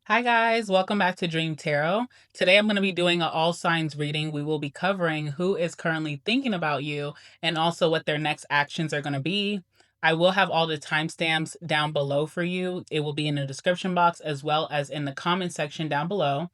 Hi guys, welcome back to Dream Tarot. Today I'm going to be doing an all signs reading. We will be covering who is currently thinking about you and also what their next actions are going to be. I will have all the timestamps down below for you. It will be in the description box as well as in the comment section down below.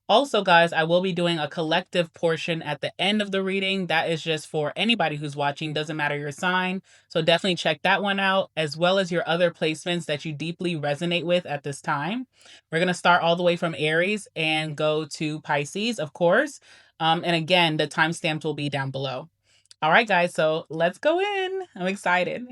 Also, guys, I will be doing a collective portion at the end of the reading. That is just for anybody who's watching, doesn't matter your sign. So definitely check that one out, as well as your other placements that you deeply resonate with at this time. We're going to start all the way from Aries and go to Pisces, of course. And again, the timestamps will be down below. All right, guys, so let's go in. I'm excited.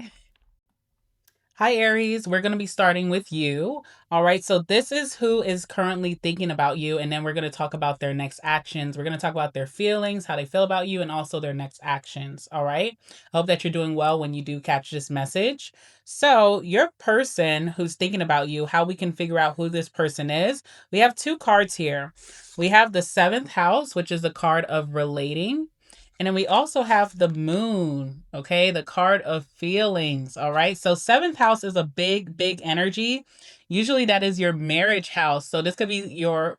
Hi, Aries. We're going to be starting with you. All right. So, this is who is currently thinking about you. And then we're going to talk about their next actions. We're going to talk about their feelings, how they feel about you, and also their next actions. All right. I hope that you're doing well when you do catch this message. So, your person who's thinking about you, how we can figure out who this person is, we have two cards here. We have the seventh house, which is the card of relating. And then we also have the moon, okay? The card of feelings, all right? So seventh house is a big, big energy. Usually that is your marriage house. So this could be your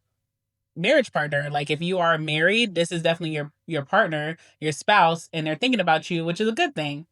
marriage partner. Like if you are married, this is definitely your partner, your spouse, and they're thinking about you, which is a good thing.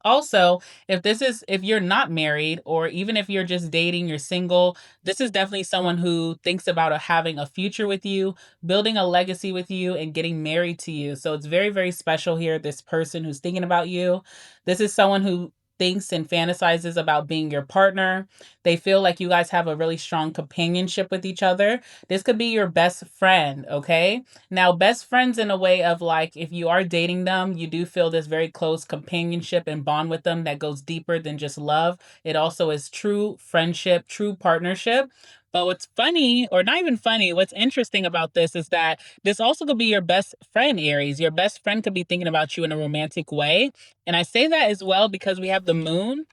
Also, if you're not married or even if you're just dating, you're single, this is definitely someone who thinks about having a future with you, building a legacy with you, and getting married to you. So it's very, very special here. This person who's thinking about you. This is someone who thinks and fantasizes about being your partner. They feel like you guys have a really strong companionship with each other. This could be your best friend, okay? Now, best friends in a way of like, if you are dating them, you do feel this very close companionship and bond with them that goes deeper than just love. It also is true friendship, true partnership. But what's funny, or not even funny, what's interesting about this is that this also could be your best friend, Aries. Your best friend could be thinking about you in a romantic way. And I say that as well because we have the moon,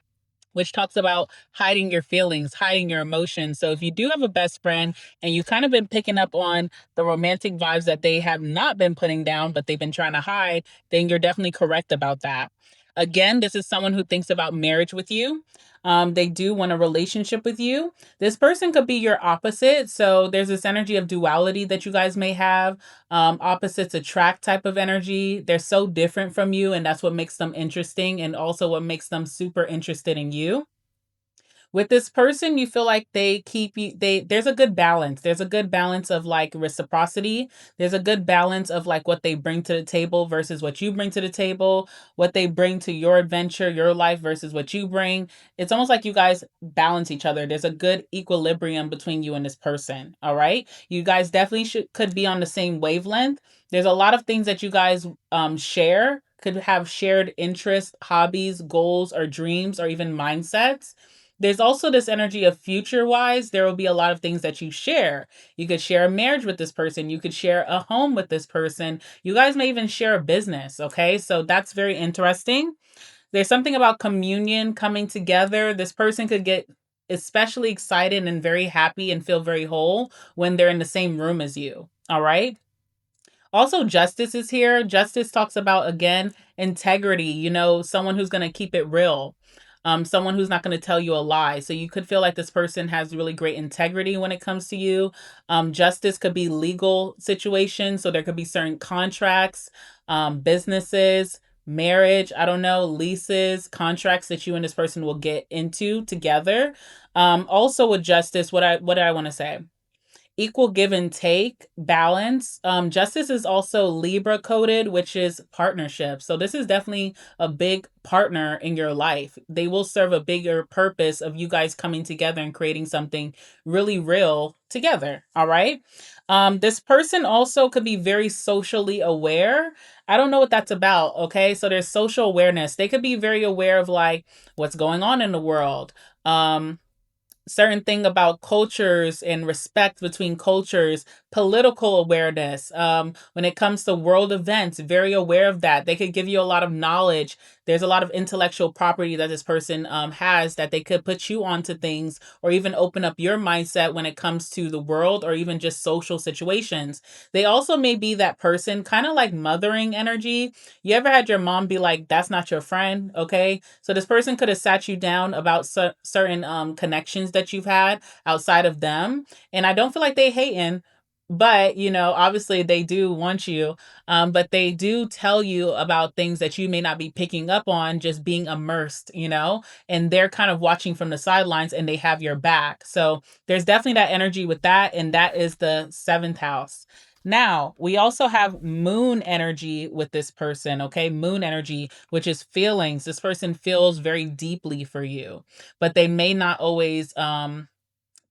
which talks about hiding your feelings, hiding your emotions. So if you do have a best friend and you've kind of been picking up on the romantic vibes that they have not been putting down, but they've been trying to hide, then you're definitely correct about that. Again, this is someone who thinks about marriage with you. They do want a relationship with you. This person could be your opposite. So there's this energy of duality that you guys may have. Opposites attract type of energy. They're so different from you, and that's what makes them interesting, and also what makes them super interested in you. With this person, you feel like they keep you there's a good balance. There's a good balance of like reciprocity. There's a good balance of like what they bring to the table versus what you bring to the table, what they bring to your adventure, your life versus what you bring. It's almost like you guys balance each other. There's a good equilibrium between you and this person, all right? You guys definitely should could be on the same wavelength. There's a lot of things that you guys share, could have shared interests, hobbies, goals, or dreams, or even mindsets. There's also this energy of future wise, there will be a lot of things that you share. You could share a marriage with this person, you could share a home with this person. You guys may even share a business, okay? So that's very interesting. There's something about communion coming together. This person could get especially excited and very happy and feel very whole when they're in the same room as you. All right? Also, justice is here. Justice talks about, again, integrity, someone who's going to keep it real, someone who's not going to tell you a lie. So you could feel like this person has really great integrity when it comes to you. Justice could be legal situations. So there could be certain contracts, businesses, marriage, I don't know, leases, contracts that you and this person will get into together. Also with justice, what do I want to say? Equal give and take, balance. Justice is also Libra coded, which is partnership. So this is definitely a big partner in your life. They will serve a bigger purpose of you guys coming together and creating something really real together. All right. This person also could be very socially aware. I don't know what that's about. Okay. So there's social awareness. They could be very aware of like what's going on in the world. Certain thing about cultures and respect between cultures, political awareness. When it comes to world events, very aware of that. They could give you a lot of knowledge There's a lot of intellectual property that this person has that they could put you onto things or even open up your mindset when it comes to the world or even just social situations. They also may be that person, kind of like mothering energy. You ever had your mom be like, that's not your friend? Okay. So this person could have sat you down about certain connections that you've had outside of them. And I don't feel like they hating, but obviously they do want you, but they do tell you about things that you may not be picking up on, just being immersed, and they're kind of watching from the sidelines and they have your back. So there's definitely that energy with that, and that is the seventh house. Now, we also have moon energy with this person, okay? Moon energy, which is feelings. This person feels very deeply for you, but they may not always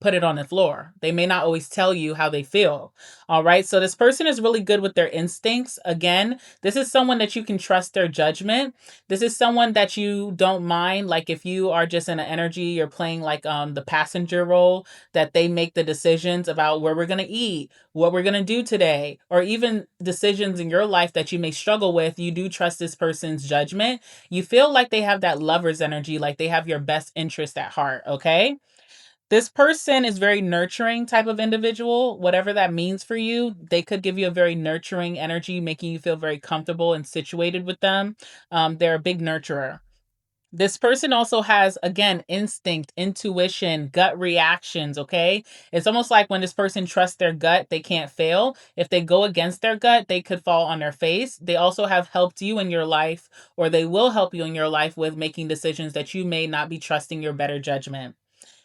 put it on the floor. They may not always tell you how they feel. All right. So this person is really good with their instincts. Again, this is someone that you can trust their judgment. This is someone that you don't mind. Like if you are just in an energy, you're playing like the passenger role, that they make the decisions about where we're gonna eat, what we're gonna do today, or even decisions in your life that you may struggle with. You do trust this person's judgment. You feel like they have that lover's energy, like they have your best interest at heart. Okay. This person is very nurturing type of individual, whatever that means for you. They could give you a very nurturing energy, making you feel very comfortable and situated with them. They're a big nurturer. This person also has, again, instinct, intuition, gut reactions. Okay. It's almost like when this person trusts their gut, they can't fail. If they go against their gut, they could fall on their face. They also have helped you in your life, or they will help you in your life with making decisions that you may not be trusting your better judgment.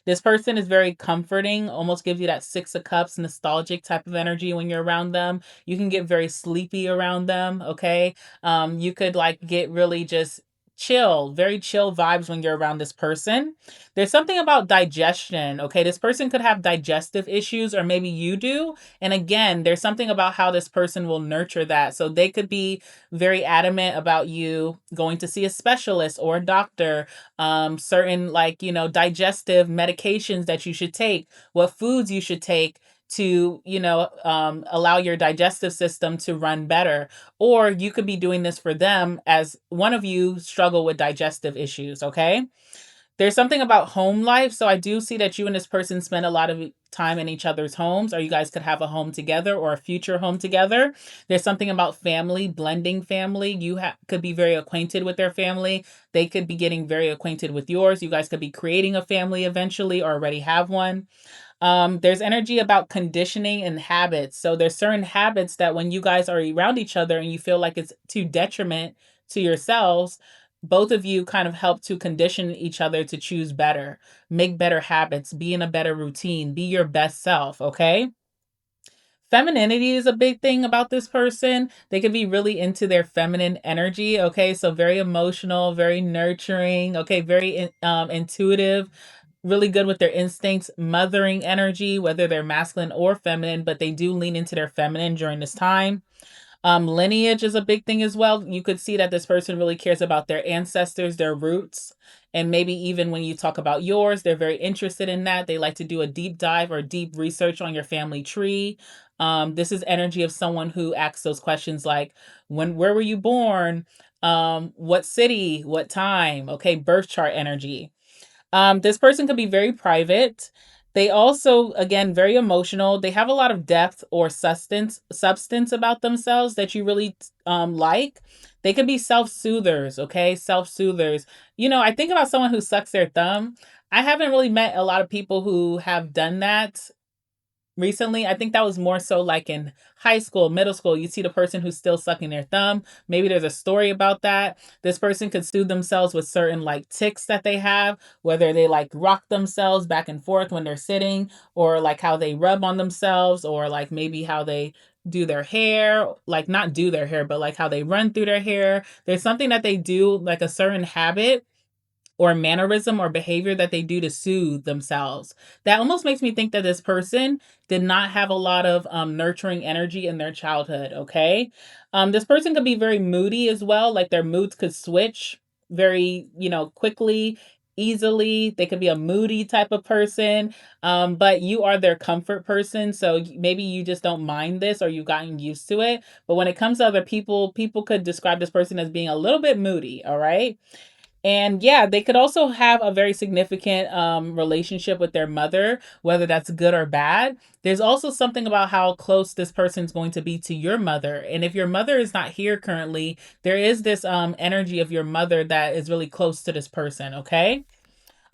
This person is very comforting, almost gives you that Six of Cups, nostalgic type of energy when you're around them. You can get very sleepy around them, okay? You could like get really just chill, very chill vibes when you're around this person. There's something about digestion, okay? This person could have digestive issues, or maybe you do. And again, there's something about how this person will nurture that. So they could be very adamant about you going to see a specialist or a doctor, certain like digestive medications that you should take, what foods you should take to allow your digestive system to run better. Or you could be doing this for them as one of you struggle with digestive issues. Okay. There's something about home life. So I do see that you and this person spend a lot of time in each other's homes, or you guys could have a home together or a future home together. There's something about family, blending family. You could be very acquainted with their family. They could be getting very acquainted with yours. You guys could be creating a family eventually or already have one. There's energy about conditioning and habits. So there's certain habits that when you guys are around each other and you feel like it's to detriment to yourselves, both of you kind of help to condition each other to choose better, make better habits, be in a better routine, be your best self. Okay. Femininity is a big thing about this person. They could be really into their feminine energy. Okay. So very emotional, very nurturing. Okay. Very intuitive, really good with their instincts, mothering energy, whether they're masculine or feminine, but they do lean into their feminine during this time. Lineage is a big thing as well. You could see that this person really cares about their ancestors, their roots, and maybe even when you talk about yours, they're very interested in that. They like to do a deep dive or deep research on your family tree. This is energy of someone who asks those questions like, where were you born? What city? What time? Okay, birth chart energy. This person could be very private. They also, again, very emotional. They have a lot of depth or substance about themselves that you really like. They could be self-soothers, okay? Self-soothers. I think about someone who sucks their thumb. I haven't really met a lot of people who have done that recently. I think that was more so like in high school, middle school. You see the person who's still sucking their thumb. Maybe there's a story about that. This person could soothe themselves with certain like tics that they have, whether they like rock themselves back and forth when they're sitting, or like how they rub on themselves, or like maybe how they do their hair, like not do their hair, but like how they run through their hair. There's something that they do, like a certain habit or mannerism or behavior that they do to soothe themselves. That almost makes me think that this person did not have a lot of nurturing energy in their childhood. Okay. This person could be very moody as well. Like their moods could switch very, quickly. easily. They could be a moody type of person, but you are their comfort person. So maybe you just don't mind this or you've gotten used to it. But when it comes to other people, people could describe this person as being a little bit moody. All right. And yeah, they could also have a very significant relationship with their mother, whether that's good or bad. There's also something about how close this person's going to be to your mother. And if your mother is not here currently, there is this energy of your mother that is really close to this person, okay?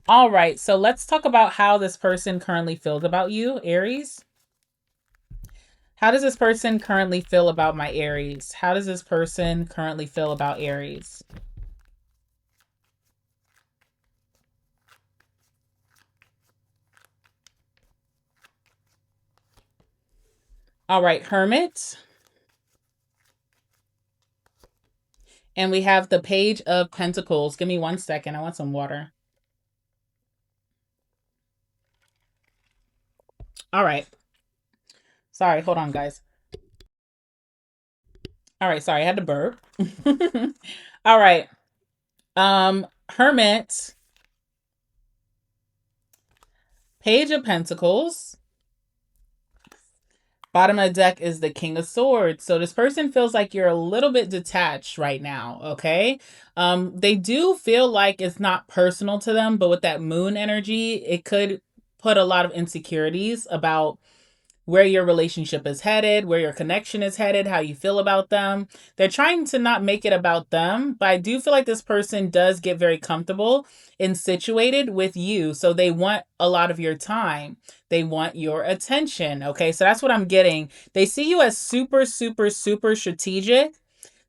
All right, so let's talk about how this person currently feels about you, Aries. How does this person currently feel about my Aries? How does this person currently feel about Aries? All right, Hermit. And we have the Page of Pentacles. Give me 1 second. I want some water. All right. Sorry, hold on, guys. All right, sorry, I had to burp. All right. Hermit, Page of Pentacles. Bottom of the deck is the King of Swords. So this person feels like you're a little bit detached right now, okay? They do feel like it's not personal to them, but with that moon energy, it could put a lot of insecurities about where your relationship is headed, where your connection is headed, how you feel about them. They're trying to not make it about them, but I do feel like this person does get very comfortable and situated with you. So they want a lot of your time. They want your attention. Okay. So that's what I'm getting. They see you as super, super, super strategic.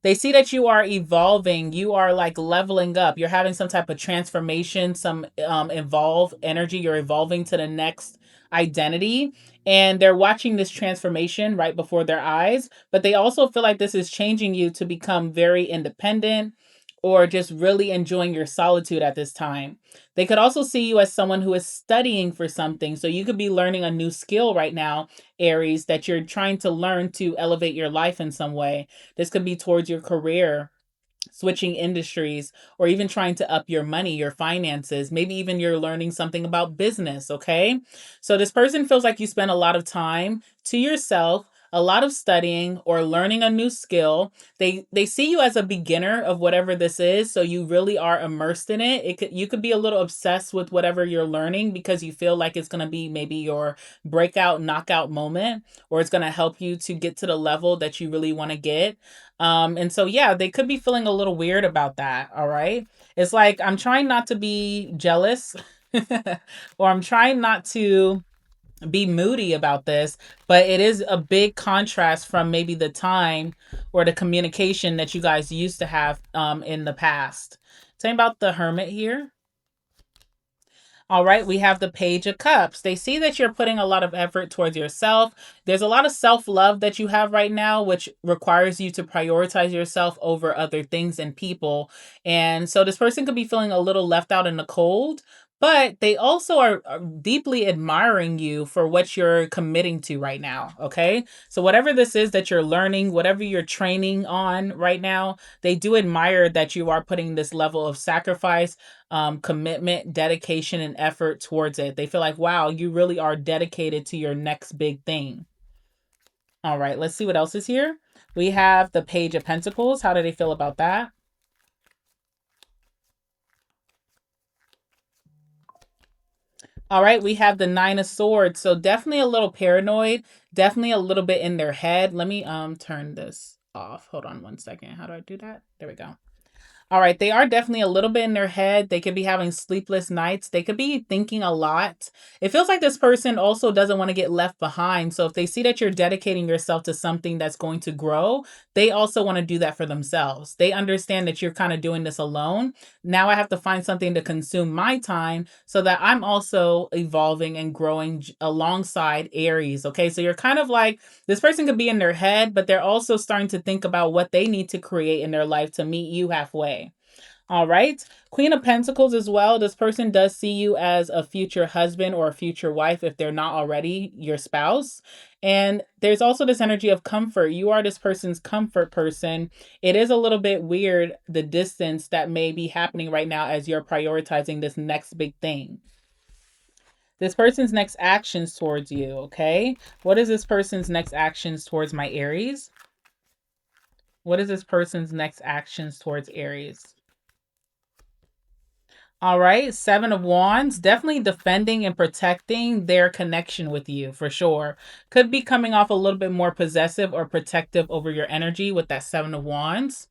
They see that you are evolving, you are like leveling up, you're having some type of transformation, some evolve energy, you're evolving to the next identity, and they're watching this transformation right before their eyes, but they also feel like this is changing you to become very independent or just really enjoying your solitude at this time. They could also see you as someone who is studying for something. So you could be learning a new skill right now, Aries, that you're trying to learn to elevate your life in some way. This could be towards your career, switching industries, or even trying to up your money, your finances. Maybe even you're learning something about business, okay? So this person feels like you spend a lot of time to yourself, a lot of studying or learning a new skill. They see you as a beginner of whatever this is, so you really are immersed in it. You could be a little obsessed with whatever you're learning because you feel like it's going to be maybe your breakout knockout moment, or it's going to help you to get to the level that you really want to get. And so yeah, they could be feeling a little weird about that. All right. It's like I'm trying not to be jealous or I'm trying not to be moody about this, but it is a big contrast from maybe the time or the communication that you guys used to have in the past. Tell me about the Hermit here. All right, we have the Page of Cups. They see that you're putting a lot of effort towards yourself. There's a lot of self love that you have right now, which requires you to prioritize yourself over other things and people. And so this person could be feeling a little left out in the cold, but they also are deeply admiring you for what you're committing to right now. Okay. So, whatever this is that you're learning, whatever you're training on right now, they do admire that you are putting this level of sacrifice, commitment, dedication, and effort towards it. They feel like, wow, you really are dedicated to your next big thing. All right, let's see what else is here. We have the Page of Pentacles. How do they feel about that? All right, we have the Nine of Swords. So definitely a little paranoid, definitely a little bit in their head. Let me turn this off. Hold on 1 second. How do I do that? There we go. All right, they are definitely a little bit in their head. They could be having sleepless nights. They could be thinking a lot. It feels like this person also doesn't want to get left behind. So if they see that you're dedicating yourself to something that's going to grow, they also want to do that for themselves. They understand that you're kind of doing this alone. Now I have to find something to consume my time so that I'm also evolving and growing alongside Aries. Okay, so you're kind of like this person could be in their head, but they're also starting to think about what they need to create in their life to meet you halfway. All right. Queen of Pentacles as well. This person does see you as a future husband or a future wife if they're not already your spouse. And there's also this energy of comfort. You are this person's comfort person. It is a little bit weird, the distance that may be happening right now as you're prioritizing this next big thing. This person's next actions towards you, okay? What is this person's next actions towards my Aries? What is this person's next actions towards Aries? All right, Seven of Wands, definitely defending and protecting their connection with you for sure. Could be coming off a little bit more possessive or protective over your energy with that Seven of Wands.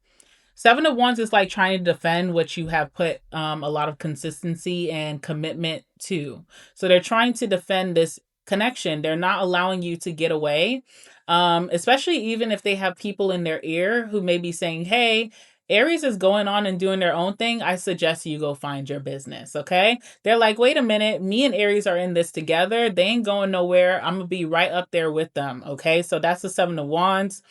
Seven of Wands is like trying to defend what you have put a lot of consistency and commitment to. So they're trying to defend this connection. They're not allowing you to get away, especially even if they have people in their ear who may be saying, hey, Aries is going on and doing their own thing. I suggest you go find your business. Okay. They're like, wait a minute. Me and Aries are in this together. They ain't going nowhere. I'm going to be right up there with them. Okay. So that's the Seven of Wands.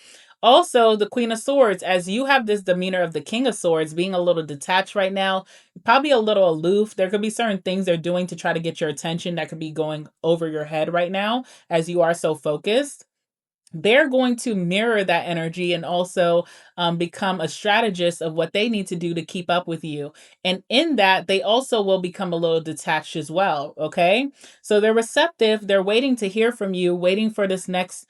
Also, the Queen of Swords, as you have this demeanor of the King of Swords, being a little detached right now, probably a little aloof. There could be certain things they're doing to try to get your attention that could be going over your head right now as you are so focused. They're going to mirror that energy and also become a strategist of what they need to do to keep up with you. And in that, they also will become a little detached as well. Okay. So they're receptive. They're waiting to hear from you, waiting for this next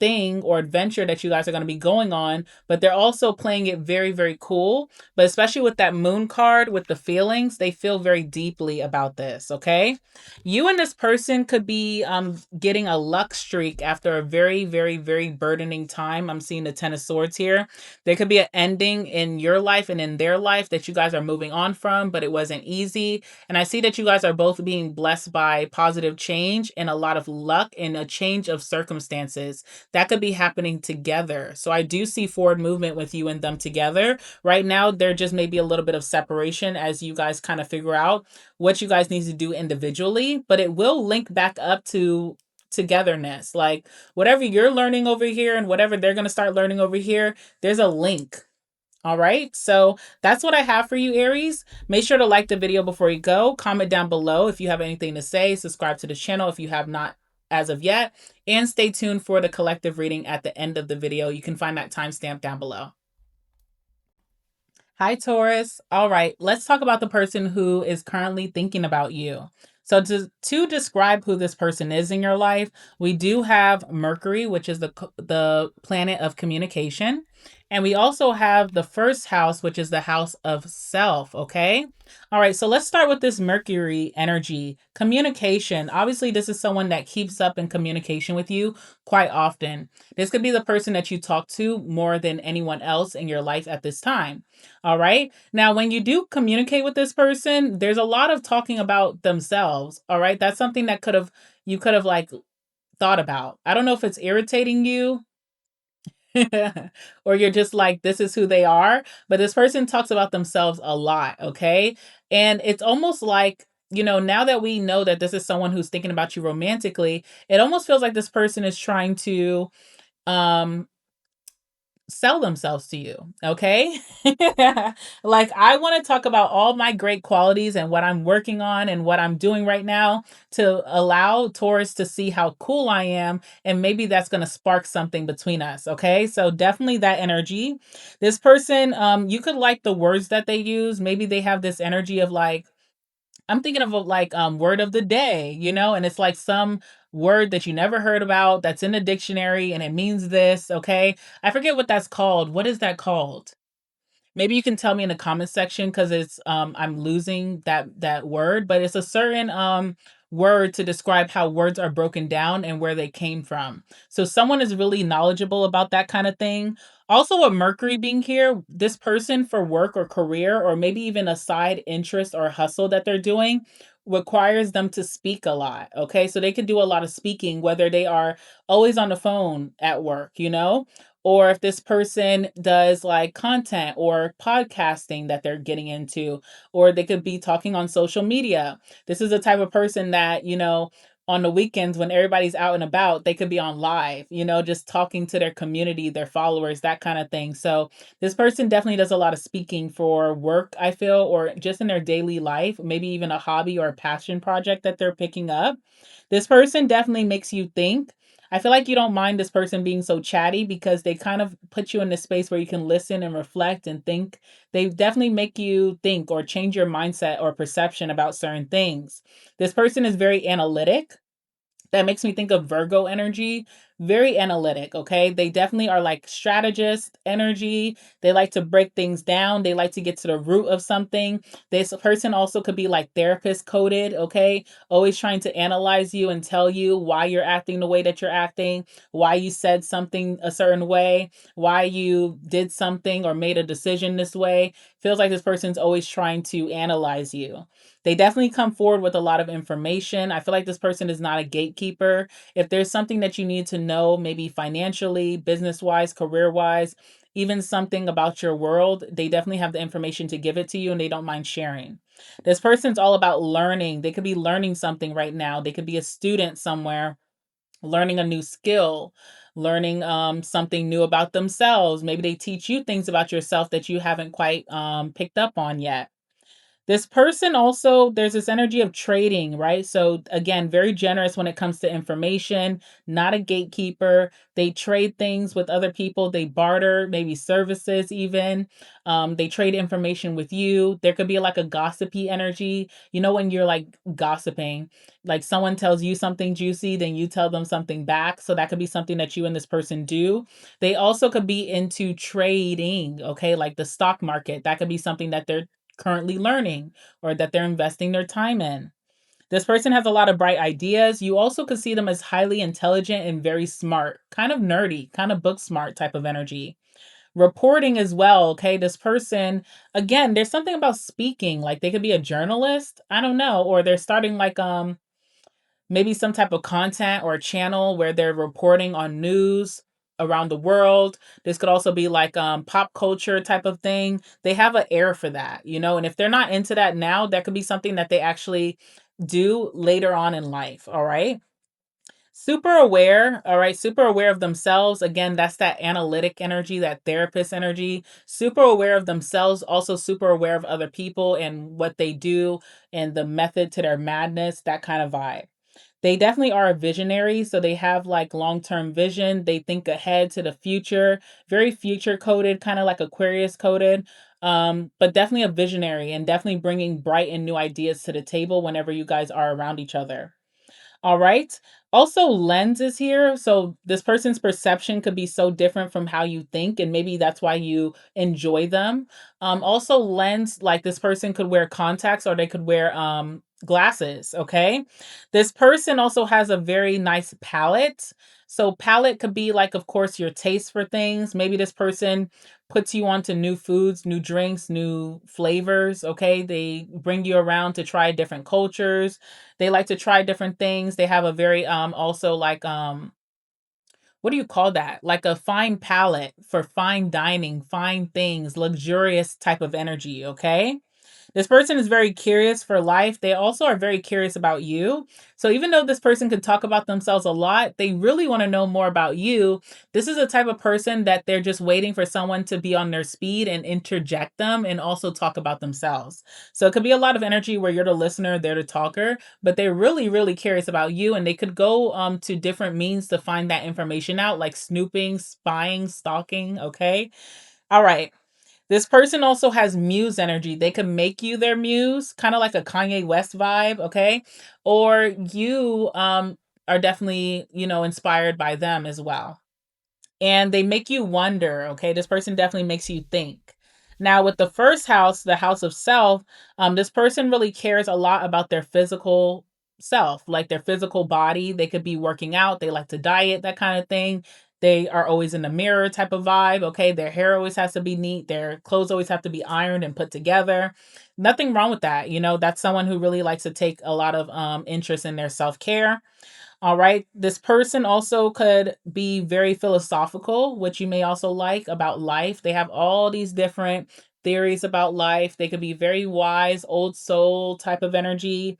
thing or adventure that you guys are going to be going on. But they're also playing it very, very cool. But especially with that moon card, with the feelings, they feel very deeply about this. Okay. You and this person could be getting a luck streak after a very, very, very burdening time. I'm seeing the Ten of Swords here. There could be an ending in your life and in their life that you guys are moving on from, but it wasn't easy. And I see that you guys are both being blessed by positive change and a lot of luck and a change of circumstances that could be happening together. So I do see forward movement with you and them together. Right now, there just may be a little bit of separation as you guys kind of figure out what you guys need to do individually, but it will link back up to togetherness. Like whatever you're learning over here and whatever they're going to start learning over here, there's a link. All right. So that's what I have for you, Aries. Make sure to like the video before you go. Comment down below if you have anything to say. Subscribe to the channel if you have not as of yet. And stay tuned for the collective reading at the end of the video. You can find that timestamp down below. Hi, Taurus. All right, let's talk about the person who is currently thinking about you. So to describe who this person is in your life, we do have Mercury, which is the planet of communication. And we also have the first house, which is the house of self, okay? All right, so let's start with this Mercury energy. Communication. Obviously, this is someone that keeps up in communication with you quite often. This could be the person that you talk to more than anyone else in your life at this time. All right. Now, when you do communicate with this person, there's a lot of talking about themselves. All right. That's something that you could have like thought about. I don't know if it's irritating you or you're just like, this is who they are. But this person talks about themselves a lot. Okay. And it's almost like, now that we know that this is someone who's thinking about you romantically, it almost feels like this person is trying to, um, sell themselves to you, okay? Like I want to talk about all my great qualities and what I'm working on and what I'm doing right now to allow Taurus to see how cool I am, and maybe that's going to spark something between us, okay? So definitely that energy. This person, you could like the words that they use. Maybe they have this energy of like, I'm thinking of a, like word of the day, and it's like some word that you never heard about that's in the dictionary and it means this, okay? I forget what that's called. What is that called? Maybe you can tell me in the comment section because it's I'm losing that word, but it's a certain word to describe how words are broken down and where they came from. So someone is really knowledgeable about that kind of thing. Also, with Mercury being here, this person for work or career, or maybe even a side interest or hustle that they're doing, requires them to speak a lot. Okay. So they can do a lot of speaking, whether they are always on the phone at work, or if this person does like content or podcasting that they're getting into, or they could be talking on social media. This is the type of person that, on the weekends when everybody's out and about, they could be on live, just talking to their community, their followers, that kind of thing. So this person definitely does a lot of speaking for work, I feel, or just in their daily life, maybe even a hobby or a passion project that they're picking up. This person definitely makes you think. I feel like you don't mind this person being so chatty because they kind of put you in this space where you can listen and reflect and think. They definitely make you think or change your mindset or perception about certain things. This person is very analytic. That makes me think of Virgo energy. Very analytic, okay? They definitely are like strategist energy. They like to break things down. They like to get to the root of something. This person also could be like therapist coded, okay? Always trying to analyze you and tell you why you're acting the way that you're acting, why you said something a certain way, why you did something or made a decision this way. Feels like this person's always trying to analyze you. They definitely come forward with a lot of information. I feel like this person is not a gatekeeper. If there's something that you need to know, maybe financially, business wise, career wise, even something about your world, they definitely have the information to give it to you and they don't mind sharing. This person's all about learning. They could be learning something right now. They could be a student somewhere, learning a new skill, learning something new about themselves. Maybe they teach you things about yourself that you haven't quite picked up on yet. This person also, there's this energy of trading, right? So again, very generous when it comes to information, not a gatekeeper. They trade things with other people. They barter, maybe services even. They trade information with you. There could be like a gossipy energy. When you're like gossiping, like someone tells you something juicy, then you tell them something back. So that could be something that you and this person do. They also could be into trading, okay? Like the stock market. That could be something that they're currently learning or that they're investing their time in. This person has a lot of bright ideas. You also could see them as highly intelligent and very smart, kind of nerdy, kind of book smart type of energy. Reporting as well, okay? This person, again, there's something about speaking, like they could be a journalist, I don't know, or they're starting like maybe some type of content or channel where they're reporting on news around the world. This could also be like pop culture type of thing. They have an air for that, and if they're not into that now, that could be something that they actually do later on in life, all right? Super aware, all right, super aware of themselves. Again, that's that analytic energy, that therapist energy. Super aware of themselves, also super aware of other people and what they do and the method to their madness, that kind of vibe. They definitely are a visionary, so they have like long-term vision. They think ahead to the future, very future coded, kind of like Aquarius coded. But definitely a visionary and definitely bringing bright and new ideas to the table whenever you guys are around each other. All right. Also, lenses here. So, this person's perception could be so different from how you think, and maybe that's why you enjoy them. Also, lens, like this person could wear contacts or they could wear glasses. Okay. This person also has a very nice palette. So, palette could be like, of course, your taste for things. Maybe this person puts you onto new foods, new drinks, new flavors. Okay. They bring you around to try different cultures. They like to try different things. They have a very also like what do you call that? Like a fine palate for fine dining, fine things, luxurious type of energy, okay? This person is very curious for life. They also are very curious about you. So even though this person could talk about themselves a lot, they really want to know more about you. This is a type of person that they're just waiting for someone to be on their speed and interject them and also talk about themselves. So it could be a lot of energy where you're the listener, they're the talker, but they're really, really curious about you. And they could go to different means to find that information out, like snooping, spying, stalking. Okay. All right. This person also has muse energy. They can make you their muse, kind of like a Kanye West vibe, okay? Or you are definitely, inspired by them as well, and they make you wonder. Okay, this person definitely makes you think. Now with the first house, the house of self, this person really cares a lot about their physical self, like their physical body. They could be working out, they like to diet, that kind of thing. They are always in the mirror type of vibe. Okay, their hair always has to be neat, their clothes always have to be ironed and put together. Nothing wrong with that. That's someone who really likes to take a lot of interest in their self-care. All right. This person also could be very philosophical, which you may also like about life. They have all these different theories about life. They could be very wise, old soul type of energy.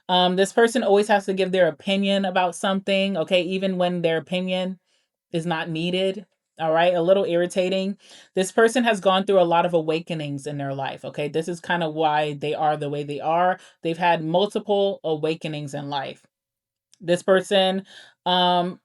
This person always has to give their opinion about something, okay, even when their opinion is not needed. All right, a little irritating. This person has gone through a lot of awakenings in their life. Okay, this is kind of why they are the way they are. They've had multiple awakenings in life. This person, um,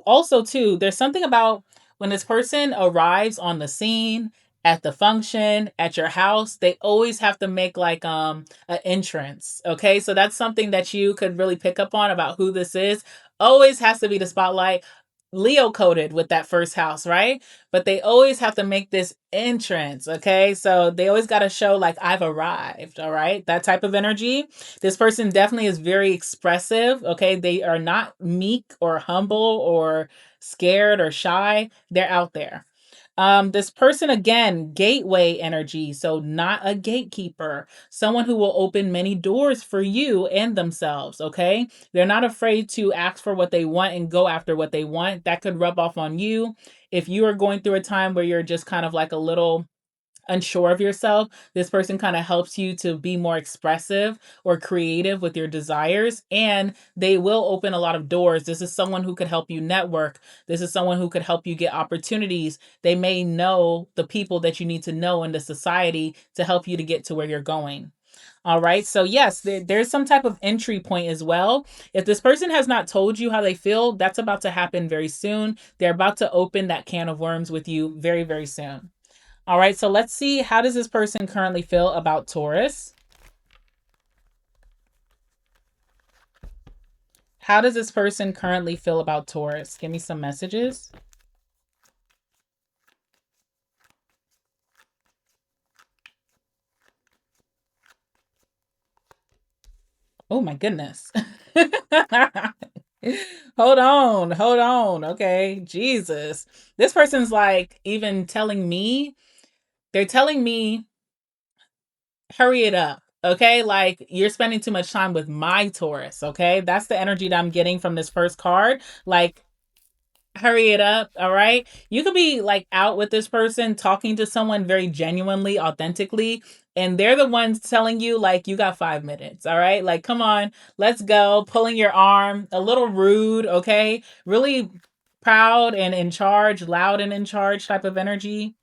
also too, there's something about when this person arrives on the scene, at the function, at your house, they always have to make like an entrance. Okay? So that's something that you could really pick up on about who this is. Always has to be the spotlight. Leo coded with that first house, right? But they always have to make this entrance, okay? So they always got to show like I've arrived, all right? That type of energy. This person definitely is very expressive, okay? They are not meek or humble or scared or shy. They're out there. This person again, gateway energy, so not a gatekeeper, someone who will open many doors for you and themselves, okay? They're not afraid to ask for what they want and go after what they want. That could rub off on you if you are going through a time where you're just kind of like a little unsure of yourself. This person kind of helps you to be more expressive or creative with your desires, and they will open a lot of doors. This is someone who could help you network. This is someone who could help you get opportunities. They may know the people that you need to know in the society to help you to get to where you're going. All right. So, yes, there's some type of entry point as well. If this person has not told you how they feel, that's about to happen very soon. They're about to open that can of worms with you very, very soon. All right, so let's see, how does this person currently feel about Taurus? How does this person currently feel about Taurus? Give me some messages. Oh my goodness. Hold on. Okay, Jesus. This person's like even telling me, they're telling me, hurry it up. Okay, like you're spending too much time with my Taurus. Okay, that's the energy that I'm getting from this first card. Like, hurry it up. All right. You could be like out with this person, talking to someone very genuinely, authentically, and they're the ones telling you, like, you got 5 minutes. All right. Like, come on, let's go. Pulling your arm, a little rude. Okay. Really proud and in charge, loud and in charge type of energy.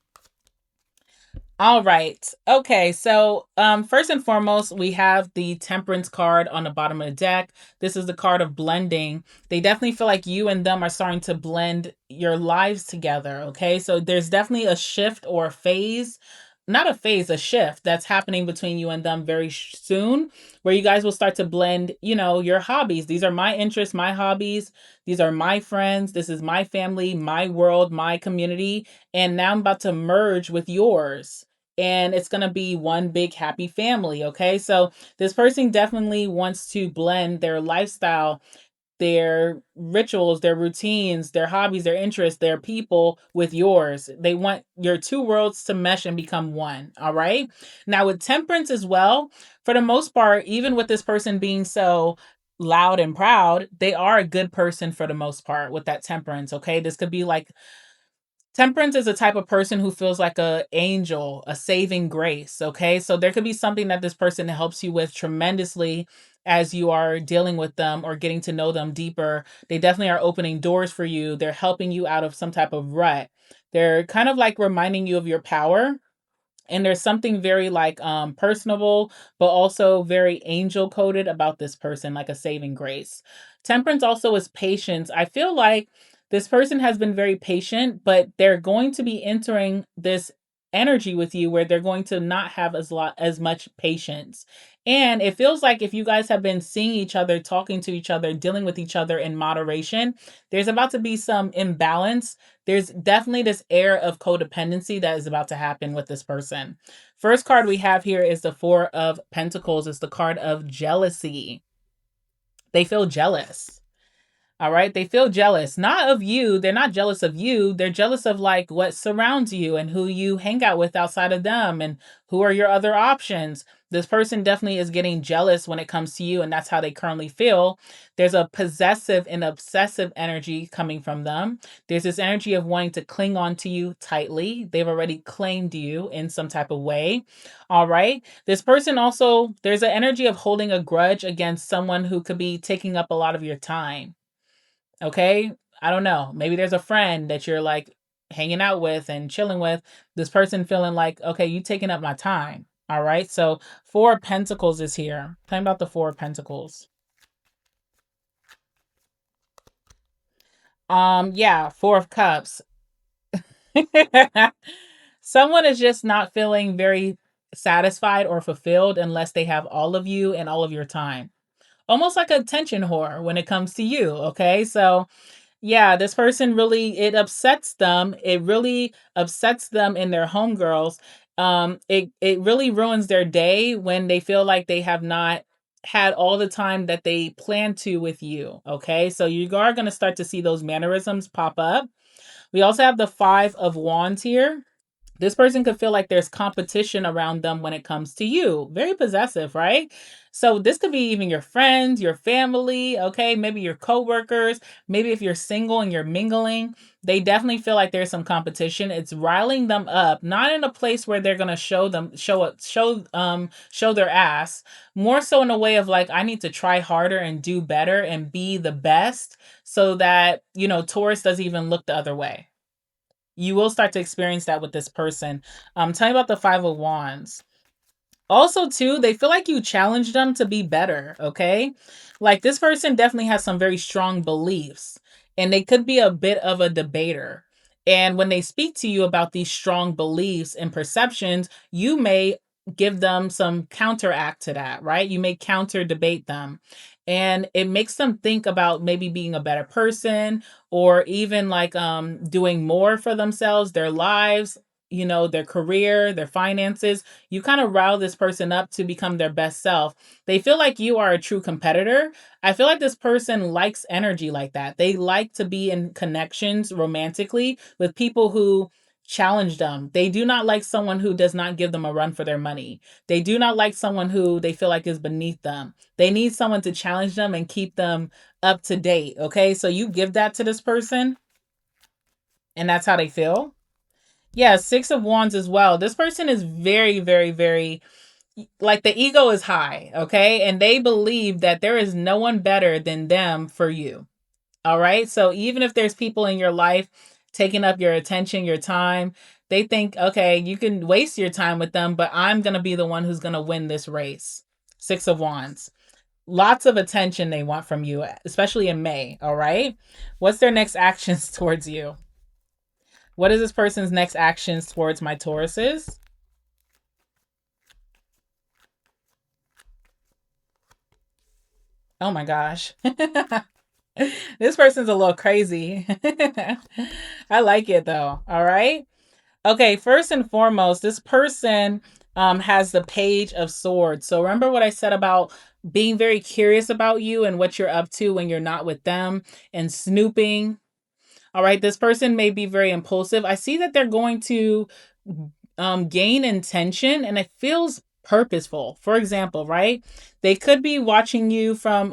All right. Okay. So, first and foremost, we have the Temperance card on the bottom of the deck. This is the card of blending. They definitely feel like you and them are starting to blend your lives together. Okay. So, there's definitely a shift or a phase, not a phase, a shift that's happening between you and them very soon, where you guys will start to blend, your hobbies. These are my interests, my hobbies. These are my friends. This is my family, my world, my community. And now I'm about to merge with yours, and it's going to be one big happy family. Okay. So this person definitely wants to blend their lifestyle, their rituals, their routines, their hobbies, their interests, their people with yours. They want your two worlds to mesh and become one. All right. Now, with temperance as well, for the most part, even with this person being so loud and proud, they are a good person for the most part with that temperance. Okay. This could be like, Temperance is a type of person who feels like a angel, a saving grace, okay? So there could be something that this person helps you with tremendously as you are dealing with them or getting to know them deeper. They definitely are opening doors for you. They're helping you out of some type of rut. They're kind of like reminding you of your power, and there's something very like personable but also very angel coded about this person, like a saving grace. Temperance also is patience. I feel like this person has been very patient, but they're going to be entering this energy with you where they're going to not have as much patience. And it feels like if you guys have been seeing each other, talking to each other, dealing with each other in moderation, there's about to be some imbalance. There's definitely this air of codependency that is about to happen with this person. First card we have here is the Four of Pentacles. It's the card of jealousy. They feel jealous. All right. They feel jealous, not of you. They're not jealous of you. They're jealous of like what surrounds you and who you hang out with outside of them and who are your other options. This person definitely is getting jealous when it comes to you, and that's how they currently feel. There's a possessive and obsessive energy coming from them. There's this energy of wanting to cling on to you tightly. They've already claimed you in some type of way. All right. This person also, there's an energy of holding a grudge against someone who could be taking up a lot of your time. Okay. I don't know. Maybe there's a friend that you're like hanging out with and chilling with. This person feeling like, okay, you taking up my time. All right. So Four of Pentacles is here. Tell me about the Four of Pentacles. Yeah, Four of Cups. Someone is just not feeling very satisfied or fulfilled unless they have all of you and all of your time. Almost like a attention whore when it comes to you. Okay. So yeah, this person really, it upsets them. It really upsets them in their homegirls. It really ruins their day when they feel like they have not had all the time that they plan to with you. Okay, so you are going to start to see those mannerisms pop up. We also have the Five of Wands here. This person could feel like there's competition around them when it comes to you. Very possessive, right? So this could be even your friends, your family, okay? Maybe your coworkers, maybe if you're single and you're mingling, they definitely feel like there's some competition. It's riling them up, not in a place where they're going to show their ass, more so in a way of like I need to try harder and do better and be the best so that, Taurus doesn't even look the other way. You will start to experience that with this person. Tell me about the Five of Wands. Also, too, they feel like you challenge them to be better, okay? Like this person definitely has some very strong beliefs, and they could be a bit of a debater. And when they speak to you about these strong beliefs and perceptions, you may give them some counteract to that, right? You may counter debate them. And it makes them think about maybe being a better person or even like doing more for themselves, their lives, their career, their finances. You kind of rile this person up to become their best self. They feel like you are a true competitor. I feel like this person likes energy like that. They like to be in connections romantically with people who challenge them. They do not like someone who does not give them a run for their money. They do not like someone who they feel like is beneath them. They need someone to challenge them and keep them up to date. Okay. So you give that to this person, and that's how they feel. Yeah, Six of Wands as well. This person is very, very, very, like the ego is high, okay? And they believe that there is no one better than them for you. All right? So even if there's people in your life taking up your attention, your time, they think, okay, you can waste your time with them, but I'm going to be the one who's going to win this race. Six of Wands. Lots of attention they want from you, especially in May, all right? What's their next actions towards you? What is this person's next actions towards my Tauruses? Oh my gosh. This person's a little crazy. I like it though. All right. Okay. First and foremost, this person has the Page of Swords. So remember what I said about being very curious about you and what you're up to when you're not with them and snooping. All right. This person may be very impulsive. I see that they're going to gain intention and it feels purposeful. For example, right? They could be watching you from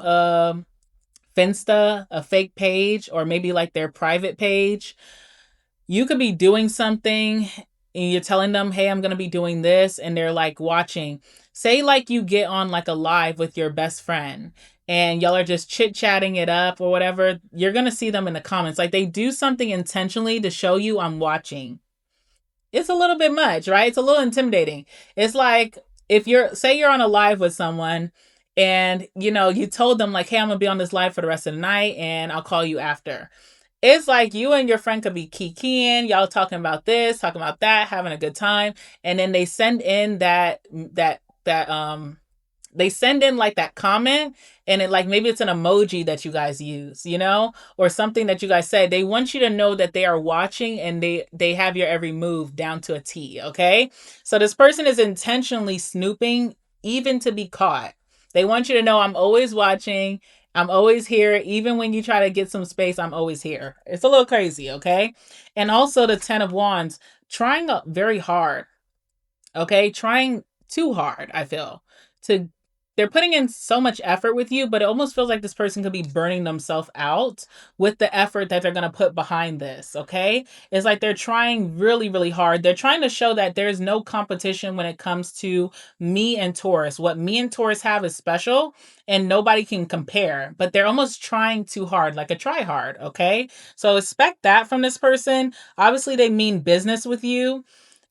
Finsta, a fake page, or maybe like their private page. You could be doing something and you're telling them, hey, I'm going to be doing this. And they're like watching. Say, like, you get on like a live with your best friend and y'all are just chit chatting it up or whatever. You're going to see them in the comments. Like, they do something intentionally to show you I'm watching. It's a little bit much, right? It's a little intimidating. It's like if you're on a live with someone and you told them like, hey, I'm gonna be on this live for the rest of the night and I'll call you after. It's like you and your friend could be kikiing, y'all talking about this, talking about that, having a good time, and then they send in that they send in like that comment, and it like maybe it's an emoji that you guys use, or something that you guys said. They want you to know that they are watching and they have your every move down to a T. Okay, so this person is intentionally snooping even to be caught. They want you to know I'm always watching I'm always here. Even when you try to get some space, I'm always here. It's a little crazy, okay? And also the 10 of Wands, trying very hard, okay? Trying too hard, I feel. To they're putting in so much effort with you, but it almost feels like this person could be burning themselves out with the effort that they're going to put behind this, okay? It's like they're trying really, really hard. They're trying to show that there's no competition when it comes to me and Taurus. What me and Taurus have is special and nobody can compare, but they're almost trying too hard, like a try hard, okay? So expect that from this person. Obviously, they mean business with you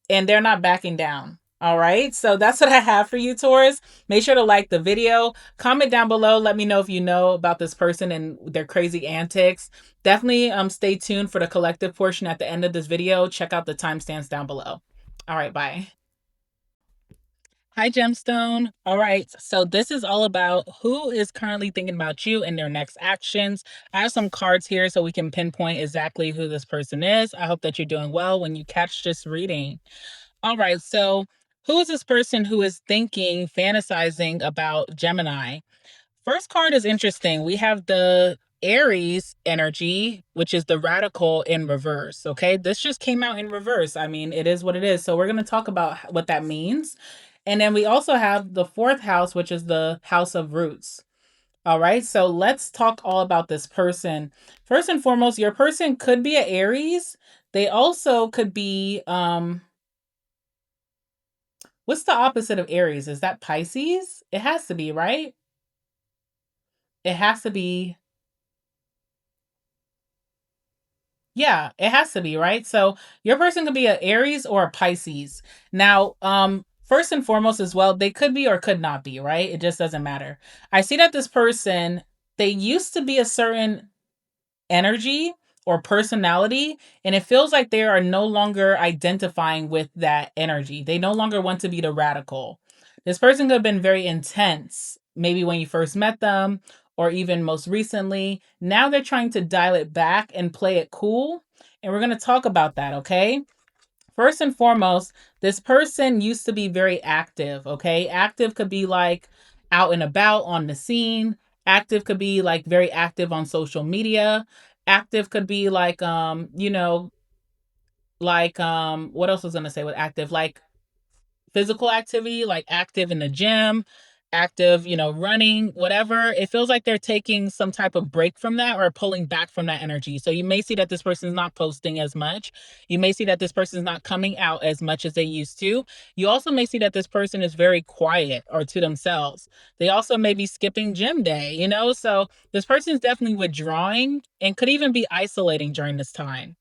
and they're not backing down. All right. So that's what I have for you, Taurus. Make sure to like the video, comment down below. Let me know if you know about this person and their crazy antics. Definitely stay tuned for the collective portion at the end of this video. Check out the timestamps down below. All right. Bye. Hi, Gemstone. All right. So this is all about who is currently thinking about you and their next actions. I have some cards here so we can pinpoint exactly who this person is. I hope that you're doing well when you catch this reading. All right. So who is this person who is thinking, fantasizing about Gemini? First card is interesting. We have the Aries energy, which is the radical in reverse. Okay. This just came out in reverse. I mean, it is what it is. So we're going to talk about what that means. And then we also have the fourth house, which is the house of roots. All right. So let's talk all about this person. First and foremost, your person could be an Aries. They also could be, what's the opposite of Aries? Is that Pisces? It has to be, right? It has to be. Yeah, it has to be, right? So your person could be an Aries or a Pisces. Now, first and foremost as well, they could be or could not be, right? It just doesn't matter. I see that this person, they used to be a certain energy or personality, and it feels like they are no longer identifying with that energy. They no longer want to be the radical. This person could have been very intense, maybe when you first met them, or even most recently. Now they're trying to dial it back and play it cool. And we're going to talk about that, okay? First and foremost, this person used to be very active, okay? Active could be like out and about on the scene. Active could be like very active on social media. Active could be like what else was I gonna say with active? Like physical activity, like active in the gym, active, running, whatever. It feels like they're taking some type of break from that or pulling back from that energy. So you may see that this person's not posting as much. You may see that this person's not coming out as much as they used to. You also may see that this person is very quiet or to themselves. They also may be skipping gym day. So this person is definitely withdrawing and could even be isolating during this time.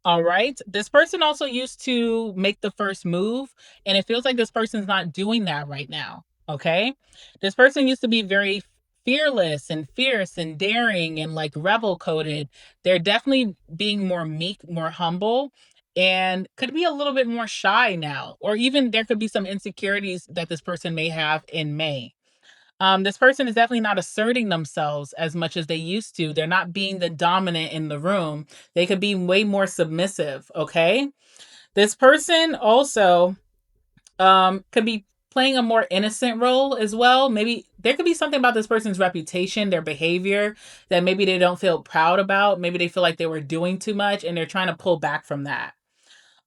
All right. This person also used to make the first move, and it feels like this person's not doing that right now. Okay. This person used to be very fearless and fierce and daring and like rebel coded. They're definitely being more meek, more humble, and could be a little bit more shy now, or even there could be some insecurities that this person may have in May. This person is definitely not asserting themselves as much as they used to. They're not being the dominant in the room. They could be way more submissive. Okay. This person also could be playing a more innocent role as well. Maybe there could be something about this person's reputation, their behavior that maybe they don't feel proud about. Maybe they feel like they were doing too much and they're trying to pull back from that.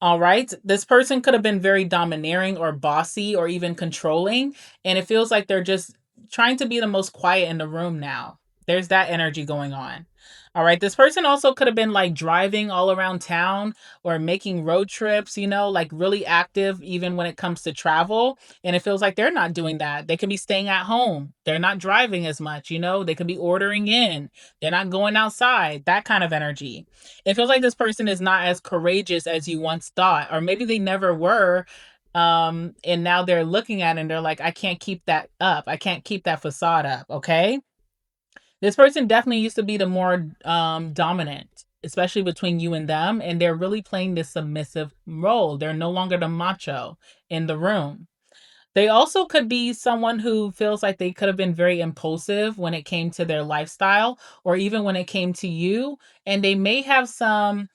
All right. This person could have been very domineering or bossy or even controlling. And it feels like they're just trying to be the most quiet in the room now. There's that energy going on. All right. This person also could have been like driving all around town or making road trips, like really active even when it comes to travel. And it feels like they're not doing that. They could be staying at home. They're not driving as much. They could be ordering in. They're not going outside. That kind of energy. It feels like this person is not as courageous as you once thought, or maybe they never were. And now they're looking at it and they're like, I can't keep that up. I can't keep that facade up. Okay. This person definitely used to be the more dominant, especially between you and them. And they're really playing this submissive role. They're no longer the macho in the room. They also could be someone who feels like they could have been very impulsive when it came to their lifestyle or even when it came to you. And they may have some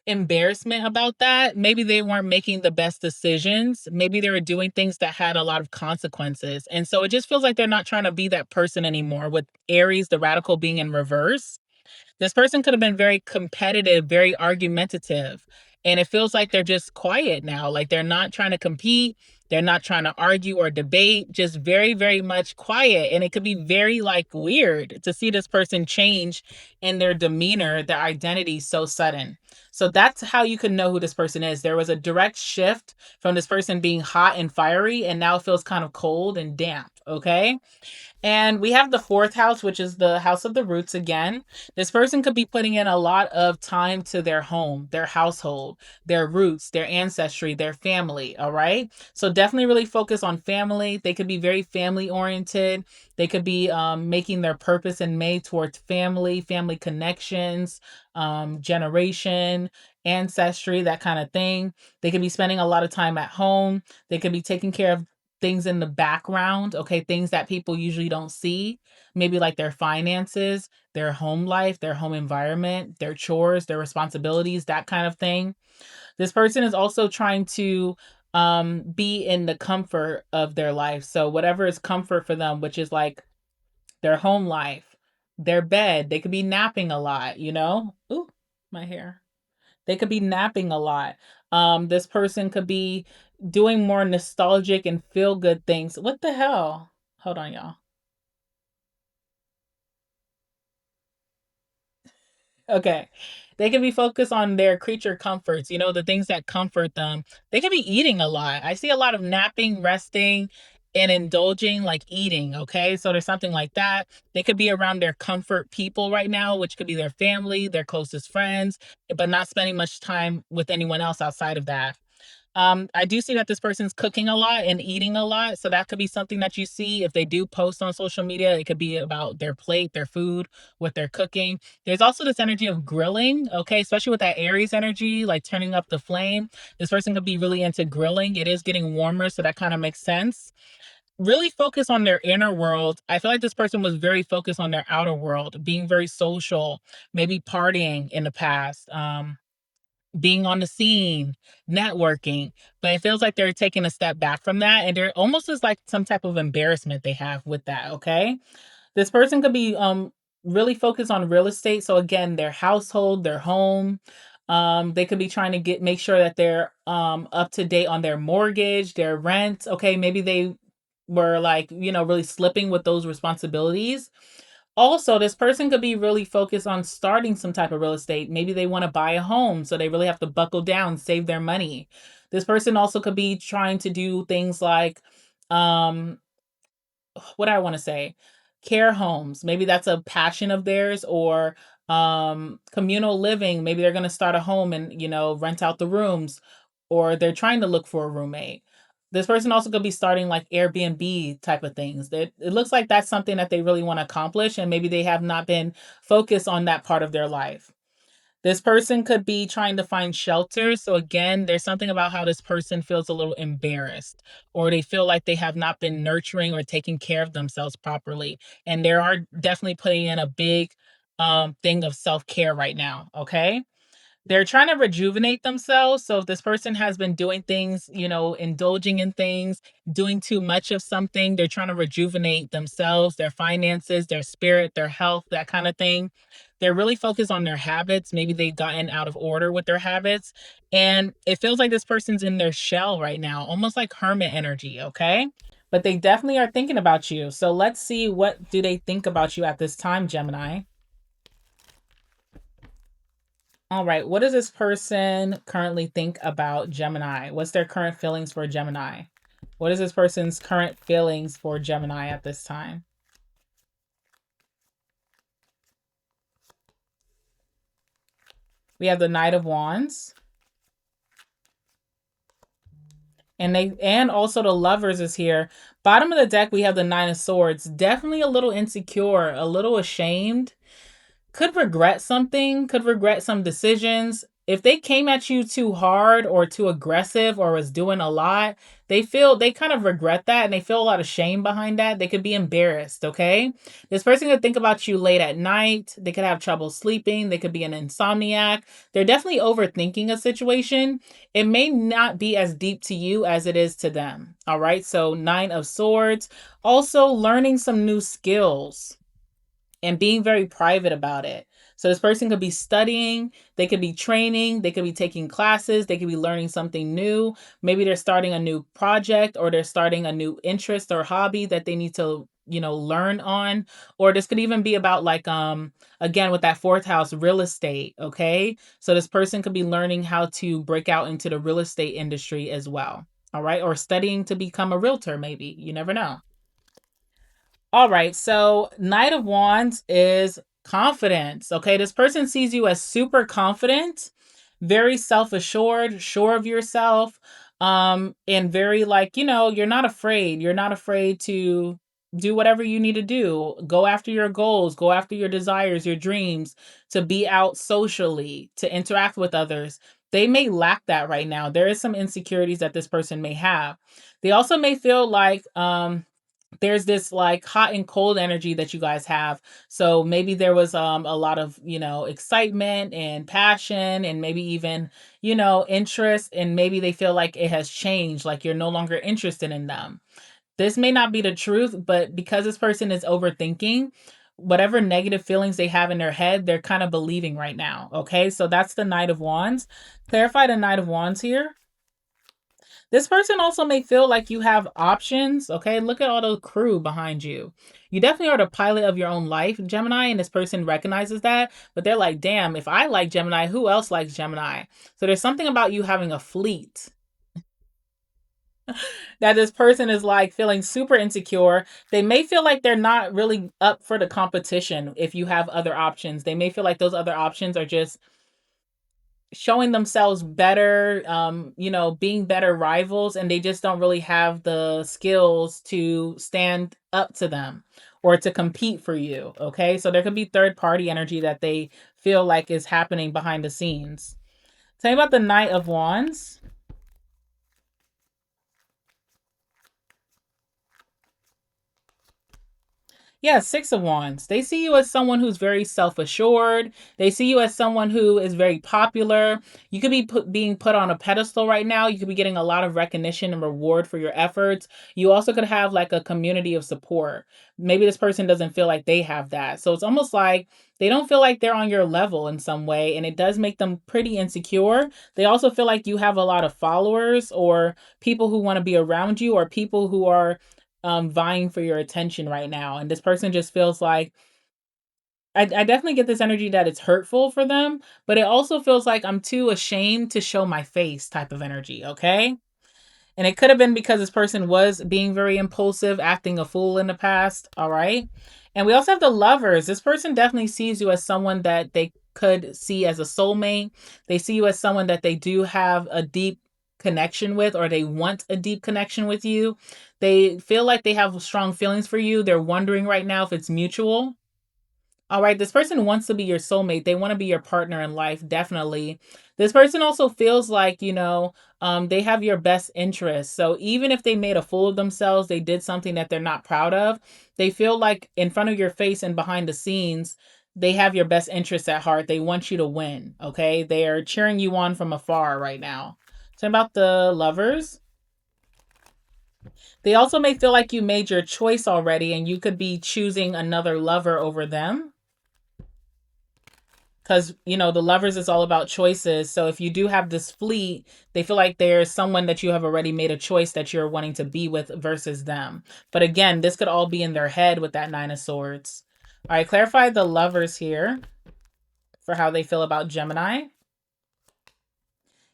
embarrassment about that. Maybe they weren't making the best decisions. Maybe they were doing things that had a lot of consequences. And so it just feels like they're not trying to be that person anymore, with Aries, the radical, being in reverse. This person could have been very competitive, very argumentative. And it feels like they're just quiet now. Like they're not trying to compete. They're not trying to argue or debate, just very, very much quiet. And it could be very like weird to see this person change in their demeanor, their identity so sudden. So that's how you can know who this person is. There was a direct shift from this person being hot and fiery, and now it feels kind of cold and damp. Okay. And we have the fourth house, which is the house of the roots again. This person could be putting in a lot of time to their home, their household, their roots, their ancestry, their family. All right. So definitely really focus on family. They could be very family oriented. They could be making their purpose in May towards family, family connections, generation, ancestry, that kind of thing. They could be spending a lot of time at home. They could be taking care of things in the background, okay, things that people usually don't see, maybe like their finances, their home life, their home environment, their chores, their responsibilities, that kind of thing. This person is also trying to be in the comfort of their life. So whatever is comfort for them, which is like their home life, their bed, they could be napping a lot, you know? Ooh, my hair. They could be napping a lot. This person could be doing more nostalgic and feel good things. What the hell? Hold on, y'all. Okay. They could be focused on their creature comforts, you know, the things that comfort them. They could be eating a lot. I see a lot of napping, resting, and indulging, like eating. Okay. So there's something like that. They could be around their comfort people right now, which could be their family, their closest friends, but not spending much time with anyone else outside of that. I do see that this person's cooking a lot and eating a lot. So that could be something that you see if they do post on social media. It could be about their plate, their food, what they're cooking. There's also this energy of grilling, okay, especially with that Aries energy, like turning up the flame. This person could be really into grilling. It is getting warmer, so that kind of makes sense. Really focus on their inner world. I feel like this person was very focused on their outer world, being very social, maybe partying in the past. Being on the scene, networking, but it feels like they're taking a step back from that, and there almost is like some type of embarrassment they have with that, okay? This person could be really focused on real estate, so again, their household, their home. They could be trying to get make sure that they're up to date on their mortgage, their rent. Okay, maybe they were like, you know, really slipping with those responsibilities. Also, this person could be really focused on starting some type of real estate. Maybe they want to buy a home, so they really have to buckle down, save their money. This person also could be trying to do things like, um, what do I want to say? Care homes. Maybe that's a passion of theirs, or communal living. Maybe they're going to start a home and, you know, rent out the rooms, or they're trying to look for a roommate. This person also could be starting like Airbnb type of things. That it looks like that's something that they really want to accomplish, and maybe they have not been focused on that part of their life. This person could be trying to find shelter. So again, there's something about how this person feels a little embarrassed, or they feel like they have not been nurturing or taking care of themselves properly. And they are definitely putting in a big thing of self-care right now, okay? They're trying to rejuvenate themselves. So if this person has been doing things, you know, indulging in things, doing too much of something, they're trying to rejuvenate themselves, their finances, their spirit, their health, that kind of thing. They're really focused on their habits. Maybe they've gotten out of order with their habits. And it feels like this person's in their shell right now, almost like hermit energy, okay? But they definitely are thinking about you. So let's see, what do they think about you at this time, Gemini? All right. What does this person currently think about Gemini? What's their current feelings for Gemini? What is this person's current feelings for Gemini at this time? We have the Knight of Wands. And also the Lovers is here. Bottom of the deck, we have the Nine of Swords. Definitely a little insecure, a little ashamed. Could regret something, could regret some decisions. if they came at you too hard or too aggressive or was doing a lot, they kind of regret that and they feel a lot of shame behind that. They could be embarrassed, okay? This person could think about you late at night. They could have trouble sleeping. They could be an insomniac. They're definitely overthinking a situation. It may not be as deep to you as it is to them. All right. So, Nine of Swords. Also, learning some new skills and being very private about it. So this person could be studying, they could be training, they could be taking classes, they could be learning something new. Maybe they're starting a new project or they're starting a new interest or hobby that they need to, learn on. Or this could even be about like again with that fourth house, real estate, okay? So this person could be learning how to break out into the real estate industry as well. All right? Or studying to become a realtor maybe. You never know. All right, so Knight of Wands is confidence. Okay, this person sees you as super confident, very self-assured, sure of yourself, and very like, you're not afraid. You're not afraid to do whatever you need to do. Go after your goals, go after your desires, your dreams, to be out socially, to interact with others. They may lack that right now. There is some insecurities that this person may have. They also may feel like there's this like hot and cold energy that you guys have. So maybe there was a lot of, excitement and passion and maybe even, interest, and maybe they feel like it has changed, like you're no longer interested in them. This may not be the truth, but because this person is overthinking, whatever negative feelings they have in their head, they're kind of believing right now. Okay? So that's the Knight of Wands. Clarify the Knight of Wands here. This person also may feel like you have options. Okay, look at all the crew behind you. You definitely are the pilot of your own life, Gemini, and this person recognizes that. But they're like, damn, if I like Gemini, who else likes Gemini? So there's something about you having a fleet that this person is like feeling super insecure. They may feel like they're not really up for the competition if you have other options. They may feel like those other options are just showing themselves better, being better rivals, and they just don't really have the skills to stand up to them or to compete for you. Okay. So there could be third party energy that they feel like is happening behind the scenes. Tell me about the Knight of Wands. Yeah, Six of Wands. They see you as someone who's very self assured. They see you as someone who is very popular. You could be being put on a pedestal right now. You could be getting a lot of recognition and reward for your efforts. You also could have like a community of support. Maybe this person doesn't feel like they have that. So it's almost like they don't feel like they're on your level in some way. And it does make them pretty insecure. They also feel like you have a lot of followers or people who want to be around you or people who are vying for your attention right now. And this person just feels like I definitely get this energy that it's hurtful for them, but it also feels like I'm too ashamed to show my face type of energy, okay? And it could have been because this person was being very impulsive, acting a fool in the past. All right. And we also have the Lovers. This person definitely sees you as someone that they could see as a soulmate. They see you as someone that they do have a deep connection with, or they want a deep connection with you. They feel like they have strong feelings for you. They're wondering right now if it's mutual. All right, this person wants to be your soulmate. They want to be your partner in life, definitely. This person also feels like, they have your best interest. So even if they made a fool of themselves, they did something that they're not proud of, they feel like in front of your face and behind the scenes, they have your best interests at heart. They want you to win, okay? They are cheering you on from afar right now. So about the Lovers. They also may feel like you made your choice already and you could be choosing another lover over them. Because the Lovers is all about choices. So if you do have this fleet, they feel like there's someone that you have already made a choice that you're wanting to be with versus them. But again, this could all be in their head with that Nine of Swords. All right, clarify the Lovers here for how they feel about Gemini.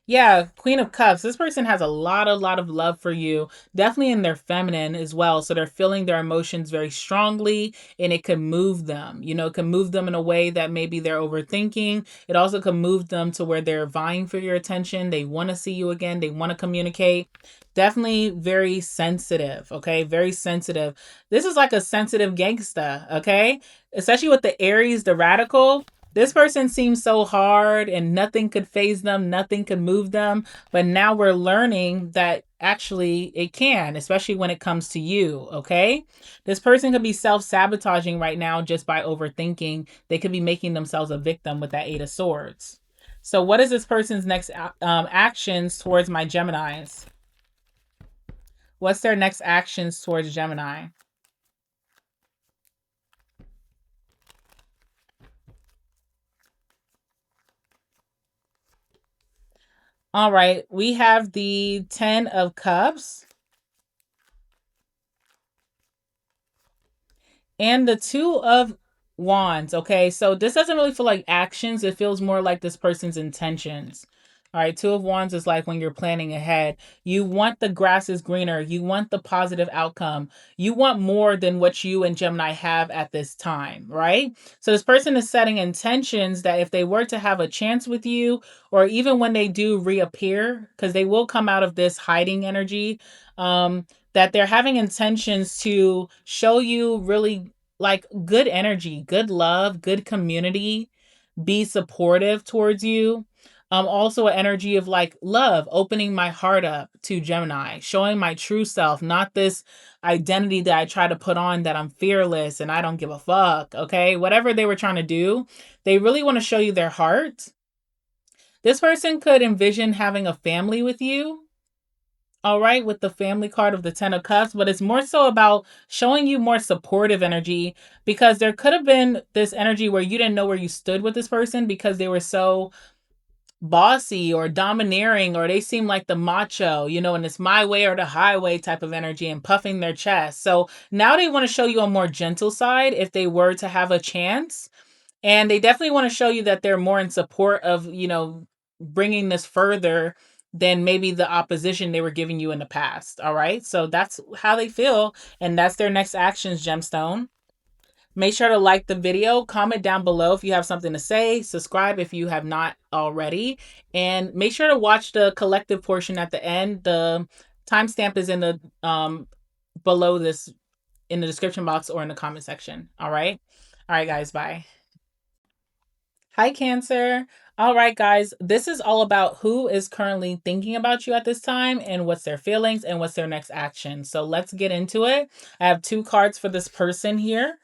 Yeah, Queen of Cups. This person has a lot of love for you, definitely in their feminine as well. So they're feeling their emotions very strongly and it can move them. It can move them in a way that maybe they're overthinking. It also can move them to where they're vying for your attention. They want to see you again. They want to communicate. Definitely very sensitive, okay? Very sensitive. This is like a sensitive gangsta, okay? Especially with the Aries, the radical. This person seems so hard and nothing could phase them, nothing could move them. But now we're learning that actually it can, especially when it comes to you. Okay. This person could be self sabotaging right now just by overthinking. They could be making themselves a victim with that Eight of Swords. So, what is this person's next actions towards my Geminis? What's their next actions towards Gemini? All right, we have the 10 of Cups and the 2 of Wands. Okay, so this doesn't really feel like actions, it feels more like this person's intentions. All right, 2 of Wands is like when you're planning ahead. You want the grass is greener, you want the positive outcome, you want more than what you and Gemini have at this time, right? So this person is setting intentions that if they were to have a chance with you, or even when they do reappear, because they will come out of this hiding energy, that they're having intentions to show you really like good energy, good love, good community, be supportive towards you. Also an energy of like love, opening my heart up to Gemini, showing my true self, not this identity that I try to put on that I'm fearless and I don't give a fuck. Okay. Whatever they were trying to do, they really want to show you their heart. This person could envision having a family with you, all right, with the family card of the 10 of Cups, but it's more so about showing you more supportive energy, because there could have been this energy where you didn't know where you stood with this person because they were so bossy or domineering, or they seem like the macho, and it's my way or the highway type of energy and puffing their chest. So now they want to show you a more gentle side if they were to have a chance. And they definitely want to show you that they're more in support of, bringing this further than maybe the opposition they were giving you in the past. All right. So that's how they feel. And that's their next actions, Gemstone. Make sure to like the video, comment down below if you have something to say, subscribe if you have not already, and make sure to watch the collective portion at the end. The timestamp is in the below this in the description box or in the comment section. All right. All right, guys. Bye. Hi, Cancer. All right, guys. This is all about who is currently thinking about you at this time and what's their feelings and what's their next action. So let's get into it. I have two cards for this person here.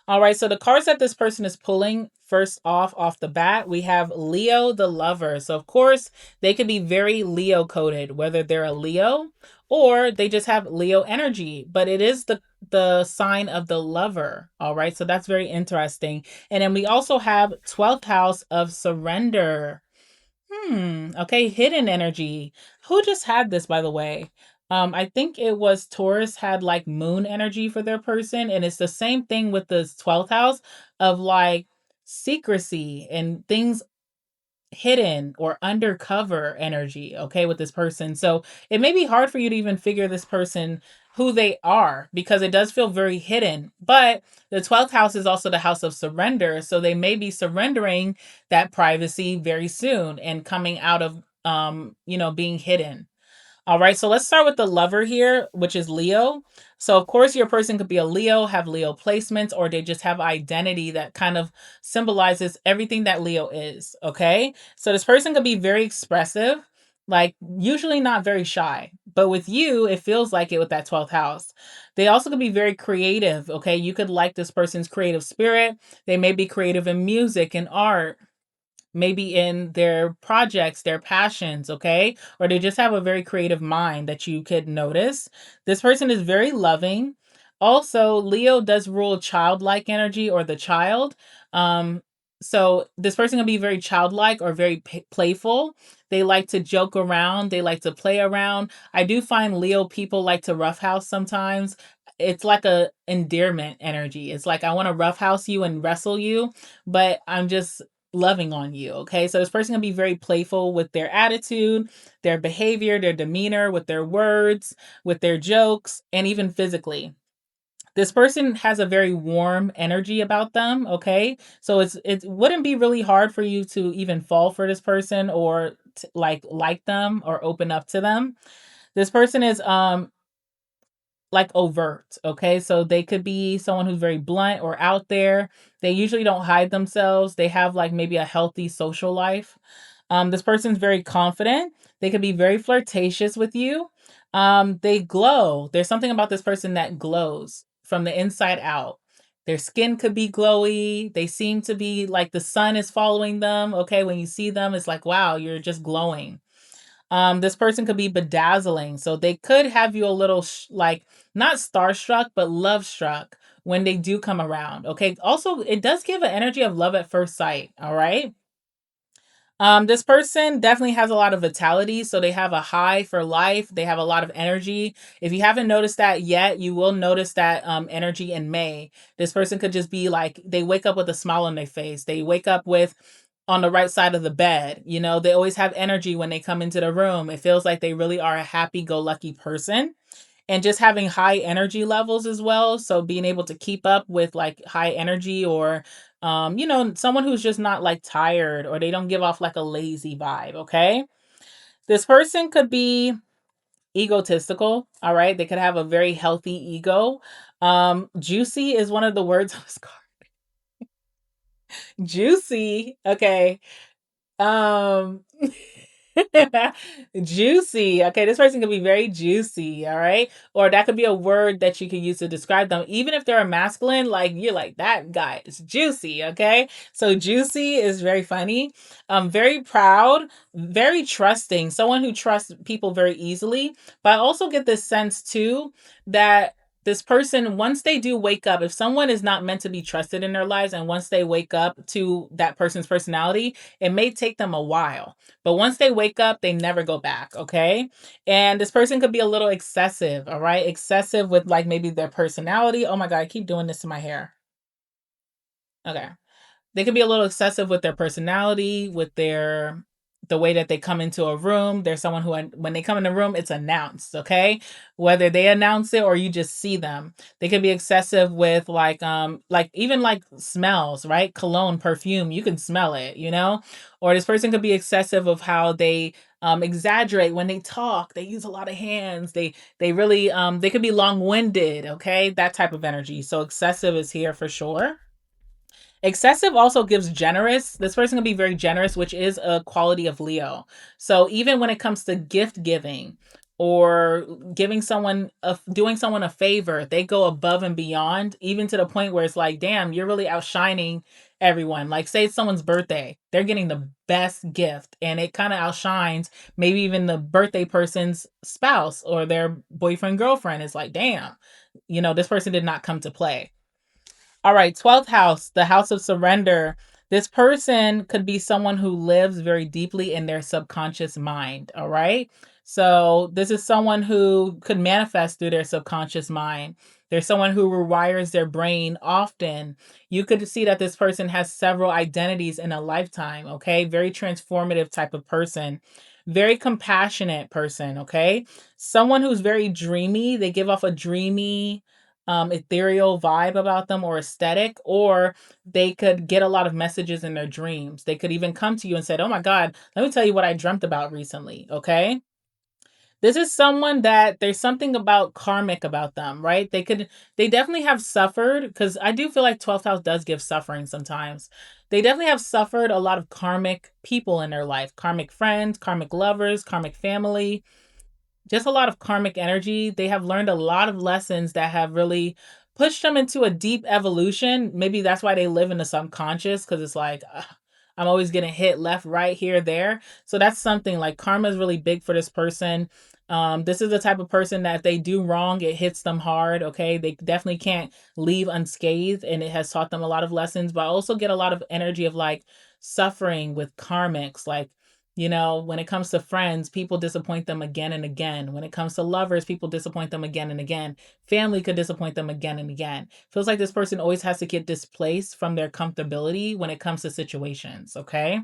All right, so the cards that this person is pulling, first off the bat, we have Leo the Lover. So of course, they could be very Leo coded, whether they're a Leo or they just have Leo energy, but it is the sign of the lover. All right, so that's very interesting. And then we also have 12th house of surrender. Okay, hidden energy. Who just had this, by the way? I think it was Taurus had like moon energy for their person, and it's the same thing with the 12th house of like secrecy and things hidden or undercover energy, okay, with this person. So it may be hard for you to even figure this person who they are, because it does feel very hidden. But the 12th house is also the house of surrender, so they may be surrendering that privacy very soon and coming out of being hidden. All right, so let's start with the lover here, which is Leo. So, of course, your person could be a Leo, have Leo placements, or they just have identity that kind of symbolizes everything that Leo is. Okay, so this person could be very expressive, like usually not very shy, but with you, it feels like it with that 12th house. They also could be very creative. Okay, you could like this person's creative spirit. They may be creative in music and art, maybe in their projects, their passions, okay? Or they just have a very creative mind that you could notice. This person is very loving. Also, Leo does rule childlike energy or the child. So this person can be very childlike or very playful. They like to joke around, they like to play around. I do find Leo people like to roughhouse sometimes. It's like a endearment energy. It's like I want to roughhouse you and wrestle you, but I'm just loving on you. Okay. So this person can be very playful with their attitude, their behavior, their demeanor, with their words, with their jokes, and even physically. This person has a very warm energy about them. Okay. So it wouldn't be really hard for you to even fall for this person or like them or open up to them. This person is like overt. Okay. So they could be someone who's very blunt or out there. They usually don't hide themselves. They have like maybe a healthy social life. This person's very confident. They could be very flirtatious with you. They glow. There's something about this person that glows from the inside out. Their skin could be glowy. They seem to be like the sun is following them. Okay. When you see them, it's like, wow, you're just glowing. This person could be bedazzling. So they could have you a little like not starstruck, but love struck when they do come around. Okay. Also, it does give an energy of love at first sight. All right. This person definitely has a lot of vitality, so they have a high for life. They have a lot of energy. If you haven't noticed that yet, you will notice that energy in May. This person could just be like they wake up with a smile on their face. They wake up with on the right side of the bed. You know, they always have energy when they come into the room. It feels like they really are a happy-go-lucky person and just having high energy levels as well. So being able to keep up with like high energy or someone who's just not like tired or they don't give off like a lazy vibe, okay? This person could be egotistical, all right? They could have a very healthy ego. Juicy is one of the words on this card. Juicy, okay. Um Juicy. Okay, this person could be very juicy, all right? Or that could be a word that you could use to describe them. Even if they're a masculine, like you're like, that guy is juicy, okay? So juicy is very funny. Very proud, very trusting, someone who trusts people very easily. But I also get this sense too that this person, once they do wake up, if someone is not meant to be trusted in their lives, and once they wake up to that person's personality, it may take them a while. But once they wake up, they never go back, okay? And this person could be a little excessive, all right? Excessive with like maybe their personality. Oh my God, I keep doing this to my hair. Okay. They could be a little excessive with their personality, with the way that they come into a room. There's someone who when they come in the room, it's announced, okay? Whether they announce it or you just see them. They could be excessive with like even like smells, right? Cologne, perfume, you can smell it, you know? Or this person could be excessive of how they exaggerate when they talk. They use a lot of hands. They really they could be long-winded, okay? That type of energy. So excessive is here for sure. Excessive also gives generous. This person can be very generous, which is a quality of Leo. So even when it comes to gift giving or giving someone doing someone a favor, they go above and beyond, even to the point where it's like, damn, you're really outshining everyone. Like say it's someone's birthday, they're getting the best gift and it kind of outshines maybe even the birthday person's spouse or their boyfriend, girlfriend. Is like, damn, this person did not come to play. All right, 12th house, the house of surrender. This person could be someone who lives very deeply in their subconscious mind. All right. So, this is someone who could manifest through their subconscious mind. There's someone who rewires their brain often. You could see that this person has several identities in a lifetime. Okay. Very transformative type of person. Very compassionate person. Okay. Someone who's very dreamy. They give off a dreamy, ethereal vibe about them or aesthetic, or they could get a lot of messages in their dreams. They could even come to you and said, oh my God, let me tell you what I dreamt about recently. Okay. This is someone that there's something about karmic about them, right? They definitely have suffered because I do feel like 12th house does give suffering sometimes. They definitely have suffered a lot of karmic people in their life, karmic friends, karmic lovers, karmic family, just a lot of karmic energy. They have learned a lot of lessons that have really pushed them into a deep evolution. Maybe that's why they live in the subconscious because it's like, I'm always getting hit left, right, here, there. So that's something like karma is really big for this person. This is the type of person that if they do wrong, it hits them hard. Okay. They definitely can't leave unscathed and it has taught them a lot of lessons, but I also get a lot of energy of like suffering with karmics. Like, when it comes to friends, people disappoint them again and again. When it comes to lovers, people disappoint them again and again. Family could disappoint them again and again. Feels like this person always has to get displaced from their comfortability when it comes to situations, okay?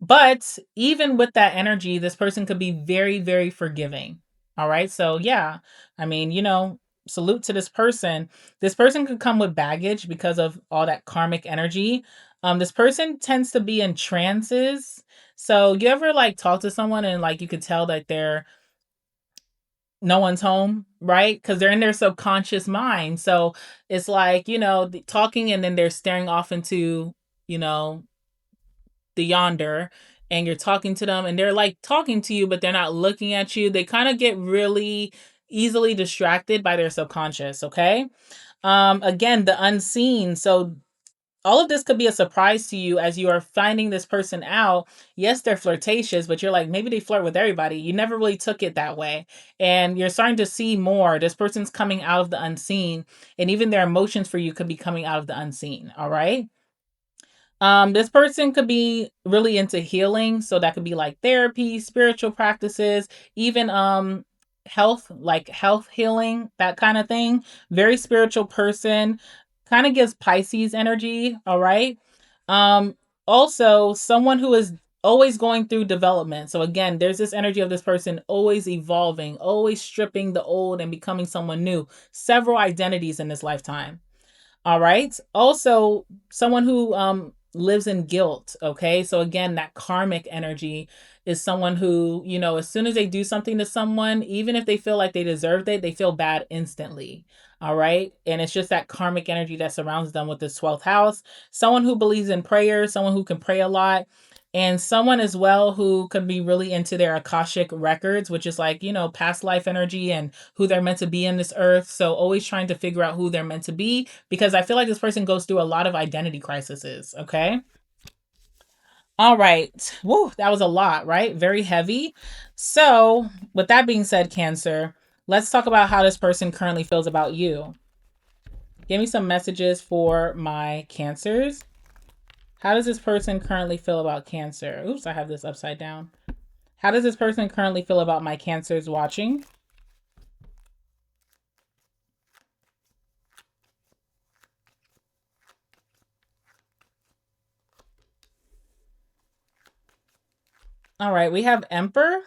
But even with that energy, this person could be very, very forgiving. All right. So, yeah, I mean, salute to this person. This person could come with baggage because of all that karmic energy. This person tends to be in trances. So, you ever like talk to someone and like you could tell that they're no one's home, right? Because they're in their subconscious mind. So it's like, talking and then they're staring off into, you know, the yonder, and you're talking to them and they're like talking to you, but they're not looking at you. They kind of get really easily distracted by their subconscious. Okay. Again, the unseen. So all of this could be a surprise to you as you are finding this person out. Yes, they're flirtatious, but you're like, maybe they flirt with everybody. You never really took it that way. And you're starting to see more. This person's coming out of the unseen, and even their emotions for you could be coming out of the unseen. All right. This person could be really into healing, so that could be like therapy, spiritual practices, even health, like health healing, that kind of thing. Very spiritual person, kind of gives Pisces energy, all right? Um Also someone who is always going through development. So again, there's this energy of this person always evolving, always stripping the old and becoming someone new. Several identities in this lifetime. All right. Also, someone who lives in guilt, okay? So again, that karmic energy is someone who, as soon as they do something to someone, even if they feel like they deserved it, they feel bad instantly. All right? And it's just that karmic energy that surrounds them with this 12th house. Someone who believes in prayer, someone who can pray a lot, and someone as well who could be really into their Akashic records, which is like, past life energy and who they're meant to be in this earth. So always trying to figure out who they're meant to be, because I feel like this person goes through a lot of identity crises. Okay. All right. Woo, that was a lot, right? Very heavy. So, with that being said, Cancer, let's talk about how this person currently feels about you. Give me some messages for my Cancers. How does this person currently feel about Cancer? Oops, I have this upside down. How does this person currently feel about my Cancers watching? All right, we have Emperor,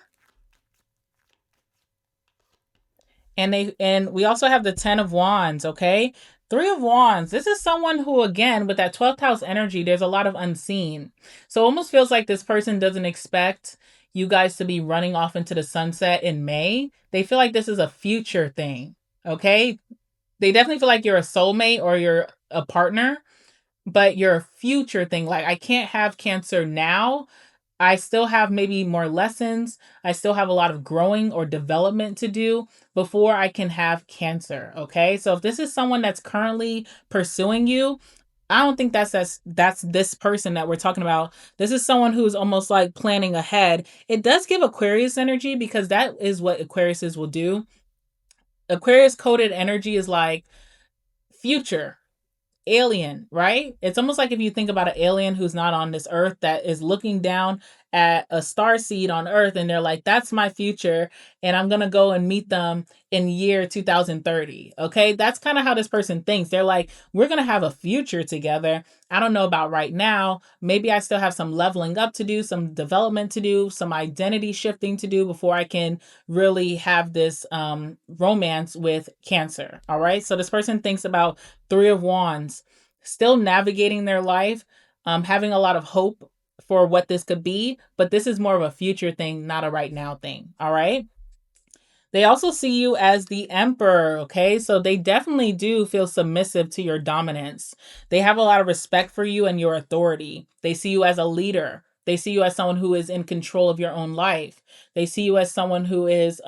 and we also have the 10 of Wands, okay? 3 of Wands. This is someone who, again, with that 12th house energy, there's a lot of unseen. So it almost feels like this person doesn't expect you guys to be running off into the sunset in May. They feel like this is a future thing, okay? They definitely feel like you're a soulmate or you're a partner, but you're a future thing. Like, I can't have Cancer now. I still have maybe more lessons. I still have a lot of growing or development to do before I can have Cancer. Okay. So if this is someone that's currently pursuing you, I don't think that's this person that we're talking about. This is someone who's almost like planning ahead. It does give Aquarius energy because that is what Aquariuses will do. Aquarius coded energy is like future, alien, right? It's almost like if you think about an alien who's not on this earth that is looking down at a star seed on earth, and they're like, that's my future, and I'm going to go and meet them in year 2030. Okay? That's kind of how this person thinks. They're like, we're going to have a future together. I don't know about right now. Maybe I still have some leveling up to do, some development to do, some identity shifting to do before I can really have this romance with Cancer. All right? So this person thinks about 3 of Wands, still navigating their life, having a lot of hope for what this could be, but this is more of a future thing, not a right now thing. All right. They also see you as the emperor, okay? So they definitely do feel submissive to your dominance. They have a lot of respect for you and your authority. They see you as a leader. They see you as someone who is in control of your own life. They see you as someone who is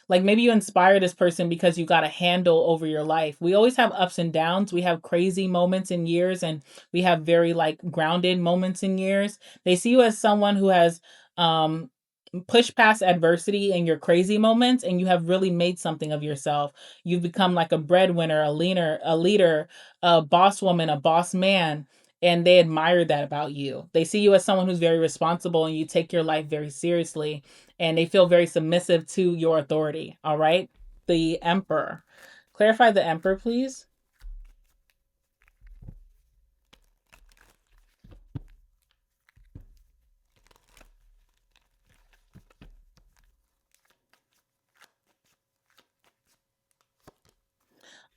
like maybe you inspire this person because you got a handle over your life. We always have ups and downs. We have crazy moments in years, and we have very like grounded moments in years. They see you as someone who has um push past adversity in your crazy moments, and you have really made something of yourself. You've become like a breadwinner, a leader, a boss woman, a boss man, and they admire that about you. They see you as someone who's very responsible and you take your life very seriously, and they feel very submissive to your authority. All right? The Emperor. Clarify the Emperor, please.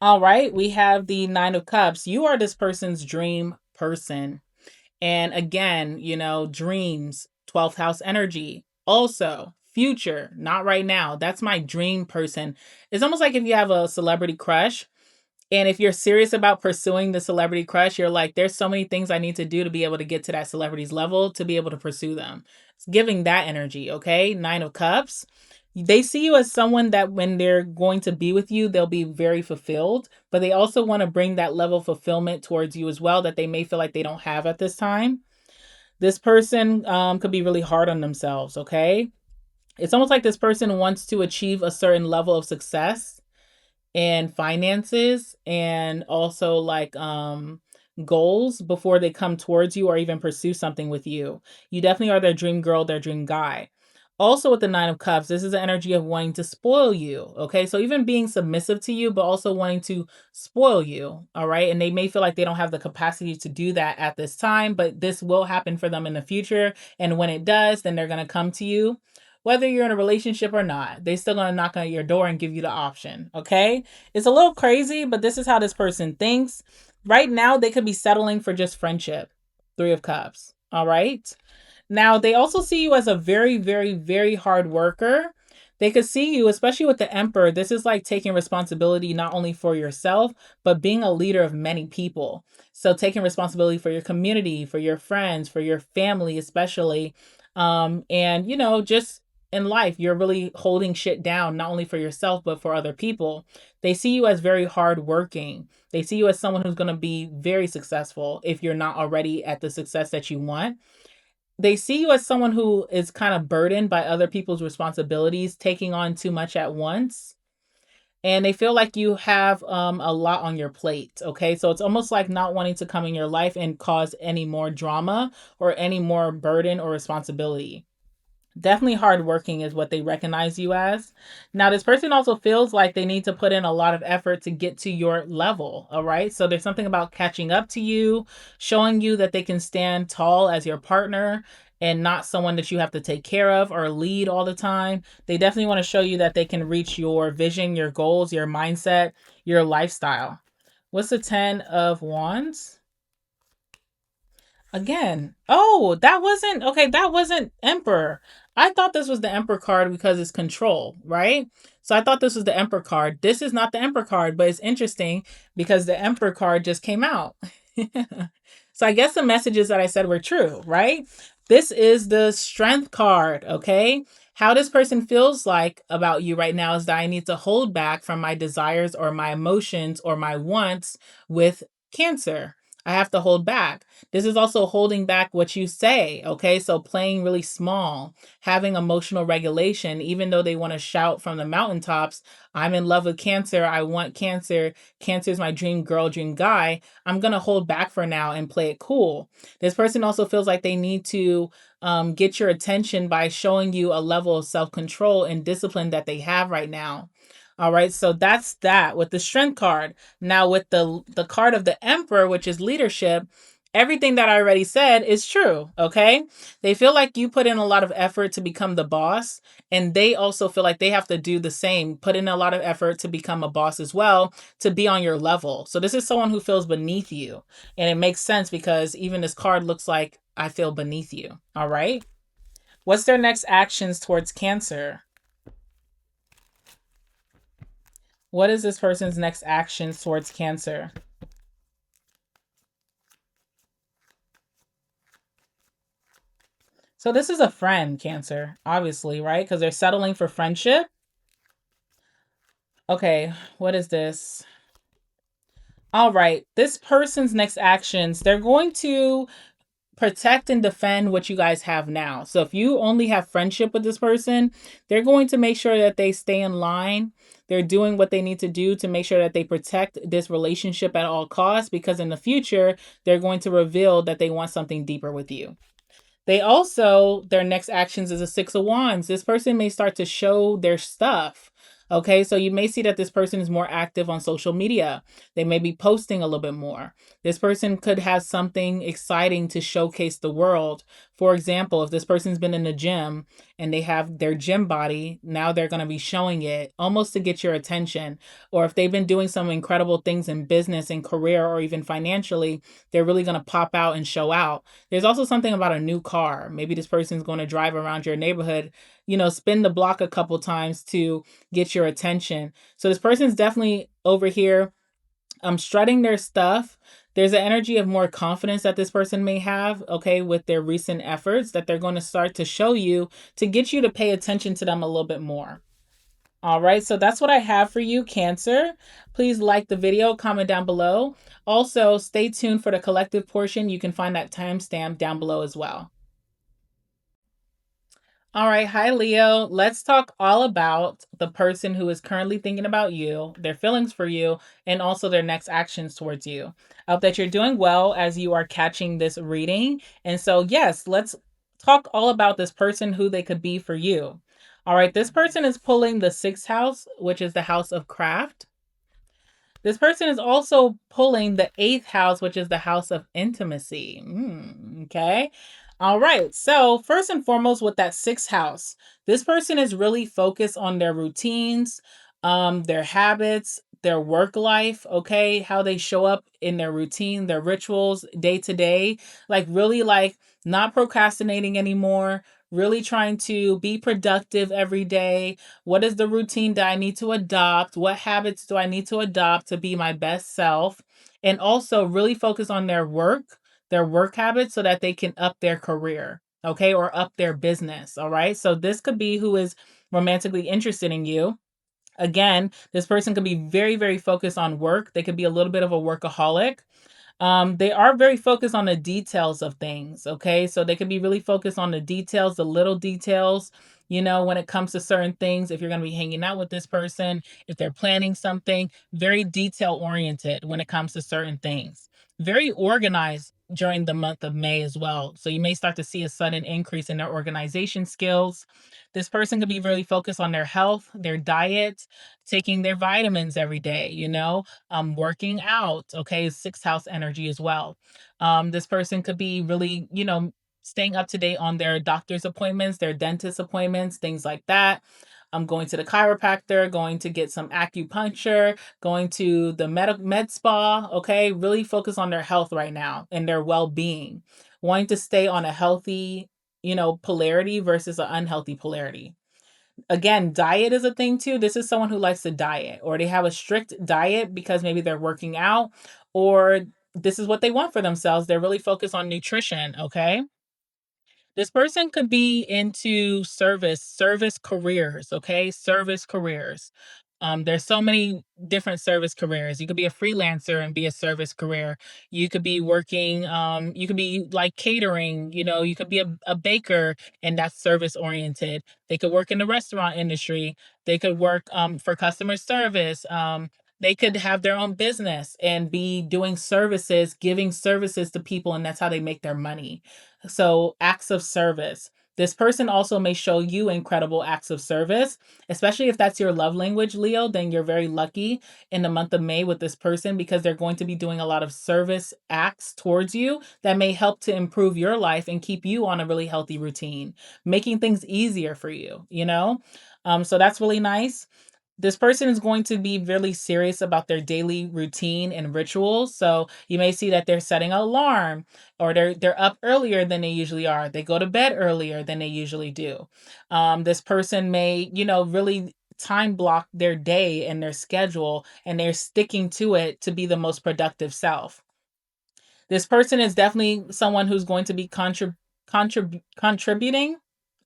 All right, we have the Nine of Cups. You are this person's dream person. And again, dreams, 12th house energy. Also, future, not right now. That's my dream person. It's almost like if you have a celebrity crush, and if you're serious about pursuing the celebrity crush, you're like, there's so many things I need to do to be able to get to that celebrity's level to be able to pursue them. It's giving that energy, okay? Nine of Cups. They see you as someone that when they're going to be with you, they'll be very fulfilled, but they also want to bring that level of fulfillment towards you as well that they may feel like they don't have at this time. This person could be really hard on themselves, okay? It's almost like this person wants to achieve a certain level of success and finances and also like goals before they come towards you or even pursue something with you. You definitely are their dream girl, their dream guy. Also with the Nine of Cups, this is the energy of wanting to spoil you. Okay. So even being submissive to you, but also wanting to spoil you. All right. And they may feel like they don't have the capacity to do that at this time, but this will happen for them in the future. And when it does, then they're going to come to you. Whether you're in a relationship or not, they still gonna knock on your door and give you the option. Okay. It's a little crazy, but this is how this person thinks. Right now, they could be settling for just friendship. Three of Cups. All right. Now, they also see you as a very, very, very hard worker. They could see you, especially with the Emperor. This is like taking responsibility not only for yourself, but being a leader of many people. So, taking responsibility for your community, for your friends, for your family, especially. And, you know, just in life, you're really holding shit down, not only for yourself, but for other people. They see you as very hardworking. They see you as someone who's going to be very successful if you're not already at the success that you want. They see you as someone who is kind of burdened by other people's responsibilities, taking on too much at once. And they feel like you have a lot on your plate. Okay. So it's almost like not wanting to come in your life and cause any more drama or any more burden or responsibility. Definitely hardworking is what they recognize you as. Now, this person also feels like they need to put in a lot of effort to get to your level. All right. So there's something about catching up to you, showing you that they can stand tall as your partner and not someone that you have to take care of or lead all the time. They definitely want to show you that they can reach your vision, your goals, your mindset, your lifestyle. What's the 10 of Wands? Again. Oh, that wasn't okay. That wasn't Emperor. I thought this was the Emperor card because it's control, right? So I thought this was the Emperor card. This is not the Emperor card, but it's interesting because the Emperor card just came out. So I guess the messages that I said were true, right? This is the Strength card, okay? How this person feels like about you right now is that I need to hold back from my desires or my emotions or my wants with Cancer. I have to hold back. This is also holding back what you say. Okay. So playing really small, having emotional regulation, even though they want to shout from the mountaintops, I'm in love with Cancer. I want Cancer. Cancer is my dream girl, dream guy. I'm going to hold back for now and play it cool. This person also feels like they need to get your attention by showing you a level of self-control and discipline that they have right now. All right, so that's that with the Strength card. Now with the card of the Emperor, which is leadership, everything that I already said is true, okay? They feel like you put in a lot of effort to become the boss, and they also feel like they have to do the same, put in a lot of effort to become a boss as well, to be on your level. So this is someone who feels beneath you, and it makes sense because even this card looks like I feel beneath you, all right? What's their next actions towards Cancer? What is this person's next actions towards Cancer? So this is a friend, Cancer, obviously, right? Because they're settling for friendship. Okay, what is this? All right, this person's next actions, they're going to protect and defend what you guys have now. So if you only have friendship with this person, they're going to make sure that they stay in line. They're doing what they need to do to make sure that they protect this relationship at all costs, because in the future, they're going to reveal that they want something deeper with you. They also, their next actions is a Six of Wands. This person may start to show their stuff. Okay, so you may see that this person is more active on social media. They may be posting a little bit more. This person could have something exciting to showcase the world For example, if this person's been in the gym and they have their gym body, now they're going to be showing it almost to get your attention. Or if they've been doing some incredible things in business and career or even financially, they're really going to pop out and show out. There's also something about a new car. Maybe this person's going to drive around your neighborhood, spin the block a couple times to get your attention. So this person's definitely over here strutting their stuff. There's an energy of more confidence that this person may have, okay, with their recent efforts that they're going to start to show you to get you to pay attention to them a little bit more. All right, so that's what I have for you, Cancer. Please like the video, comment down below. Also, stay tuned for the collective portion. You can find that timestamp down below as well. All right, hi Leo. Let's talk all about the person who is currently thinking about you, their feelings for you, and also their next actions towards you. I hope that you're doing well as you are catching this reading. And so, yes, let's talk all about this person, who they could be for you. All right, this person is pulling the sixth house, which is the house of craft. This person is also pulling the eighth house, which is the house of intimacy. Okay. All right. So, first and foremost, with that sixth house, this person is really focused on their routines, their habits, their work life, okay, how they show up in their routine, their rituals day to day, like really like not procrastinating anymore, really trying to be productive every day. What is the routine that I need to adopt? What habits do I need to adopt to be my best self? And also really focus on their work habits so that they can up their career, okay, or up their business. All right. So this could be who is romantically interested in you. Again, this person could be very, very focused on work. They could be a little bit of a workaholic. They are very focused on the details of things. Okay. So they could be really focused on the details, the little details, when it comes to certain things. If you're going to be hanging out with this person, if they're planning something, very detail oriented when it comes to certain things. Very organized during the month of May as well. So you may start to see a sudden increase in their organization skills. This person could be really focused on their health, their diet, taking their vitamins every day, working out, okay, sixth house energy as well. This person could be really, staying up to date on their doctor's appointments, their dentist appointments, things like that. I'm going to the chiropractor, going to get some acupuncture, going to the med spa, okay? Really focus on their health right now and their well-being. Wanting to stay on a healthy, polarity versus an unhealthy polarity. Again, diet is a thing too. This is someone who likes to diet, or they have a strict diet because maybe they're working out, or this is what they want for themselves. They're really focused on nutrition, okay? This person could be into service careers, okay? Service careers. There's so many different service careers. You could be a freelancer and be a service career. You could be working, you could be like catering, you could be a baker and that's service oriented. They could work in the restaurant industry. They could work for customer service. They could have their own business and be doing services, giving services to people, and that's how they make their money. So, acts of service. This person also may show you incredible acts of service, especially if that's your love language, Leo. Then you're very lucky in the month of May with this person because they're going to be doing a lot of service acts towards you that may help to improve your life and keep you on a really healthy routine, making things easier for you. So that's really nice. This person is going to be really serious about their daily routine and rituals. So you may see that they're setting an alarm, or they're up earlier than they usually are. They go to bed earlier than they usually do. This person may, really time block their day and their schedule, and they're sticking to it to be the most productive self. This person is definitely someone who's going to be contributing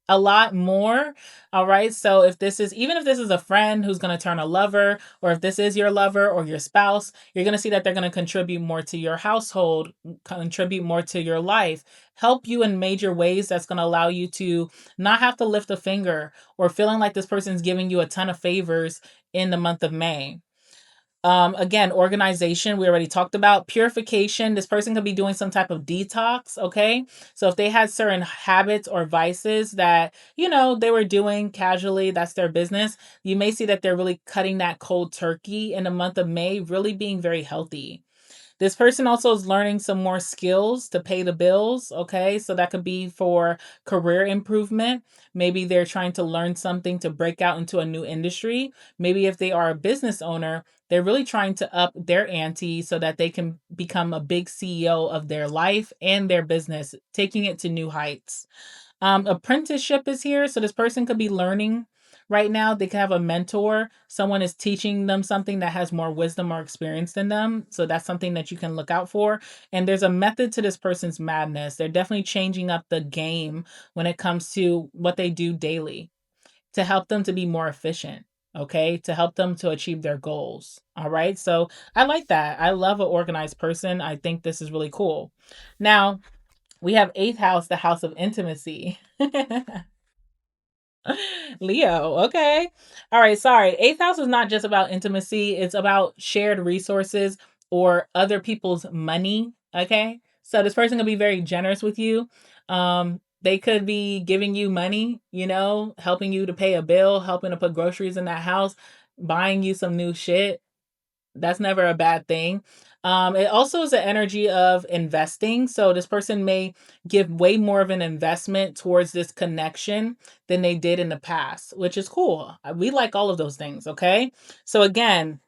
a lot more. All right. So even if this is a friend who's going to turn a lover, or if this is your lover or your spouse, you're going to see that they're going to contribute more to your household, contribute more to your life, help you in major ways that's going to allow you to not have to lift a finger or feeling like this person's giving you a ton of favors in the month of May. Again, organization, we already talked about. Purification, this person could be doing some type of detox, okay? So if they had certain habits or vices that, they were doing casually, that's their business, you may see that they're really cutting that cold turkey in the month of May, really being very healthy. This person also is learning some more skills to pay the bills. Okay. So that could be for career improvement. Maybe they're trying to learn something to break out into a new industry. Maybe if they are a business owner, they're really trying to up their ante so that they can become a big CEO of their life and their business, taking it to new heights. Apprenticeship is here. So this person could be learning right now. They could have a mentor. Someone is teaching them something that has more wisdom or experience than them. So that's something that you can look out for. And there's a method to this person's madness. They're definitely changing up the game when it comes to what they do daily to help them to be more efficient. Okay, to help them to achieve their goals. All right, so I like that. I love an organized person. I think this is really cool. Now, we have eighth house, the house of intimacy. Leo, okay. All right, sorry. Eighth house is not just about intimacy, it's about shared resources or other people's money, okay? So this person can be very generous with you. They could be giving you money, helping you to pay a bill, helping to put groceries in that house, buying you some new shit. That's never a bad thing. It also is the energy of investing. So this person may give way more of an investment towards this connection than they did in the past, which is cool. We like all of those things. Okay. So again,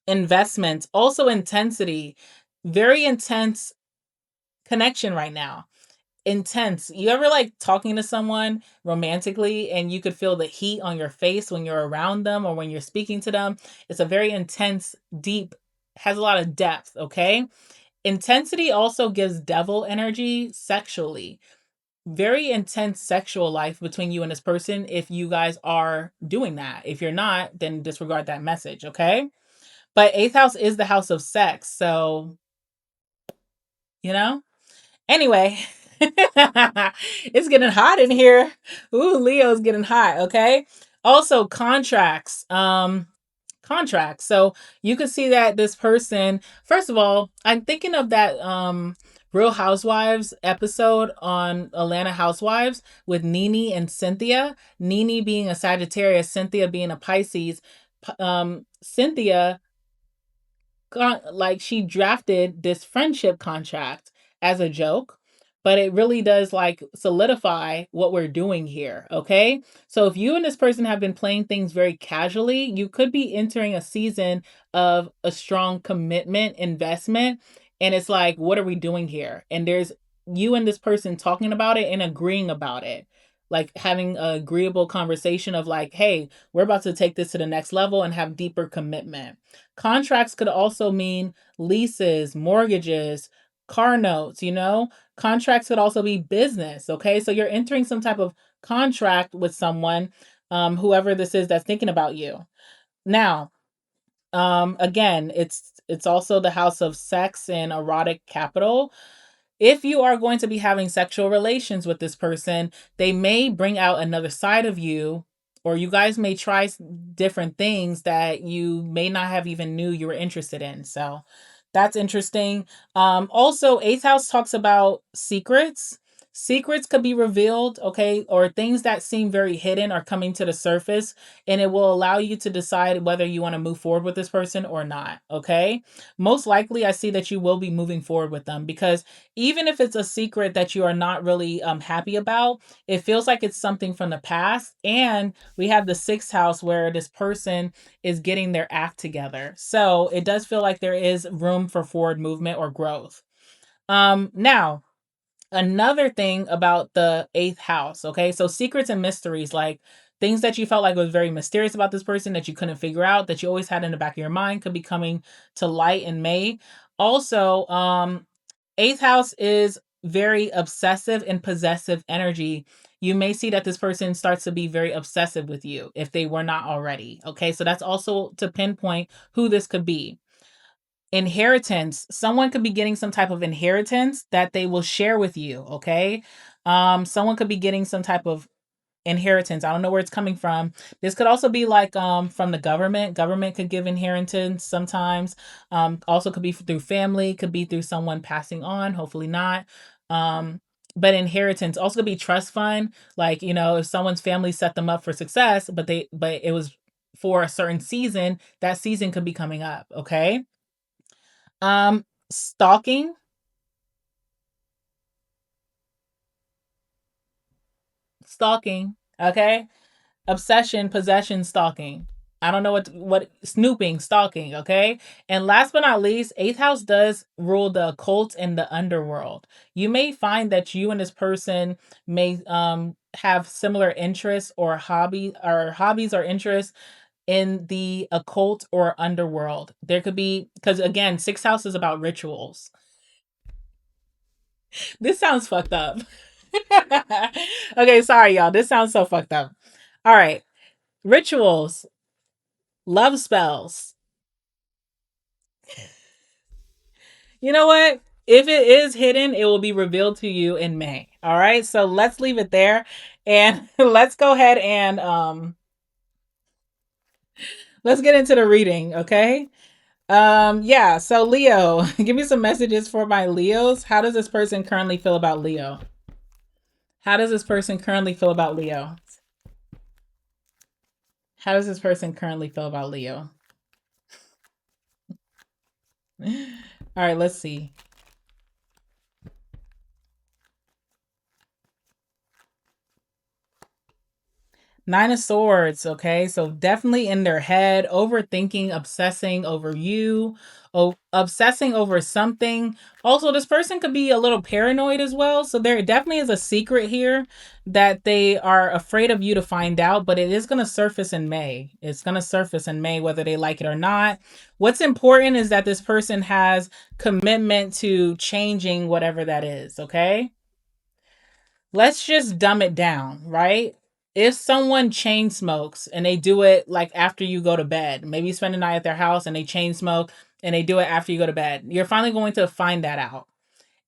investments, also intensity, very intense connection right now. Intense. You ever like talking to someone romantically and you could feel the heat on your face when you're around them or when you're speaking to them? It's a very intense, deep, has a lot of depth, okay? Intensity also gives devil energy sexually. Very intense sexual life between you and this person if you guys are doing that. If you're not, then disregard that message, okay? But eighth house is the house of sex. So, you know? Anyway, it's getting hot in here. Ooh, Leo's getting hot, okay? Also contracts. Contracts. So you can see that this person, first of all, I'm thinking of that Real Housewives episode on Atlanta Housewives with Nene and Cynthia. Nene being a Sagittarius, Cynthia being a Pisces. Cynthia like she drafted this friendship contract as a joke, but it really does like solidify what we're doing here. Okay. So if you and this person have been playing things very casually, you could be entering a season of a strong commitment investment. And it's like, what are we doing here? And there's you and this person talking about it and agreeing about it. Like having an agreeable conversation of like, hey, we're about to take this to the next level and have deeper commitment. Contracts could also mean leases, mortgages, car notes. Contracts could also be business, okay? So you're entering some type of contract with someone, whoever this is that's thinking about you. Now, again, it's also the house of sex and erotic capital. If you are going to be having sexual relations with this person, they may bring out another side of you, or you guys may try different things that you may not have even knew you were interested in. So that's interesting. Also, eighth house talks about secrets. Secrets could be revealed, okay, or things that seem very hidden are coming to the surface, and it will allow you to decide whether you want to move forward with this person or not, okay? Most likely, I see that you will be moving forward with them because even if it's a secret that you are not really happy about, it feels like it's something from the past. And we have the sixth house where this person is getting their act together. So it does feel like there is room for forward movement or growth. Now, another thing about the eighth house, okay? So secrets and mysteries, like things that you felt like was very mysterious about this person that you couldn't figure out, that you always had in the back of your mind, could be coming to light in May. Also, eighth house is very obsessive and possessive energy. You may see that this person starts to be very obsessive with you if they were not already. Okay, so that's also to pinpoint who this could be. Inheritance. Someone could be getting some type of inheritance that they will share with you. Okay, someone could be getting some type of inheritance. I don't know where it's coming from. This could also be like from the government. Government could give inheritance sometimes. Also could be through family, could be through someone passing on, hopefully not. But inheritance also could be trust fund. Like, if someone's family set them up for success, but it was for a certain season, that season could be coming up, okay? Stalking. Stalking. Okay. Obsession, possession, stalking. I don't know what snooping, stalking, okay? And last but not least, eighth house does rule the occult and the underworld. You may find that you and this person may have similar interests or hobbies or interests in the occult or underworld. There could be, because again, sixth house is about rituals. This sounds fucked up. Okay, sorry, y'all. This sounds so fucked up. All right. Rituals, love spells. You know what? If it is hidden, it will be revealed to you in May. All right. So let's leave it there. And let's go ahead and let's get into the reading, okay? Yeah, so Leo, give me some messages for my Leos. How does this person currently feel about Leo? How does this person currently feel about Leo? How does this person currently feel about Leo? All right, let's see. Nine of Swords, okay? So definitely in their head, overthinking, obsessing over you, obsessing over something. Also, this person could be a little paranoid as well. So there definitely is a secret here that they are afraid of you to find out, but it is going to surface in May. It's going to surface in May, whether they like it or not. What's important is that this person has commitment to changing whatever that is, okay? Let's just dumb it down, right? If someone chain smokes and they do it like after you go to bed, maybe you spend the night at their house and they chain smoke and they do it after you go to bed, you're finally going to find that out.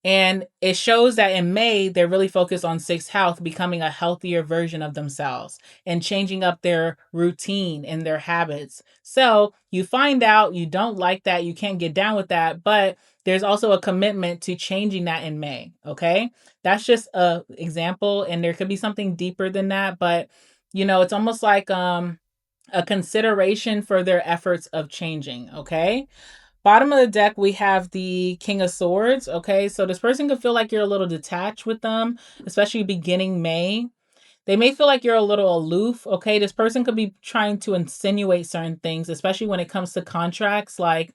And it shows that in May, they're really focused on sixth house, becoming a healthier version of themselves and changing up their routine and their habits. So you find out you don't like that, you can't get down with that, but there's also a commitment to changing that in May. Okay. That's just a example. And there could be something deeper than that, but it's almost like a consideration for their efforts of changing. Okay. Bottom of the deck, we have the King of Swords. Okay, so this person could feel like you're a little detached with them, especially beginning May. They may feel like you're a little aloof. Okay, this person could be trying to insinuate certain things, especially when it comes to contracts like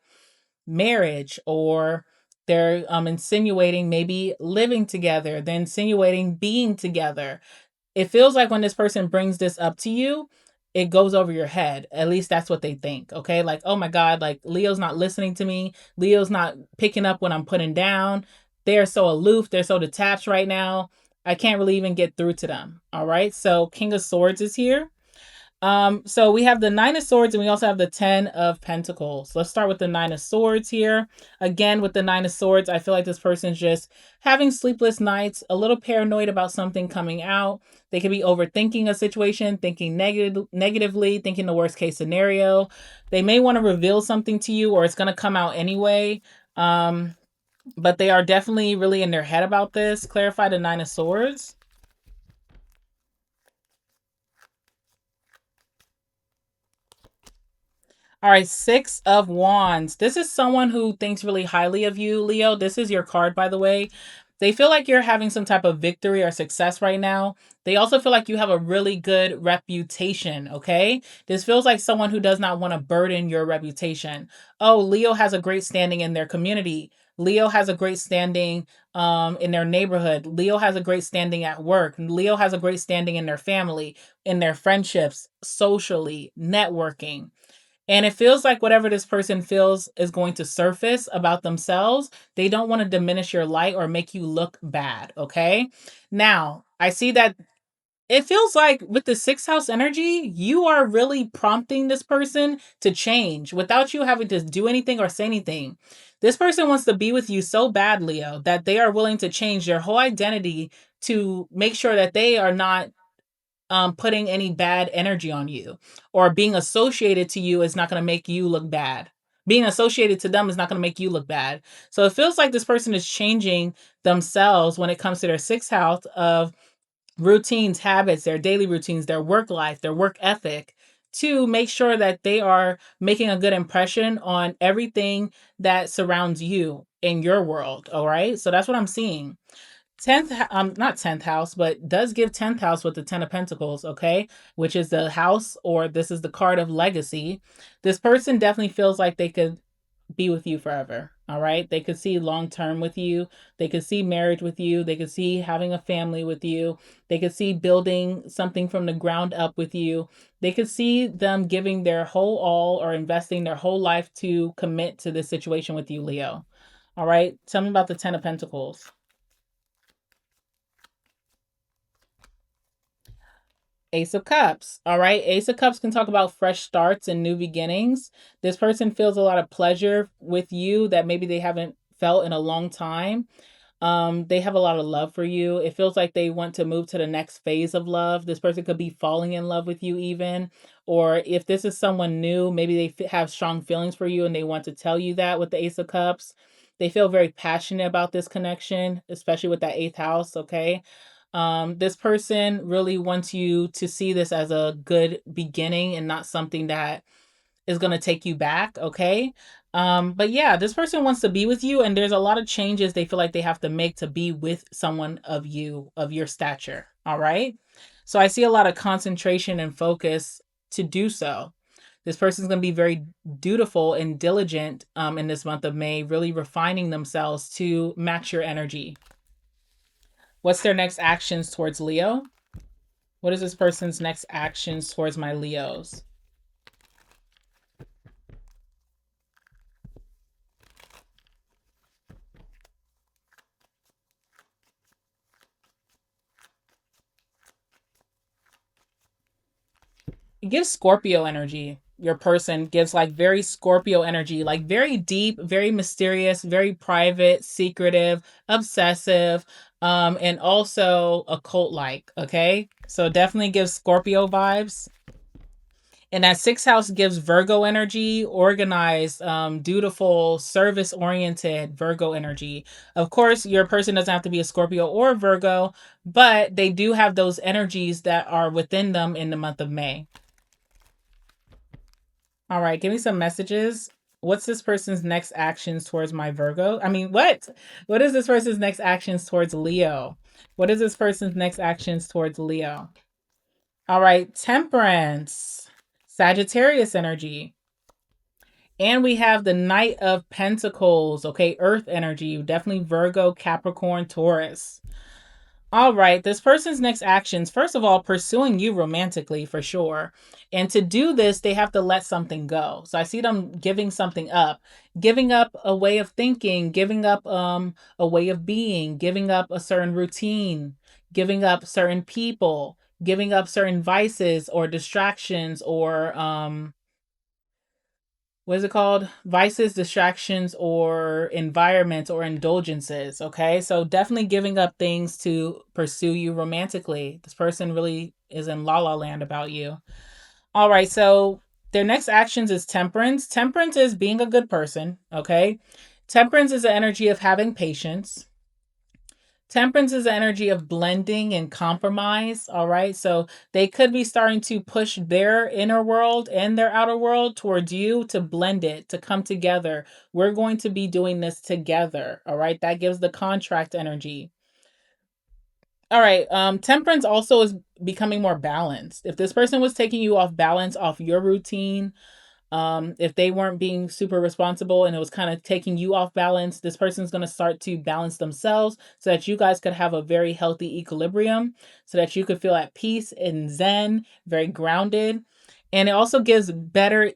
marriage, or they're insinuating maybe living together. They're insinuating being together. It feels like when this person brings this up to you, it goes over your head. At least that's what they think. Okay. Like, oh my God, like Leo's not listening to me. Leo's not picking up what I'm putting down. They're so aloof. They're so detached right now. I can't really even get through to them. All right. So King of Swords is here. So we have the Nine of Swords and we also have the Ten of Pentacles. Let's start with the Nine of Swords here. Again, with the Nine of Swords, I feel like this person's just having sleepless nights, a little paranoid about something coming out. They could be overthinking a situation, thinking negatively, thinking the worst case scenario. They may want to reveal something to you or it's going to come out anyway. But they are definitely really in their head about this. Clarify the Nine of Swords. All right, Six of Wands. This is someone who thinks really highly of you, Leo. This is your card, by the way. They feel like you're having some type of victory or success right now. They also feel like you have a really good reputation, okay? This feels like someone who does not want to burden your reputation. Oh, Leo has a great standing in their community. Leo has a great standing in their neighborhood. Leo has a great standing at work. Leo has a great standing in their family, in their friendships, socially, networking. And it feels like whatever this person feels is going to surface about themselves, they don't want to diminish your light or make you look bad. Okay. Now, I see that it feels like with the sixth house energy, you are really prompting this person to change without you having to do anything or say anything. This person wants to be with you so bad, Leo, that they are willing to change their whole identity to make sure that they are not putting any bad energy on you, or being associated to you is not going to make you look bad. Being associated to them is not going to make you look bad. So it feels like this person is changing themselves when it comes to their sixth house of routines, habits, their daily routines, their work life, their work ethic. Two, make sure that they are making a good impression on everything that surrounds you in your world. All right. So that's what I'm seeing. 10th, not 10th house, but does give 10th house with the 10 of Pentacles, okay? Which is the house, or this is the card of legacy. This person definitely feels like they could be with you forever. All right. They could see long term with you. They could see marriage with you. They could see having a family with you. They could see building something from the ground up with you. They could see them giving their whole all or investing their whole life to commit to this situation with you, Leo. All right. Tell me about the 10 of Pentacles. Ace of Cups. All right. Ace of Cups can talk about fresh starts and new beginnings. This person feels a lot of pleasure with you that maybe they haven't felt in a long time. They have a lot of love for you. It feels like they want to move to the next phase of love. This person could be falling in love with you even, or if this is someone new, maybe they have strong feelings for you and they want to tell you that with the Ace of Cups. They feel very passionate about this connection, especially with that 8th house, okay? This person really wants you to see this as a good beginning and not something that is going to take you back, okay? But yeah, this person wants to be with you, and there's a lot of changes they feel like they have to make to be with someone of you, of your stature, all right? So I see a lot of concentration and focus to do so. This person's going to be very dutiful and diligent in this month of May, really refining themselves to match your energy. What's their next actions towards Leo? What is this person's next actions towards my Leos? It gives Scorpio energy. Your person gives like very Scorpio energy, like very deep, very mysterious, very private, secretive, obsessive, and also occult like. Okay. So definitely gives Scorpio vibes. And that 6th house gives Virgo energy, organized, dutiful, service oriented Virgo energy. Of course, your person doesn't have to be a Scorpio or a Virgo, but they do have those energies that are within them in the month of May. All right, give me some messages. What's this person's next actions towards my Virgo? I mean, what? What is this person's next actions towards Leo? What is this person's next actions towards Leo? All right, Temperance, Sagittarius energy. And we have the Knight of Pentacles, okay, Earth energy, definitely Virgo, Capricorn, Taurus. All right, this person's next actions, first of all, pursuing you romantically for sure. And to do this, they have to let something go. So I see them giving something up a way of thinking, giving up a way of being, giving up a certain routine, giving up certain people, giving up certain vices or distractions or what is it called? Vices, distractions, or environments or indulgences. Okay. So definitely giving up things to pursue you romantically. This person really is in la la land about you. All right. So their next actions is temperance. Temperance is being a good person. Okay. Temperance is the energy of having patience. Temperance is the energy of blending and compromise. All right. So they could be starting to push their inner world and their outer world towards you to blend it, to come together. We're going to be doing this together. All right. That gives the contract energy. All right. Temperance also is becoming more balanced. If this person was taking you off balance, off your routine, if they weren't being super responsible and it was kind of taking you off balance, this person's going to start to balance themselves so that you guys could have a very healthy equilibrium, so that you could feel at peace and zen, very grounded. And it also gives better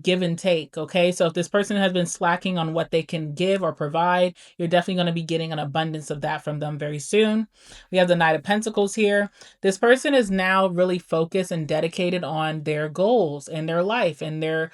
give and take. Okay. So if this person has been slacking on what they can give or provide, you're definitely going to be getting an abundance of that from them very soon. We have the Knight of Pentacles here. This person is now really focused and dedicated on their goals and their life and their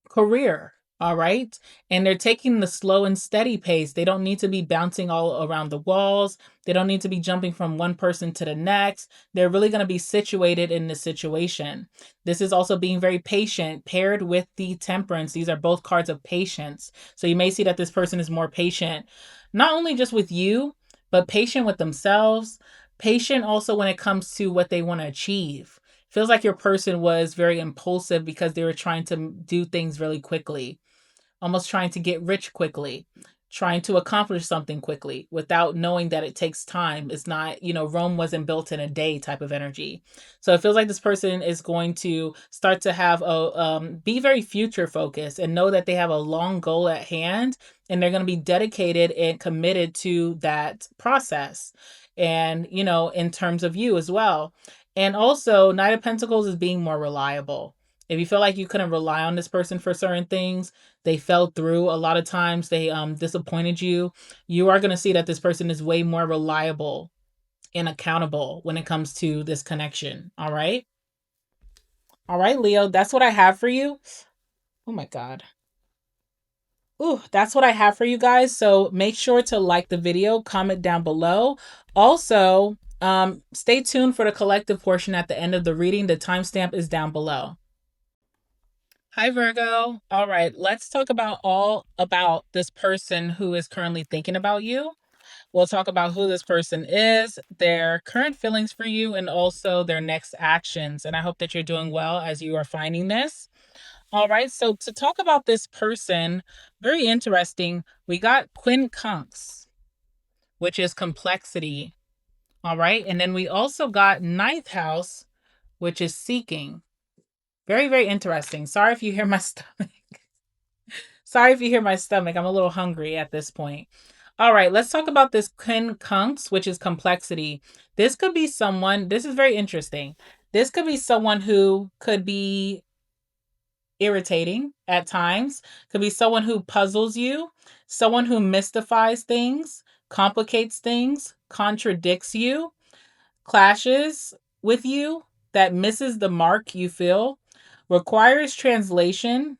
career. All right. And they're taking the slow and steady pace. They don't need to be bouncing all around the walls. They don't need to be jumping from one person to the next. They're really going to be situated in the situation. This is also being very patient, paired with the temperance. These are both cards of patience. So you may see that this person is more patient, not only just with you, but patient with themselves, patient also when it comes to what they want to achieve. Feels like your person was very impulsive because they were trying to do things really quickly, almost trying to get rich quickly, trying to accomplish something quickly without knowing that it takes time. It's not, Rome wasn't built in a day type of energy. So it feels like this person is going to start to have be very future focused and know that they have a long goal at hand, and they're going to be dedicated and committed to that process. And, in terms of you as well. And also, Knight of Pentacles is being more reliable. If you feel like you couldn't rely on this person for certain things, they fell through a lot of times, they disappointed you, you are going to see that this person is way more reliable and accountable when it comes to this connection. All right, Leo, that's what I have for you. Oh my god. Ooh, that's what I have for you guys. So make sure to like the video, comment down below. Also, stay tuned for the collective portion at the end of the reading. The timestamp is down below. Hi, Virgo. All right, let's talk about all about this person who is currently thinking about you. We'll talk about who this person is, their current feelings for you, and also their next actions. And I hope that you're doing well as you are finding this. All right, so to talk about this person, very interesting, we got quincunx, which is complexity. All right, and then we also got ninth house, which is seeking. Very, very interesting. Sorry if you hear my stomach. Sorry if you hear my stomach. I'm a little hungry at this point. All right, let's talk about this quincunx, which is complexity. This could be someone, this is very interesting. This could be someone who could be irritating at times, could be someone who puzzles you, someone who mystifies things, complicates things, contradicts you, clashes with you, that misses the mark you feel, requires translation,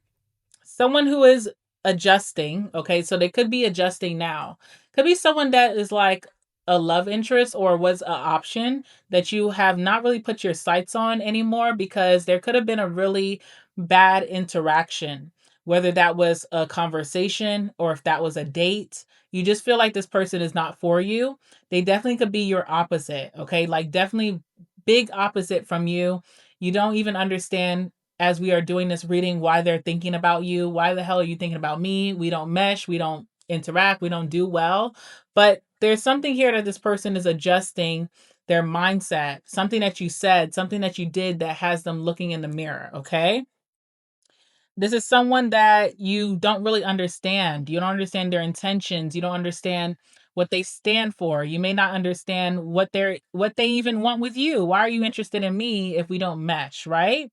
someone who is adjusting. Okay, so they could be adjusting now. Could be someone that is like a love interest or was an option that you have not really put your sights on anymore because there could have been a really bad interaction, whether that was a conversation or if that was a date. You just feel like this person is not for you. They definitely could be your opposite. Okay, like definitely big opposite from you. You don't even understand, as we are doing this reading, why they're thinking about you. Why the hell are you thinking about me? We don't mesh, we don't interact, we don't do well. But there's something here that this person is adjusting their mindset, something that you said, something that you did that has them looking in the mirror, okay? This is someone that you don't really understand. You don't understand their intentions. You don't understand what they stand for. You may not understand what they even want with you. Why are you interested in me if we don't mesh, right?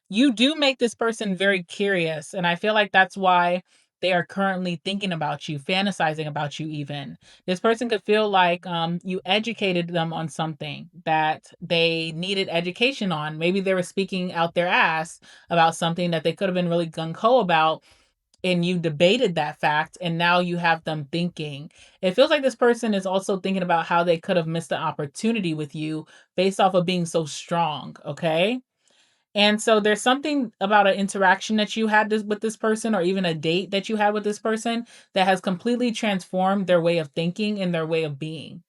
You do make this person very curious, and I feel like that's why they are currently thinking about you, fantasizing about you even. This person could feel like you educated them on something that they needed education on. Maybe they were speaking out their ass about something that they could have been really gung-ho about, and you debated that fact, and now you have them thinking. It feels like this person is also thinking about how they could have missed the opportunity with you based off of being so strong, okay? And so there's something about an interaction that you had with this person, or even a date that you had with this person, that has completely transformed their way of thinking and their way of being.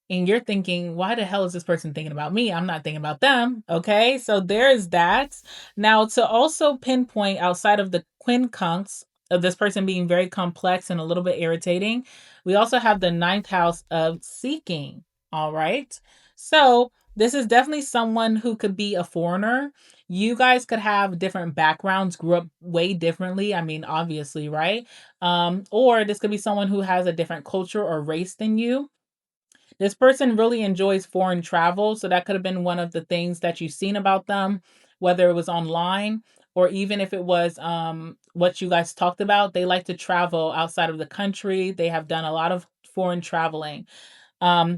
And you're thinking, why the hell is this person thinking about me? I'm not thinking about them. Okay. So there is that. Now, to also pinpoint outside of the quincunx of this person being very complex and a little bit irritating, we also have the ninth house of seeking. All right. So this is definitely someone who could be a foreigner. You guys could have different backgrounds, grew up way differently. I mean, obviously, right? Or this could be someone who has a different culture or race than you. This person really enjoys foreign travel, so that could have been one of the things that you've seen about them, whether it was online or even if it was what you guys talked about. They like to travel outside of the country. They have done a lot of foreign traveling.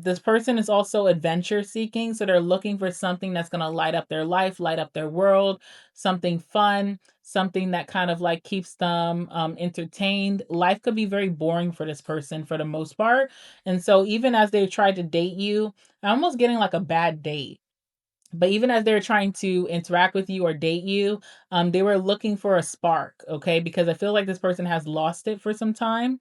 This person is also adventure seeking, so they're looking for something that's going to light up their life, light up their world, something fun, something that kind of like keeps them entertained. Life could be very boring for this person for the most part. And so even as they try to date you, I'm almost getting like a bad date. But even as they're trying to interact with you or date you, they were looking for a spark, okay? Because I feel like this person has lost it for some time.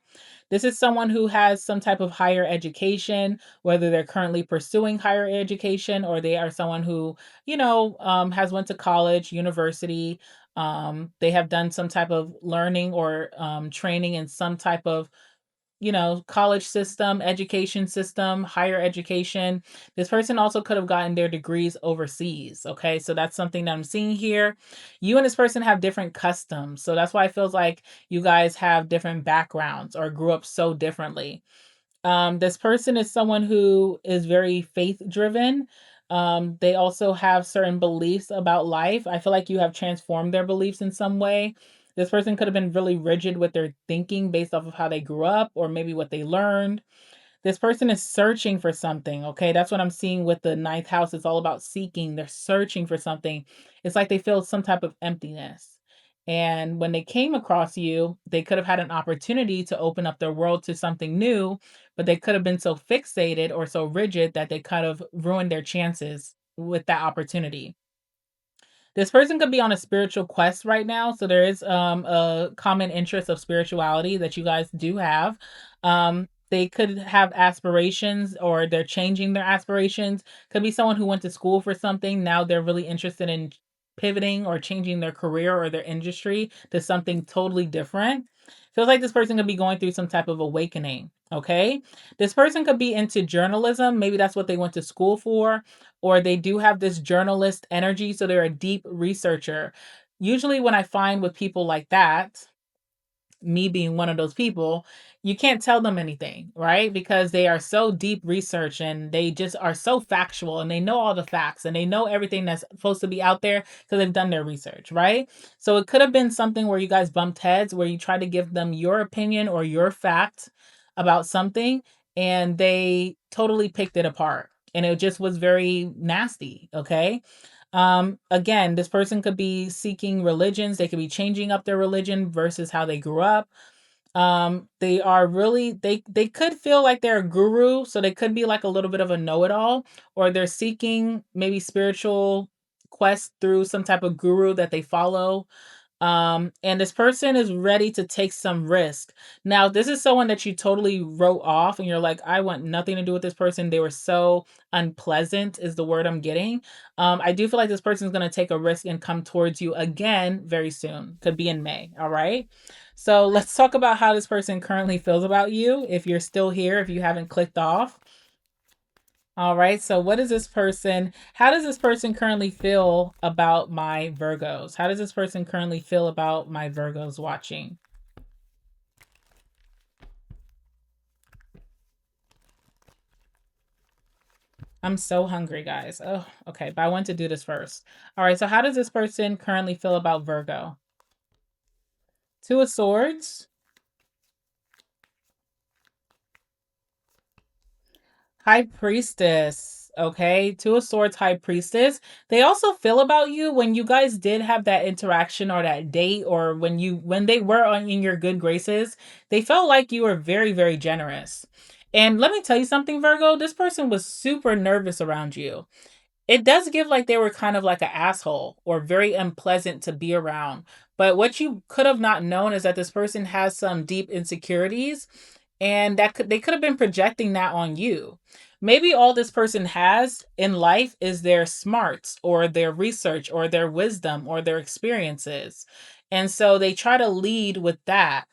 This is someone who has some type of higher education, whether they're currently pursuing higher education or they are someone who, has went to college, university. They have done some type of learning or training in some type of college system, education system, higher education. This person also could have gotten their degrees overseas. Okay. So that's something that I'm seeing here. You and this person have different customs. So that's why it feels like you guys have different backgrounds or grew up so differently. This person is someone who is very faith driven. They also have certain beliefs about life. I feel like you have transformed their beliefs in some way. This person could have been really rigid with their thinking based off of how they grew up or maybe what they learned. This person is searching for something, okay? That's what I'm seeing with the ninth house. It's all about seeking. They're searching for something. It's like they feel some type of emptiness. And when they came across you, they could have had an opportunity to open up their world to something new, but they could have been so fixated or so rigid that they kind of ruined their chances with that opportunity. This person could be on a spiritual quest right now, so there is a common interest of spirituality that you guys do have. They could have aspirations or they're changing their aspirations. Could be someone who went to school for something, now they're really interested in pivoting or changing their career or their industry to something totally different. Feels like this person could be going through some type of awakening, okay? This person could be into journalism, maybe that's what they went to school for, or they do have this journalist energy, so they're a deep researcher. Usually, when I find with people like that, me being one of those people, you can't tell them anything, right? Because they are so deep research and they just are so factual and they know all the facts and they know everything that's supposed to be out there because they've done their research, right? So it could have been something where you guys bumped heads, where you try to give them your opinion or your fact about something and they totally picked it apart. And it just was very nasty, okay? Again, this person could be seeking religions, they could be changing up their religion versus how they grew up. They are really they could feel like they're a guru, so they could be like a little bit of a know-it-all, or they're seeking maybe spiritual quest through some type of guru that they follow. And this person is ready to take some risk. Now, this is someone that you totally wrote off and you're like, I want nothing to do with this person. They were so unpleasant, is the word I'm getting. I do feel like this person is going to take a risk and come towards you again very soon. Could be in May. All right. So let's talk about how this person currently feels about you. If you're still here, if you haven't clicked off. All right. So how does this person currently feel about my Virgos? How does this person currently feel about my Virgos watching? I'm so hungry, guys. Oh, okay. But I want to do this first. All right. So how does this person currently feel about Virgo? Two of Swords. High Priestess. Okay. Two of Swords, High Priestess. They also feel about you when you guys did have that interaction or that date, or when they were in your good graces, they felt like you were very, very generous. And let me tell you something, Virgo, this person was super nervous around you. It does give like they were kind of like an asshole or very unpleasant to be around. But what you could have not known is that this person has some deep insecurities and they could have been projecting that on you. Maybe all this person has in life is their smarts or their research or their wisdom or their experiences. And so they try to lead with that.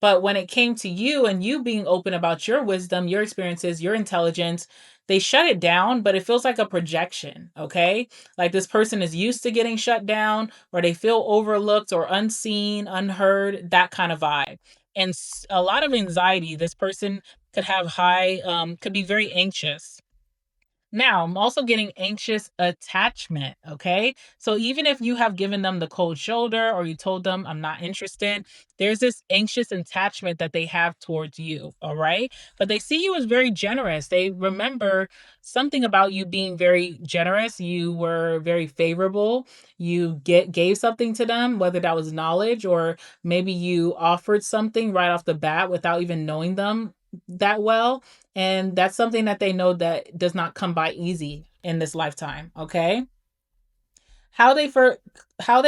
But when it came to you and you being open about your wisdom, your experiences, your intelligence, they shut it down, but it feels like a projection, okay? Like this person is used to getting shut down or they feel overlooked or unseen, unheard, that kind of vibe. And a lot of anxiety. This person could have could be very anxious. Now, I'm also getting anxious attachment. Okay. So even if you have given them the cold shoulder or you told them, I'm not interested, there's this anxious attachment that they have towards you. All right. But they see you as very generous. They remember something about you being very generous. You were very favorable. Gave something to them, whether that was knowledge or maybe you offered something right off the bat without even knowing them that well, and that's something that they know that does not come by easy in this lifetime, okay? How they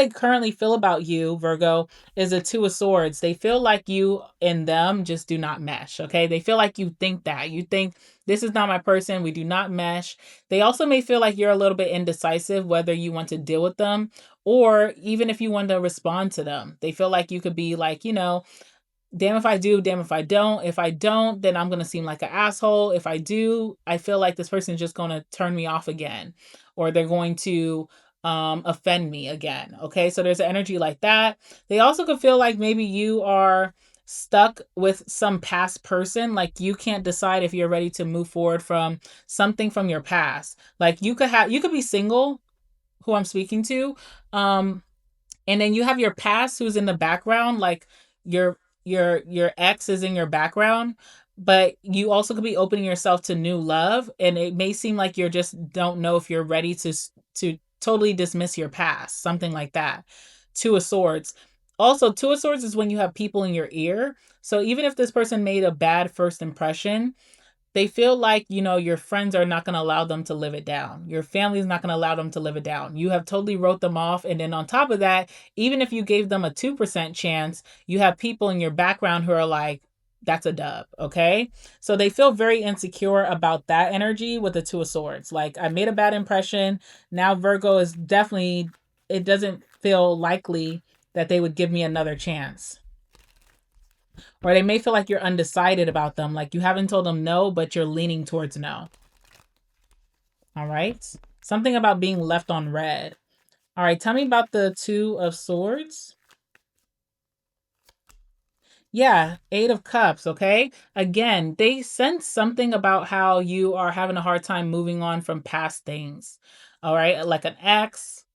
currently feel about you, Virgo, is a Two of Swords. They feel like you and them just do not mesh. Okay, they feel like you think that you think this is not my person. We do not mesh. They also may feel like you're a little bit indecisive whether you want to deal with them or even if you want to respond to them. They feel like you could be like, damn if I do, damn if I don't. If I don't, then I'm going to seem like an asshole. If I do, I feel like this person is just going to turn me off again or they're going to offend me again. Okay? So there's an energy like that. They also could feel like maybe you are stuck with some past person, like you can't decide if you're ready to move forward from something from your past. Like you could be single, who I'm speaking to, um and then you have your past who's in the background, like your your ex is in your background, but you also could be opening yourself to new love, and it may seem like you're just don't know if you're ready to totally dismiss your past, something like that. Two of Swords. Also, Two of Swords is when you have people in your ear. So even if this person made a bad first impression, they feel like, your friends are not going to allow them to live it down. Your family's not going to allow them to live it down. You have totally wrote them off. And then on top of that, even if you gave them a 2% chance, you have people in your background who are like, that's a dub. Okay. So they feel very insecure about that energy with the Two of Swords. Like, I made a bad impression. Now, Virgo is definitely, it doesn't feel likely that they would give me another chance. Or they may feel like you're undecided about them, like you haven't told them no, but you're leaning towards no. All right. Something about being left on red. All right. Tell me about the Two of Swords. Yeah, Eight of Cups. Okay. Again, they sense something about how you are having a hard time moving on from past things. All right. Like an ex,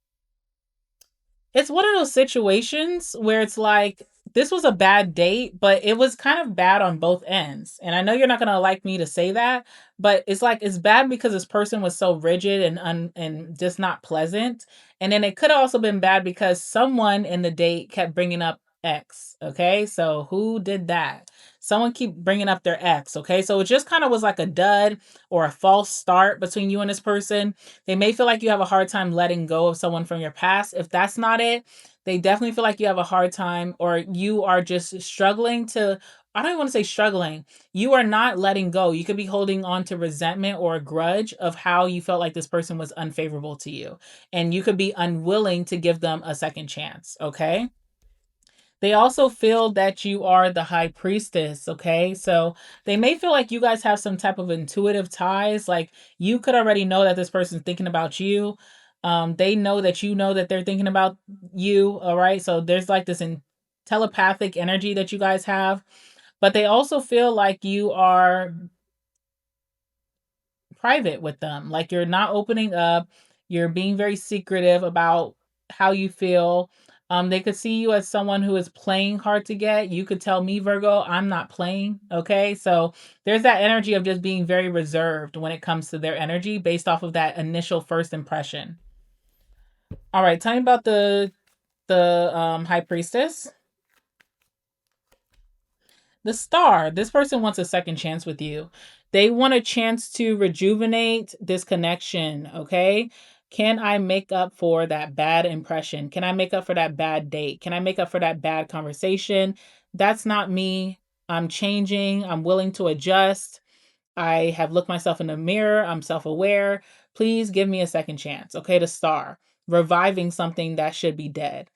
it's one of those situations where it's like this was a bad date, but it was kind of bad on both ends. And I know you're not gonna like me to say that, but it's like it's bad because this person was so rigid and just not pleasant. And then it could have also been bad because someone in the date kept bringing up ex. Okay, so who did that? Someone keep bringing up their ex. Okay, so it just kind of was like a dud or a false start between you and this person. They may feel like you have a hard time letting go of someone from your past. If that's not it, they definitely feel like you have a hard time or you are just struggling to, I don't even want to say struggling. You are not letting go. You could be holding on to resentment or a grudge of how you felt like this person was unfavorable to you. And you could be unwilling to give them a second chance. Okay. They also feel that you are the high priestess, okay? So they may feel like you guys have some type of intuitive ties. Like you could already know that this person's thinking about you. They know that you know that they're thinking about you, all right? So there's like this telepathic energy that you guys have. But they also feel like you are private with them. Like you're not opening up, you're being very secretive about how you feel. They could see you as someone who is playing hard to get. You could tell me, Virgo, I'm not playing. Okay. So there's that energy of just being very reserved when it comes to their energy based off of that initial first impression. All right. Tell me about the high priestess. The Star. This person wants a second chance with you. They want a chance to rejuvenate this connection, okay? Can I make up for that bad impression? Can I make up for that bad date? Can I make up for that bad conversation? That's not me. I'm changing. I'm willing to adjust. I have looked myself in the mirror. I'm self aware. Please give me a second chance. Okay, the Star. Reviving something that should be dead.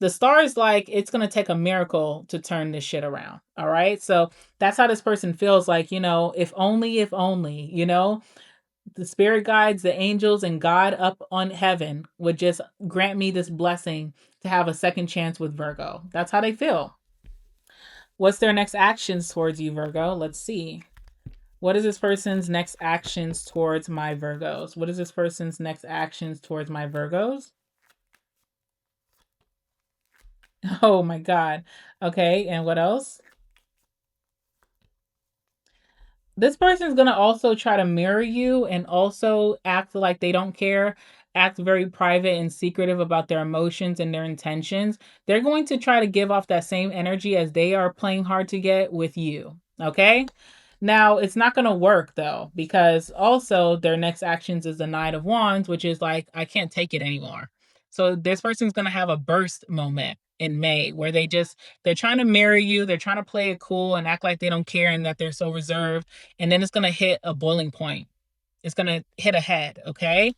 The Star is like, it's going to take a miracle to turn this shit around. All right. So that's how this person feels like, if only, the spirit guides, the angels, and God up on heaven would just grant me this blessing to have a second chance with Virgo. That's how they feel. What's their next actions towards you, Virgo? Let's see. What is this person's next actions towards my Virgos? What is this person's next actions towards my Virgos? Oh my God. Okay. And what else? This person is going to also try to mirror you and also act like they don't care, act very private and secretive about their emotions and their intentions. They're going to try to give off that same energy as they are playing hard to get with you. Okay. Now, it's not going to work though, because also their next actions is the Knight of Wands, which is like, I can't take it anymore. So this person's going to have a burst moment in May where they're trying to marry you, they're trying to play it cool and act like they don't care and that they're so reserved, and then it's going to hit a boiling point. It's going to hit a head, okay?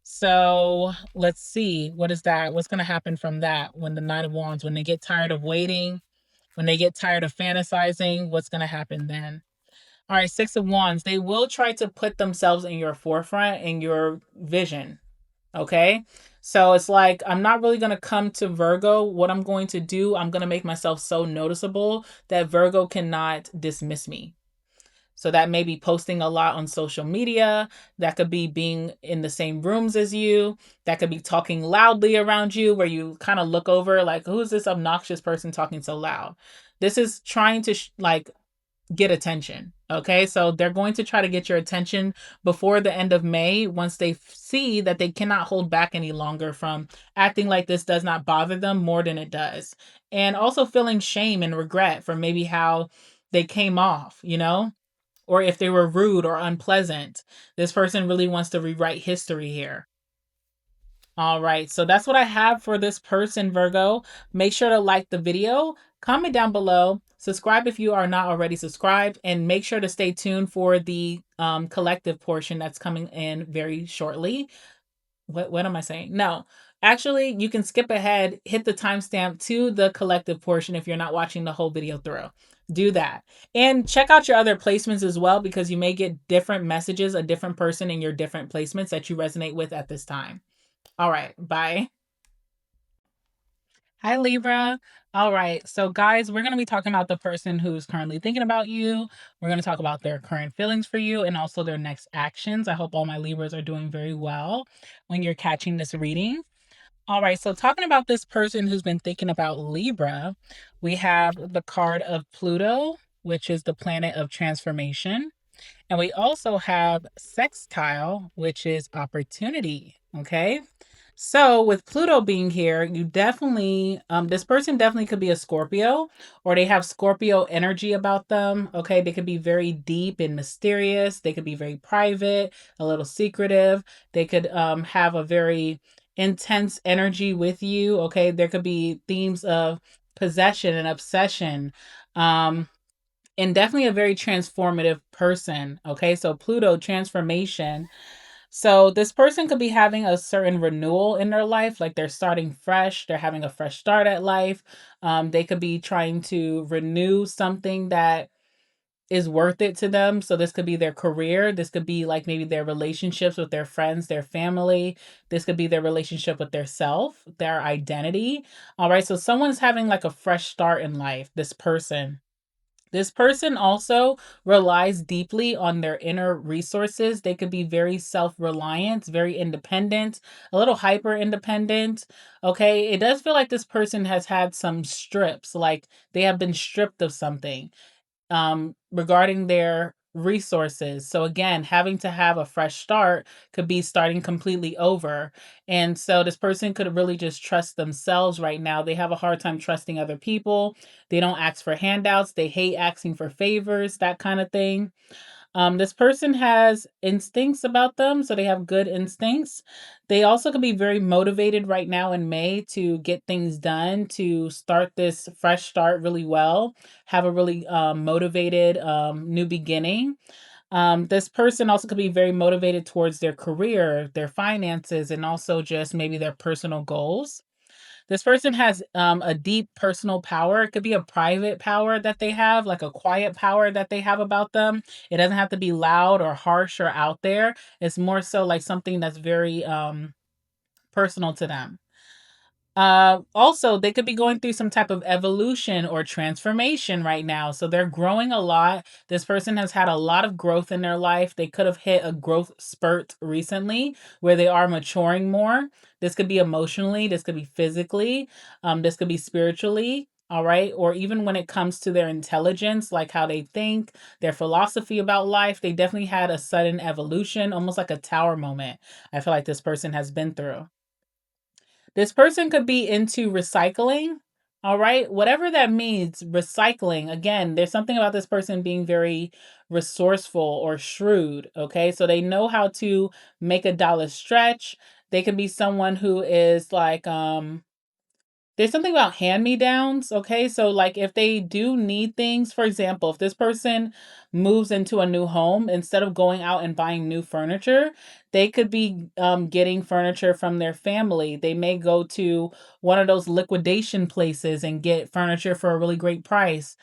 So let's see. What is that? What's going to happen from that when the Knight of Wands, when they get tired of waiting, when they get tired of fantasizing, what's going to happen then? All right, Six of Wands. They will try to put themselves in your forefront, in your vision. Okay. So it's like, I'm not really going to come to Virgo. What I'm going to do, I'm going to make myself so noticeable that Virgo cannot dismiss me. So that may be posting a lot on social media. That could be being in the same rooms as you. That could be talking loudly around you where you kind of look over like, who's this obnoxious person talking so loud? This is trying to get attention. Okay. So they're going to try to get your attention before the end of May once they see that they cannot hold back any longer from acting like this does not bother them more than it does. And also feeling shame and regret for maybe how they came off, or if they were rude or unpleasant. This person really wants to rewrite history here. All right, so that's what I have for this person, Virgo. Make sure to like the video, comment down below, subscribe if you are not already subscribed, and make sure to stay tuned for the collective portion that's coming in very shortly. What am I saying? No, actually, you can skip ahead, hit the timestamp to the collective portion if you're not watching the whole video through. Do that. And check out your other placements as well, because you may get different messages, a different person in your different placements that you resonate with at this time. All right, bye. Hi, Libra. All right, so guys, we're going to be talking about the person who's currently thinking about you. We're going to talk about their current feelings for you and also their next actions. I hope all my Libras are doing very well when you're catching this reading. All right, so talking about this person who's been thinking about Libra, we have the card of Pluto, which is the planet of transformation. And we also have sextile, which is opportunity. Okay. So with Pluto being here, you definitely, this person definitely could be a Scorpio, or they have Scorpio energy about them. Okay. They could be very deep and mysterious. They could be very private, a little secretive. They could have a very intense energy with you. Okay. There could be themes of possession and obsession. And definitely a very transformative person. Okay, so Pluto transformation. So this person could be having a certain renewal in their life, like they're starting fresh, they're having a fresh start at life. They could be trying to renew something that is worth it to them. So this could be their career. This could be like maybe their relationships with their friends, their family. This could be their relationship with their self, their identity. All right. So someone's having like a fresh start in life, this person. This person also relies deeply on their inner resources. They could be very self reliant, very independent, a little hyper independent. Okay. It does feel like this person has had some strips, like they have been stripped of something regarding their resources. So again, having to have a fresh start could be starting completely over. And so this person could really just trust themselves right now. They have a hard time trusting other people. They don't ask for handouts. They hate asking for favors, that kind of thing. This person has instincts about them, so they have good instincts. They also can be very motivated right now in May to get things done, to start this fresh start really well, have a really motivated new beginning. This person also could be very motivated towards their career, their finances, and also just maybe their personal goals. This person has a deep personal power. It could be a private power that they have, like a quiet power that they have about them. It doesn't have to be loud or harsh or out there. It's more so like something that's very personal to them. Also, they could be going through some type of evolution or transformation right now. So they're growing a lot. This person has had a lot of growth in their life. They could have hit a growth spurt recently where they are maturing more. This could be emotionally, this could be physically, this could be spiritually. All right. Or even when it comes to their intelligence, like how they think, their philosophy about life, they definitely had a sudden evolution, almost like a tower moment. I feel like this person has been through. This person could be into recycling. All right. Whatever that means, recycling. Again, there's something about this person being very resourceful or shrewd. Okay. So they know how to make a dollar stretch. They could be someone who is like, there's something about hand-me-downs, okay? So, like, if they do need things, for example, if this person moves into a new home, instead of going out and buying new furniture, they could be getting furniture from their family. They may go to one of those liquidation places and get furniture for a really great price.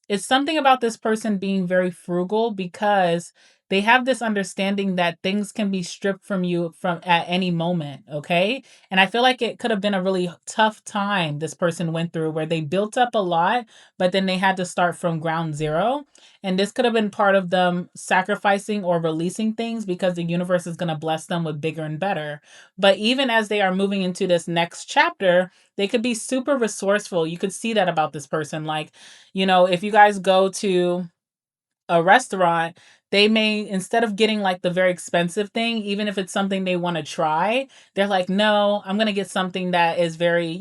It's something about this person being very frugal because they have this understanding that things can be stripped from you from at any moment, okay? And I feel like it could have been a really tough time this person went through where they built up a lot, but then they had to start from ground zero. And this could have been part of them sacrificing or releasing things because the universe is going to bless them with bigger and better. But even as they are moving into this next chapter, they could be super resourceful. You could see that about this person. Like, if you guys go to a restaurant, they may, instead of getting like the very expensive thing, even if it's something they want to try, they're like, no, I'm going to get something that is very,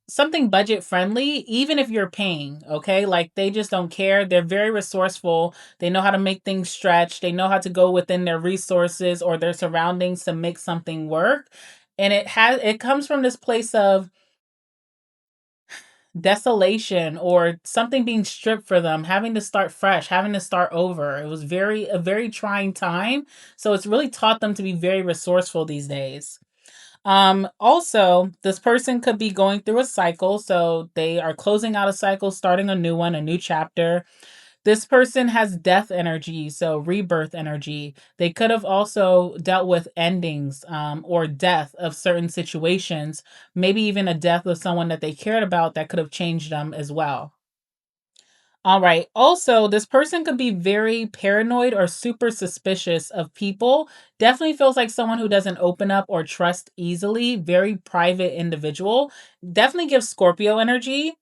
something budget friendly, even if you're paying, okay? Like they just don't care. They're very resourceful. They know how to make things stretch. They know how to go within their resources or their surroundings to make something work. And it comes from this place of desolation or something being stripped for them, having to start fresh, having to start over. It was a very trying time. So it's really taught them to be very resourceful these days. Also, this person could be going through a cycle. So they are closing out a cycle, starting a new one, a new chapter. This person has death energy, so rebirth energy. They could have also dealt with endings or death of certain situations, maybe even a death of someone that they cared about that could have changed them as well. All right. Also, this person could be very paranoid or super suspicious of people. Definitely feels like someone who doesn't open up or trust easily. Very private individual. Definitely gives Scorpio energy.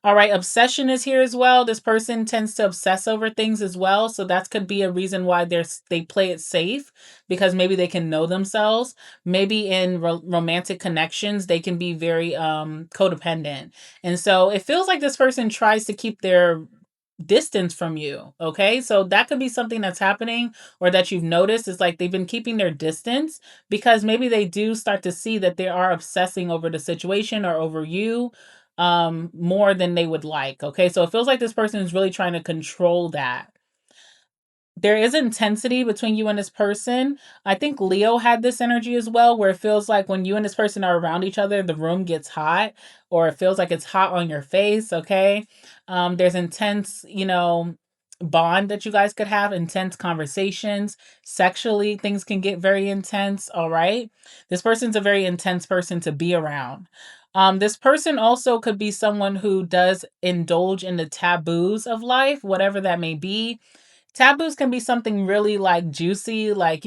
All right, obsession is here as well. This person tends to obsess over things as well, so that could be a reason why they play it safe because maybe they can know themselves. Maybe in romantic connections, they can be very codependent. And so it feels like this person tries to keep their distance from you, okay? So that could be something that's happening or that you've noticed is like they've been keeping their distance because maybe they do start to see that they are obsessing over the situation or over you more than they would like. Okay. So it feels like this person is really trying to control that. There is intensity between you and this person. I think Leo had this energy as well, where it feels like when you and this person are around each other, the room gets hot, or it feels like it's hot on your face. Okay. There's intense, bond that you guys could have, intense conversations. Sexually, things can get very intense. All right. This person's a very intense person to be around. This person also could be someone who does indulge in the taboos of life, whatever that may be. Taboos can be something really like juicy, like,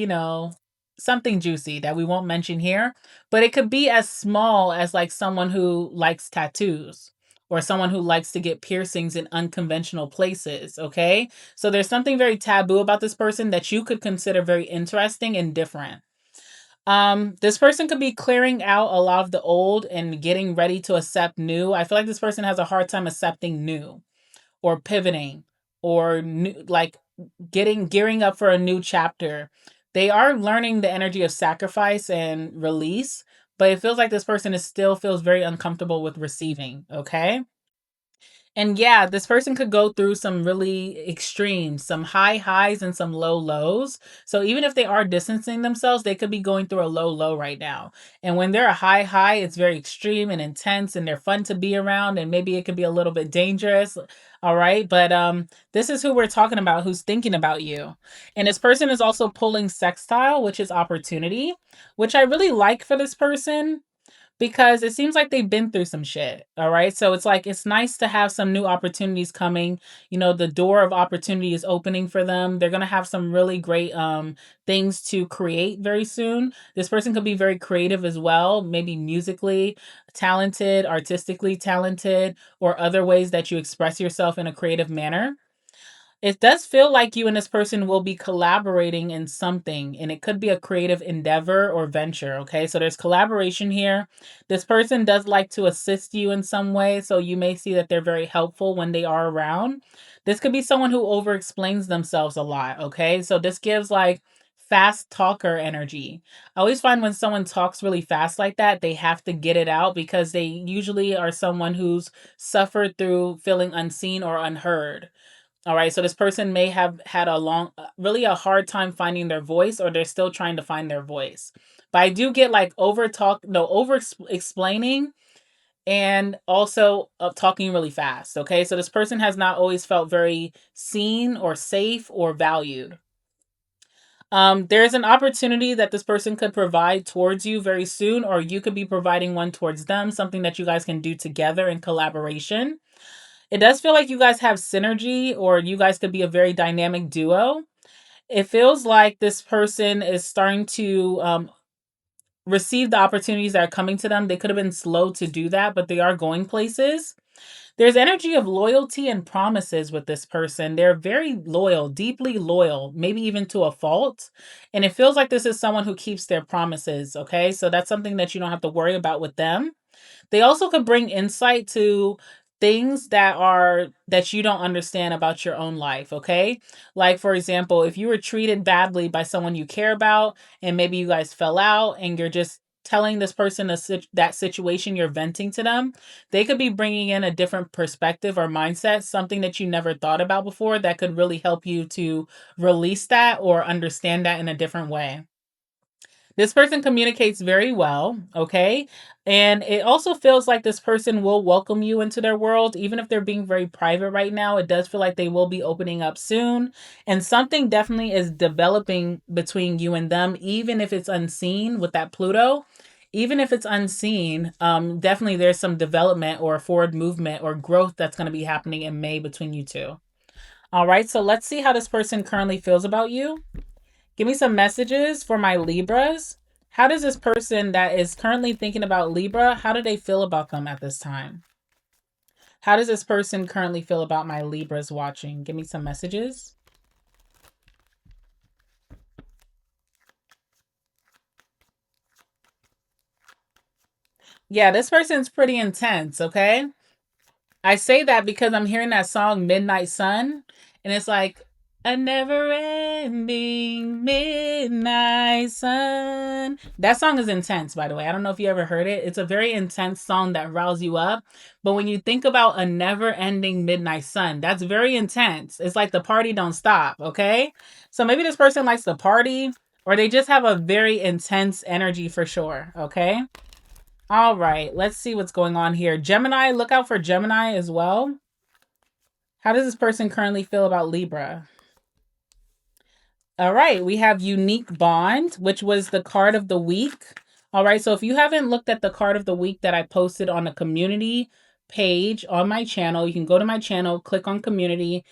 something juicy that we won't mention here, but it could be as small as like someone who likes tattoos or someone who likes to get piercings in unconventional places, okay? So there's something very taboo about this person that you could consider very interesting and different. This person could be clearing out a lot of the old and getting ready to accept new. I feel like this person has a hard time accepting new or pivoting or new, like getting gearing up for a new chapter. They are learning the energy of sacrifice and release, but it feels like this person is still feels very uncomfortable with receiving, okay? And yeah, this person could go through some really extremes, some high highs and some low lows. So even if they are distancing themselves, they could be going through a low low right now. And when they're a high high, it's very extreme and intense and they're fun to be around and maybe it could be a little bit dangerous. All right, but this is who we're talking about who's thinking about you. And this person is also pulling sextile, which is opportunity, which I really like for this person because it seems like they've been through some shit. All right. So it's like, it's nice to have some new opportunities coming. The door of opportunity is opening for them. They're going to have some really great things to create very soon. This person could be very creative as well, maybe musically talented, artistically talented, or other ways that you express yourself in a creative manner. It does feel like you and this person will be collaborating in something, and it could be a creative endeavor or venture. Okay, so there's collaboration here. This person does like to assist you in some way, so you may see that they're very helpful when they are around. This could be someone who over explains themselves a lot. Okay, so this gives like fast talker energy. I always find when someone talks really fast like that, they have to get it out because they usually are someone who's suffered through feeling unseen or unheard. All right, so this person may have had really a hard time finding their voice, or they're still trying to find their voice. But I do get like over explaining, and also talking really fast. Okay, so this person has not always felt very seen or safe or valued. There's an opportunity that this person could provide towards you very soon, or you could be providing one towards them, something that you guys can do together in collaboration. It does feel like you guys have synergy, or you guys could be a very dynamic duo. It feels like this person is starting to receive the opportunities that are coming to them. They could have been slow to do that, but they are going places. There's energy of loyalty and promises with this person. They're very loyal, deeply loyal, maybe even to a fault. And it feels like this is someone who keeps their promises. Okay. So that's something that you don't have to worry about with them. They also could bring insight to things that you don't understand about your own life, okay? Like for example, if you were treated badly by someone you care about and maybe you guys fell out and you're just telling this person that situation, you're venting to them, they could be bringing in a different perspective or mindset, something that you never thought about before that could really help you to release that or understand that in a different way. This person communicates very well, okay? And it also feels like this person will welcome you into their world, even if they're being very private right now. It does feel like they will be opening up soon. And something definitely is developing between you and them, even if it's unseen with that Pluto. Even if it's unseen, definitely there's some development or forward movement or growth that's going to be happening in May between you two. All right, so let's see how this person currently feels about you. Give me some messages for my Libras. How does this person that is currently thinking about Libra, how do they feel about them at this time? How does this person currently feel about my Libras watching? Give me some messages. Yeah, this person's pretty intense, okay? I say that because I'm hearing that song Midnight Sun, and it's like a never ending midnight sun. That song is intense, by the way. I don't know if you ever heard it. It's a very intense song that riles you up. But when you think about a never ending midnight sun, that's very intense. It's like the party don't stop, okay? So maybe this person likes to party, or they just have a very intense energy for sure, okay? All right, let's see what's going on here. Gemini, look out for Gemini as well. How does this person currently feel about Libra? All right, we have Unique Bond, which was the card of the week. All right, so if you haven't looked at the card of the week that I posted on the community page on my channel, you can go to my channel, click on community.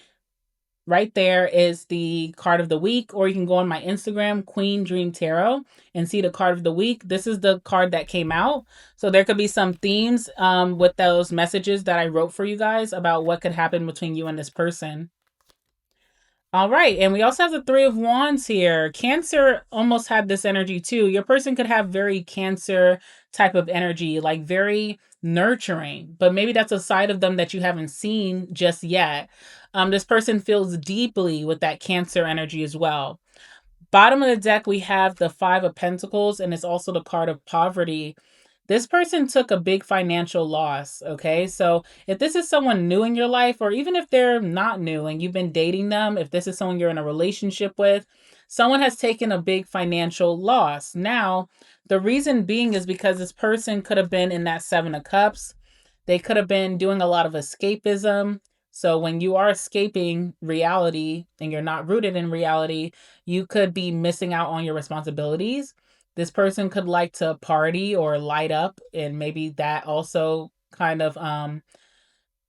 Right there is the card of the week, or you can go on my Instagram, Queen Dream Tarot, and see the card of the week. This is the card that came out. So there could be some themes with those messages that I wrote for you guys about what could happen between you and this person. All right, and we also have the Three of Wands here. Cancer almost had this energy too. Your person could have very Cancer type of energy, like very nurturing, but maybe that's a side of them that you haven't seen just yet. This person feels deeply with that Cancer energy as well. Bottom of the deck, we have the Five of Pentacles, and it's also the card of poverty. This person took a big financial loss, okay? So if this is someone new in your life, or even if they're not new and you've been dating them, if this is someone you're in a relationship with, someone has taken a big financial loss. Now, the reason being is because this person could have been in that Seven of Cups. They could have been doing a lot of escapism. So when you are escaping reality and you're not rooted in reality, you could be missing out on your responsibilities. This person could like to party or light up, and maybe that also kind of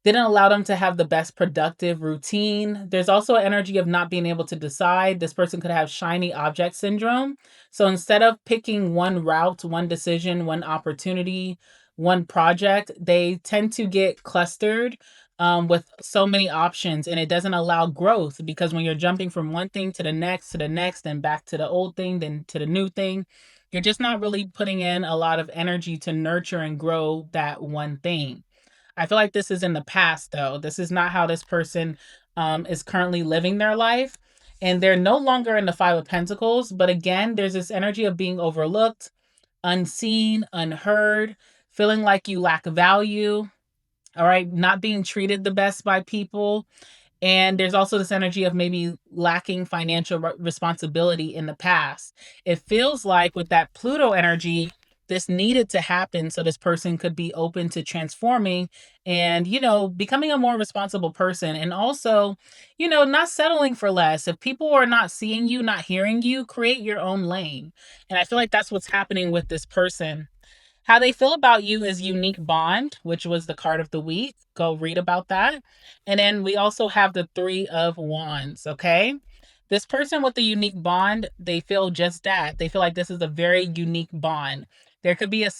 didn't allow them to have the best productive routine. There's also an energy of not being able to decide. This person could have shiny object syndrome. So instead of picking one route, one decision, one opportunity, one project, they tend to get clustered with so many options, and it doesn't allow growth because when you're jumping from one thing to the next, and back to the old thing, then to the new thing, you're just not really putting in a lot of energy to nurture and grow that one thing. I feel like this is in the past, though. This is not how this person is currently living their life. And they're no longer in the Five of Pentacles. But again, there's this energy of being overlooked, unseen, unheard, feeling like you lack value. All right. Not being treated the best by people. And there's also this energy of maybe lacking financial responsibility in the past. It feels like with that Pluto energy, this needed to happen so this person could be open to transforming and, becoming a more responsible person. And also, not settling for less. If people are not seeing you, not hearing you, create your own lane. And I feel like that's what's happening with this person. How they feel about you is unique bond, which was the card of the week. Go read about that. And then we also have the Three of Wands, okay? This person with the unique bond, they feel just that. They feel like this is a very unique bond. There could be a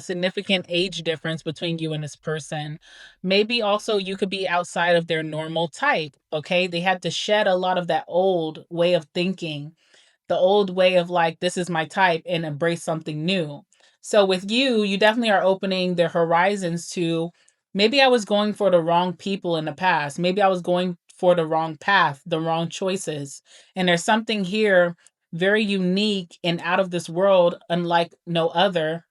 significant age difference between you and this person. Maybe also you could be outside of their normal type, okay? They had to shed a lot of that old way of thinking, the old way of like, this is my type, and embrace something new. So with you, you definitely are opening the horizons to, maybe I was going for the wrong people in the past. Maybe I was going for the wrong path, the wrong choices. And there's something here very unique and out of this world, unlike no other,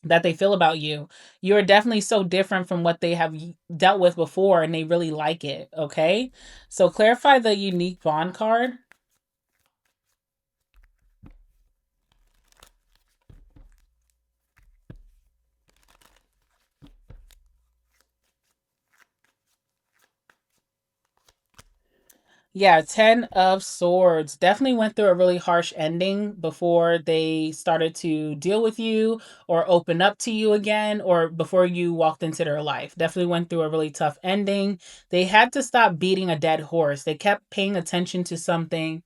that they feel about you. You're definitely so different from what they have dealt with before, and they really like it. Okay. So clarify the unique bond card. Yeah, 10 of Swords. Definitely went through a really harsh ending before they started to deal with you or open up to you again, or before you walked into their life. Definitely went through a really tough ending. They had to stop beating a dead horse. They kept paying attention to something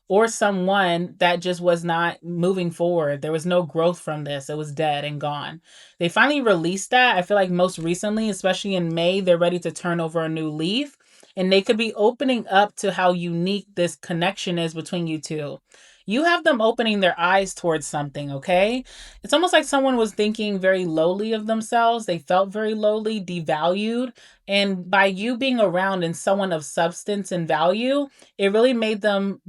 or someone that just was not moving forward. There was no growth from this. It was dead and gone. They finally released that. I feel like most recently, especially in May, they're ready to turn over a new leaf, and they could be opening up to how unique this connection is between you two. You have them opening their eyes towards something, okay? It's almost like someone was thinking very lowly of themselves. They felt very lowly, devalued. And by you being around and someone of substance and value, it really made them,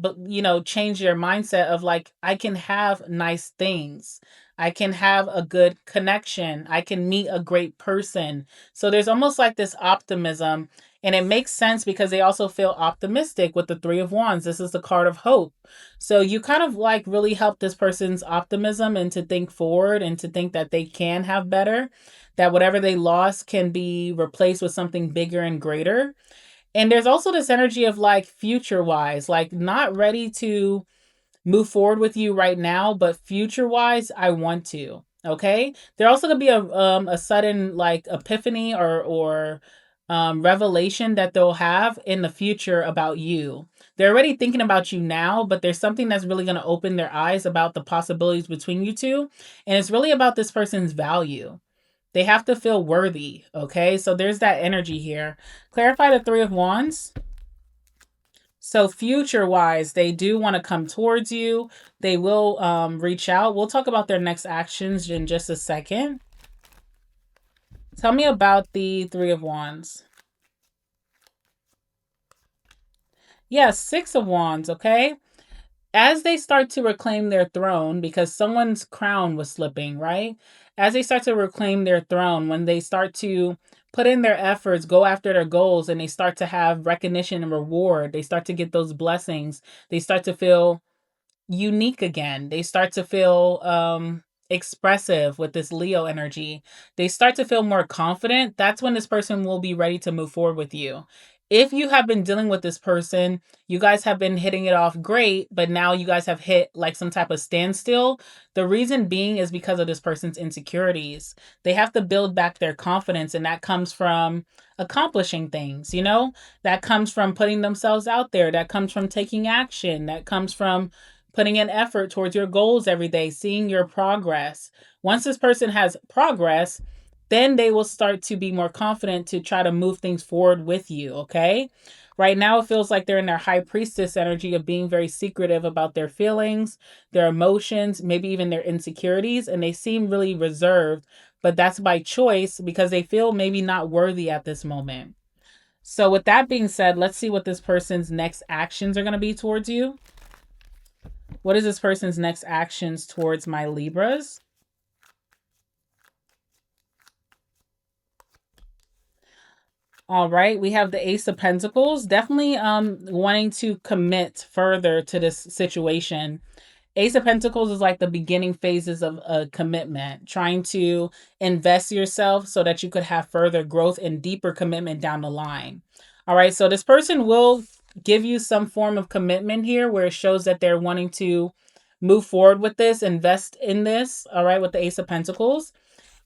change their mindset of like, I can have nice things. I can have a good connection. I can meet a great person. So there's almost like this optimism, and it makes sense because they also feel optimistic with the Three of Wands. This is the card of hope. So you kind of like really help this person's optimism and to think forward and to think that they can have better, that whatever they lost can be replaced with something bigger and greater. And there's also this energy of like future wise, like not ready to move forward with you right now, but future wise, I want to. Okay. There also could be a sudden like epiphany or revelation that they'll have in the future about you. They're already thinking about you now, but there's something that's really going to open their eyes about the possibilities between you two. And it's really about this person's value. They have to feel worthy. Okay. So there's that energy here. Clarify the Three of Wands. So future wise, they do want to come towards you. They will reach out. We'll talk about their next actions in just a second. Tell me about the Three of Wands. Yeah, Six of Wands, okay? As they start to reclaim their throne, because someone's crown was slipping, right? As they start to reclaim their throne, when they start to put in their efforts, go after their goals, and they start to have recognition and reward, they start to get those blessings, they start to feel unique again. They start to feel expressive with this Leo energy. They start to feel more confident. That's when this person will be ready to move forward with you. If you have been dealing with this person, you guys have been hitting it off great, but now you guys have hit like some type of standstill. The reason being is because of this person's insecurities. They have to build back their confidence, and that comes from accomplishing things, that comes from putting themselves out there, that comes from taking action, that comes from putting in effort towards your goals every day, seeing your progress. Once this person has progress, then they will start to be more confident to try to move things forward with you, okay? Right now, it feels like they're in their high priestess energy of being very secretive about their feelings, their emotions, maybe even their insecurities, and they seem really reserved, but that's by choice because they feel maybe not worthy at this moment. So with that being said, let's see what this person's next actions are going to be towards you. What is this person's next actions towards my Libras? All right, we have the Ace of Pentacles. Definitely wanting to commit further to this situation. Ace of Pentacles is like the beginning phases of a commitment, trying to invest yourself so that you could have further growth and deeper commitment down the line. All right, so this person will give you some form of commitment here where it shows that they're wanting to move forward with this, invest in this, all right, with the Ace of Pentacles.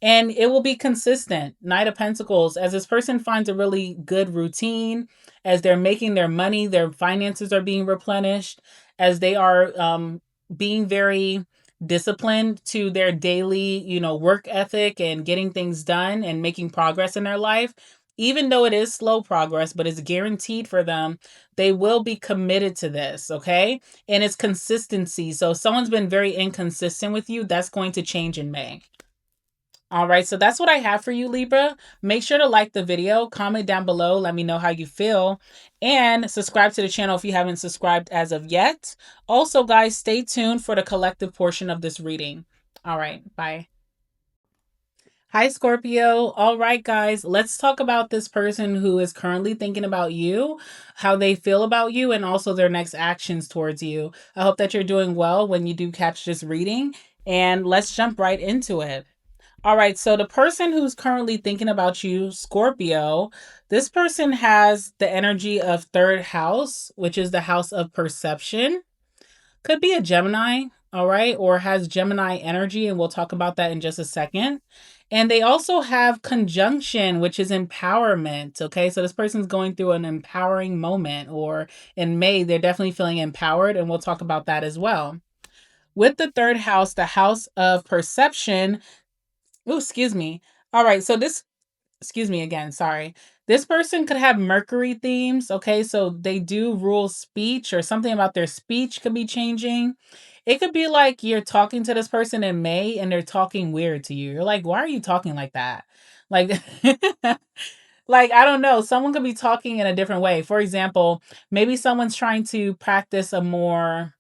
And it will be consistent. Knight of Pentacles, as this person finds a really good routine, as they're making their money, their finances are being replenished, as they are being very disciplined to their daily, work ethic and getting things done and making progress in their life. Even though it is slow progress, but it's guaranteed for them, they will be committed to this, okay? And it's consistency. So if someone's been very inconsistent with you, that's going to change in May. All right, so that's what I have for you, Libra. Make sure to like the video, comment down below, let me know how you feel, and subscribe to the channel if you haven't subscribed as of yet. Also, guys, stay tuned for the collective portion of this reading. All right, bye. Hi, Scorpio. All right, guys, let's talk about this person who is currently thinking about you, how they feel about you, and also their next actions towards you. I hope that you're doing well when you do catch this reading, and let's jump right into it. All right, so the person who's currently thinking about you, Scorpio, this person has the energy of third house, which is the house of perception. Could be a Gemini, all right, or has Gemini energy, and we'll talk about that in just a second. And they also have conjunction, which is empowerment, okay? So this person's going through an empowering moment, or in May, they're definitely feeling empowered, and we'll talk about that as well. With the third house, the house of perception, oh, excuse me. All right, so excuse me again, sorry. This person could have Mercury themes, okay? So they do rule speech, or something about their speech could be changing. It could be like you're talking to this person in May and they're talking weird to you. You're like, why are you talking like that? Like, like, I don't know. Someone could be talking in a different way. For example, maybe someone's trying to practice a more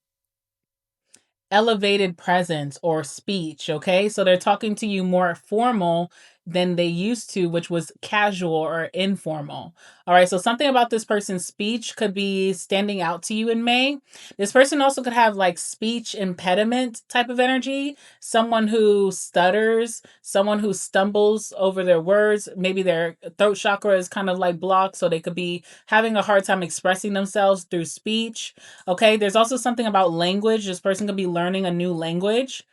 elevated presence or speech, okay? So they're talking to you more formal than they used to, which was casual or informal. All right, so something about this person's speech could be standing out to you in May. This person also could have like speech impediment type of energy, someone who stutters, someone who stumbles over their words. Maybe their throat chakra is kind of like blocked, so they could be having a hard time expressing themselves through speech. Okay, there's also something about language. This person could be learning a new language.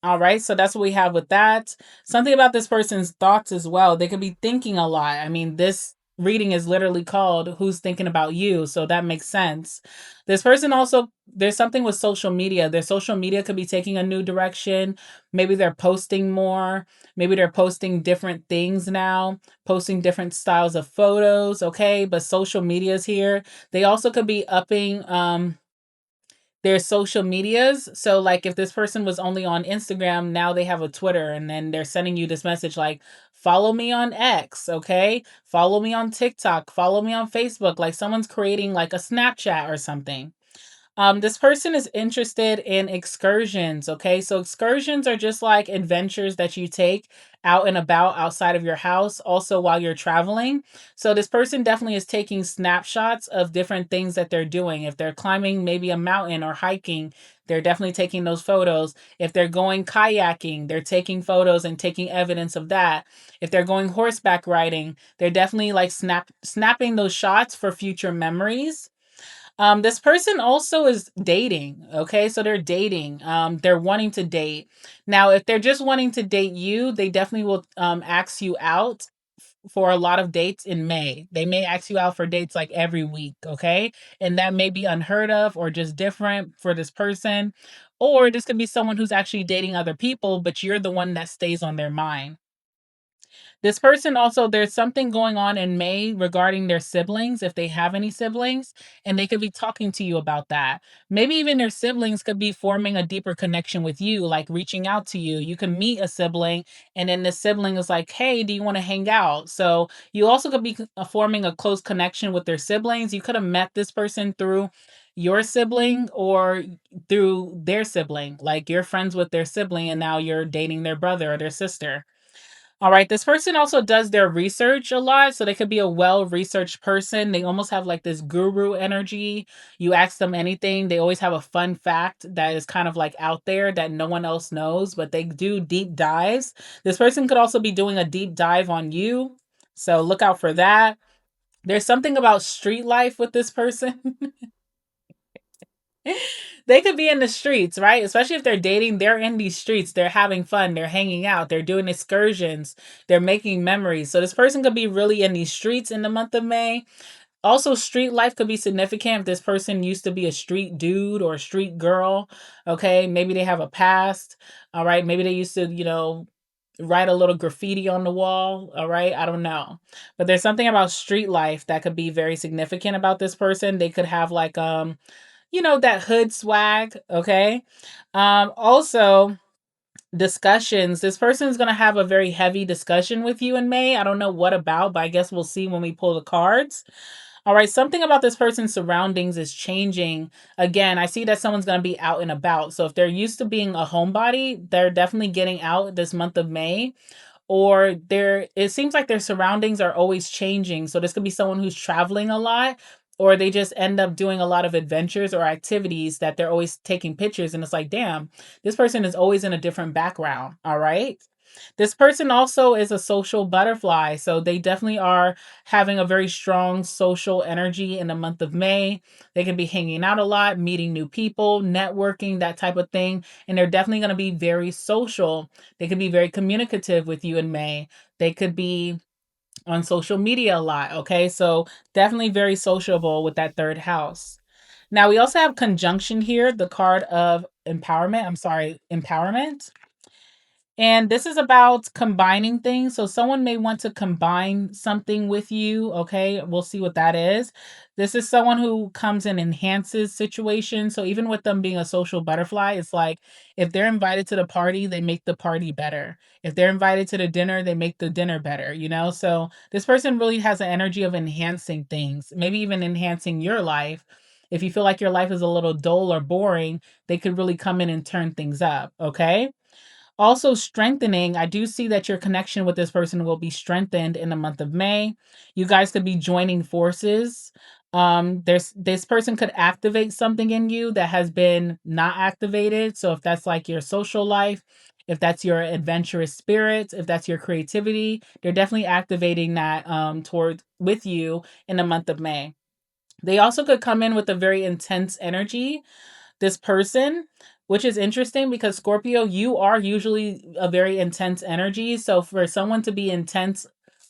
All right, so that's what we have with that. Something about this person's thoughts as well. They could be thinking a lot. I mean, this reading is literally called Who's Thinking About You, so that makes sense. This person also, there's something with social media. Their social media could be taking a new direction. Maybe they're posting more. Maybe they're posting different things now, posting different styles of photos, okay? But social media is here. They also could be upping their social medias. So like if this person was only on Instagram, now they have a Twitter, and then they're sending you this message like, follow me on X, okay? Follow me on TikTok, follow me on Facebook. Like someone's creating like a Snapchat or something. This person is interested in excursions, okay? So excursions are just like adventures that you take out and about outside of your house, also while you're traveling. So this person definitely is taking snapshots of different things that they're doing. If they're climbing maybe a mountain or hiking, they're definitely taking those photos. If they're going kayaking, they're taking photos and taking evidence of that. If they're going horseback riding, they're definitely like snapping those shots for future memories. This person also is dating. Okay, so they're dating. They're wanting to date. Now, if they're just wanting to date you, they definitely will ask you out for a lot of dates in May. They may ask you out for dates like every week. Okay, and that may be unheard of or just different for this person. Or this could be someone who's actually dating other people, but you're the one that stays on their mind. This person also, there's something going on in May regarding their siblings, if they have any siblings, and they could be talking to you about that. Maybe even their siblings could be forming a deeper connection with you, like reaching out to you. You can meet a sibling, and then the sibling is like, hey, do you want to hang out? So you also could be forming a close connection with their siblings. You could have met this person through your sibling or through their sibling, like you're friends with their sibling and now you're dating their brother or their sister. All right, this person also does their research a lot, so they could be a well-researched person. They almost have like this guru energy. You ask them anything, they always have a fun fact that is kind of like out there that no one else knows, but they do deep dives. This person could also be doing a deep dive on you, so look out for that. There's something about street life with this person. They could be in the streets, right? Especially if they're dating, they're in these streets, they're having fun, they're hanging out, they're doing excursions, they're making memories. So this person could be really in these streets in the month of May. Also, street life could be significant if this person used to be a street dude or a street girl. Okay, maybe they have a past. All right, maybe they used to, write a little graffiti on the wall. All right, I don't know. But there's something about street life that could be very significant about this person. They could have like that hood swag, okay? Also discussions. This person is going to have a very heavy discussion with you in May. I don't know what about, but I guess we'll see when we pull the cards. All right, something about this person's surroundings is changing. Again, I see that someone's going to be out and about. So if they're used to being a homebody, they're definitely getting out this month of May, or it seems like their surroundings are always changing. So this could be someone who's traveling a lot, or they just end up doing a lot of adventures or activities that they're always taking pictures, and it's like, damn, this person is always in a different background. All right, this person also is a social butterfly, so they definitely are having a very strong social energy in the month of May. They can be hanging out a lot, meeting new people, networking, that type of thing, and they're definitely going to be very social. They could be very communicative with you in May. They could be on social media a lot, okay? So definitely very sociable with that third house. Now, we also have conjunction here, the card of empowerment. I'm sorry, empowerment. And this is about combining things. So someone may want to combine something with you. Okay. We'll see what that is. This is someone who comes and enhances situations. So even with them being a social butterfly, it's like if they're invited to the party, they make the party better. If they're invited to the dinner, they make the dinner better. So this person really has an energy of enhancing things, maybe even enhancing your life. If you feel like your life is a little dull or boring, they could really come in and turn things up. Okay. Also strengthening, I do see that your connection with this person will be strengthened in the month of May. You guys could be joining forces. There's this person could activate something in you that has been not activated. So if that's like your social life, if that's your adventurous spirit, if that's your creativity, they're definitely activating that toward with you in the month of May. They also could come in with a very intense energy, this person, which is interesting because Scorpio, you are usually a very intense energy. So for someone to be intense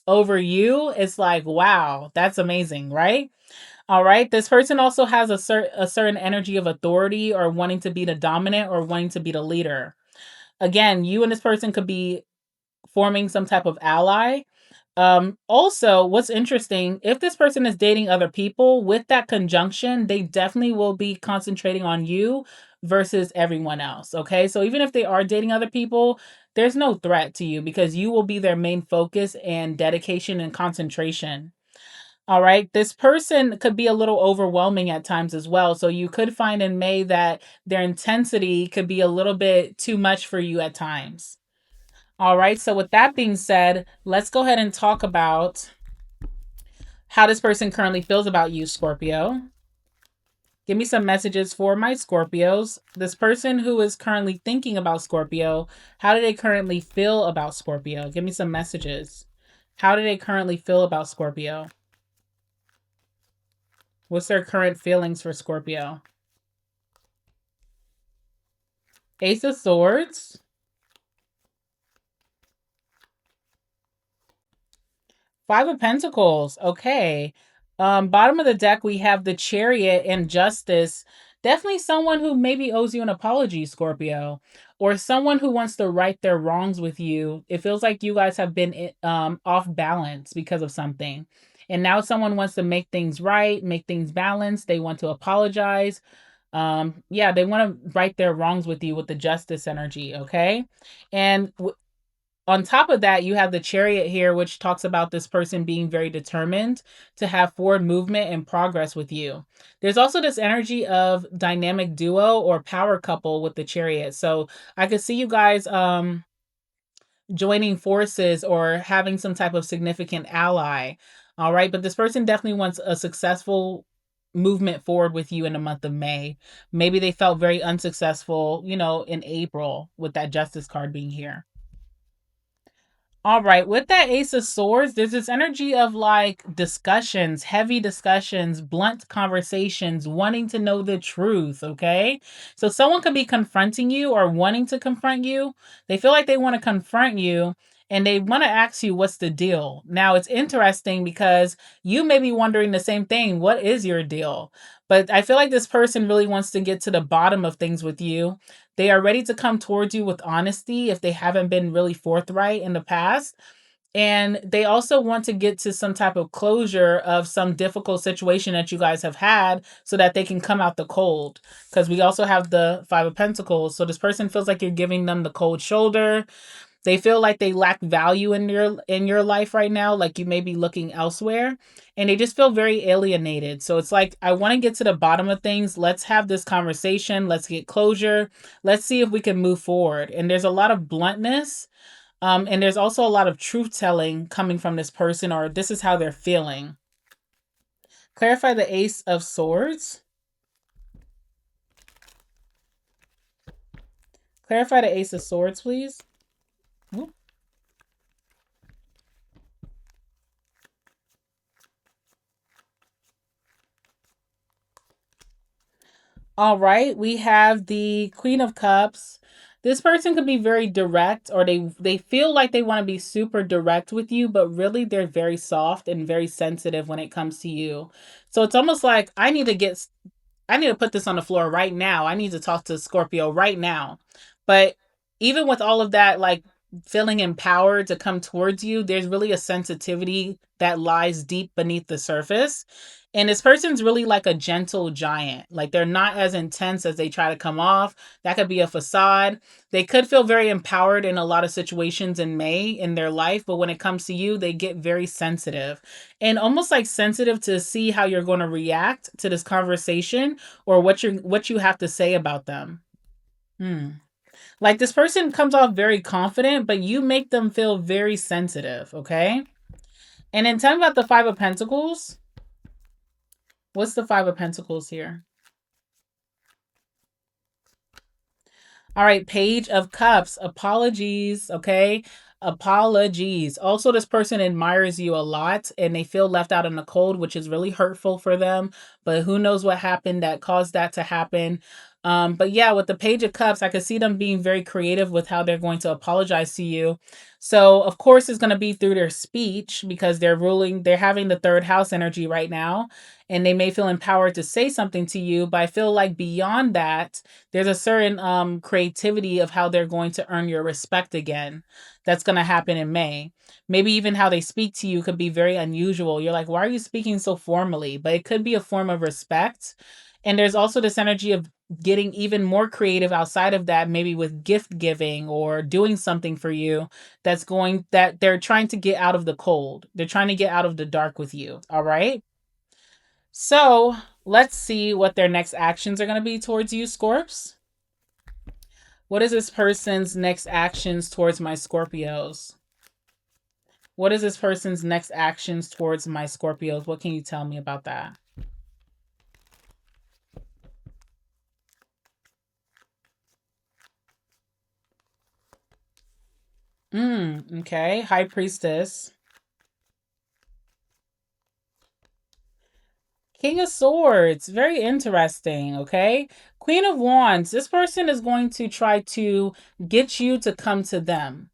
over you, it's like, wow, that's amazing, right? All right. This person also has a certain energy of authority or wanting to be the dominant or wanting to be the leader. Again, you and this person could be forming some type of ally. Also, what's interesting, if this person is dating other people with that conjunction, they definitely will be concentrating on you versus everyone else. Okay. So even if they are dating other people, there's no threat to you because you will be their main focus and dedication and concentration. All right. This person could be a little overwhelming at times as well. So you could find in May that their intensity could be a little bit too much for you at times. All right. So with that being said, let's go ahead and talk about how this person currently feels about you, Scorpio. Give me some messages for my Scorpios. This person who is currently thinking about Scorpio, how do they currently feel about Scorpio? Give me some messages. How do they currently feel about Scorpio? What's their current feelings for Scorpio? Ace of Swords. Five of Pentacles. Okay. Bottom of the deck, we have the Chariot and Justice. Definitely someone who maybe owes you an apology, Scorpio, or someone who wants to right their wrongs with you. It feels like you guys have been off balance because of something. And now someone wants to make things right, make things balanced. They want to apologize. Yeah, they want to right their wrongs with you with the justice energy, okay? And on top of that, you have the Chariot here, which talks about this person being very determined to have forward movement and progress with you. There's also this energy of dynamic duo or power couple with the Chariot. So I could see you guys joining forces or having some type of significant ally. All right. But this person definitely wants a successful movement forward with you in the month of May. Maybe they felt very unsuccessful, in April with that Justice card being here. All right, with that Ace of Swords, there's this energy of like discussions, heavy discussions, blunt conversations, wanting to know the truth, okay? So someone could be confronting you or wanting to confront you. They feel like they want to confront you and they want to ask you what's the deal. Now, it's interesting because you may be wondering the same thing. What is your deal? But I feel like this person really wants to get to the bottom of things with you. They are ready to come towards you with honesty if they haven't been really forthright in the past. And they also want to get to some type of closure of some difficult situation that you guys have had so that they can come out the cold. Because we also have the Five of Pentacles. So this person feels like you're giving them the cold shoulder. They feel like they lack value in your life right now, like you may be looking elsewhere, and they just feel very alienated. So it's like I want to get to the bottom of things. Let's have this conversation. Let's get closure. Let's see if we can move forward. And there's a lot of bluntness, and there's also a lot of truth telling coming from this person, or this is how they're feeling. Clarify the Ace of Swords. Clarify the Ace of Swords, please. Oop. All right, we have the Queen of Cups. This person could be very direct, or they feel like they want to be super direct with you, but really they're very soft and very sensitive when it comes to you. So it's almost like I need to put this on the floor right now. I need to talk to Scorpio right now. But even with all of that, like feeling empowered to come towards you, there's really a sensitivity that lies deep beneath the surface. And this person's really like a gentle giant. Like they're not as intense as they try to come off. That could be a facade. They could feel very empowered in a lot of situations in May in their life, but when it comes to you, they get very sensitive and almost like sensitive to see how you're going to react to this conversation or what you have to say about them. Hmm. Like this person comes off very confident, but you make them feel very sensitive, okay? And then tell me about the Five of Pentacles. What's the Five of Pentacles here? All right, Page of Cups. Apologies, okay? Apologies. Also, this person admires you a lot and they feel left out in the cold, which is really hurtful for them. But who knows what happened that caused that to happen. But yeah, with the Page of Cups, I could see them being very creative with how they're going to apologize to you. So, of course, it's going to be through their speech because they're having the third house energy right now. And they may feel empowered to say something to you. But I feel like beyond that, there's a certain creativity of how they're going to earn your respect again. That's going to happen in May. Maybe even how they speak to you could be very unusual. You're like, why are you speaking so formally? But it could be a form of respect. And there's also this energy of getting even more creative outside of that, maybe with gift giving or doing something for you that they're trying to get out of the cold. They're trying to get out of the dark with you. All right. So let's see what their next actions are going to be towards you, Scorps. What is this person's next actions towards my Scorpios? What is this person's next actions towards my Scorpios? What can you tell me about that? Okay. High Priestess. King of Swords. Very interesting, okay? Queen of Wands. This person is going to try to get you to come to them.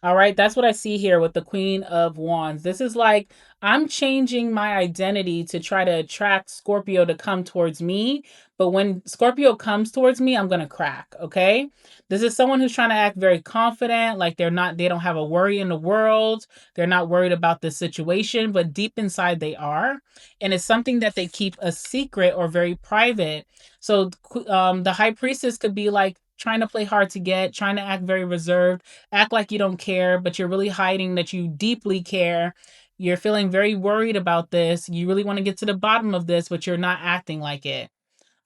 All right, that's what I see here with the Queen of Wands. This is like I'm changing my identity to try to attract Scorpio to come towards me. But when Scorpio comes towards me, I'm going to crack. Okay. This is someone who's trying to act very confident, like they don't have a worry in the world. They're not worried about the situation, but deep inside they are. And it's something that they keep a secret or very private. So the high priestess could be like trying to play hard to get, trying to act very reserved, act like you don't care, but you're really hiding that you deeply care. You're feeling very worried about this. You really want to get to the bottom of this, but you're not acting like it.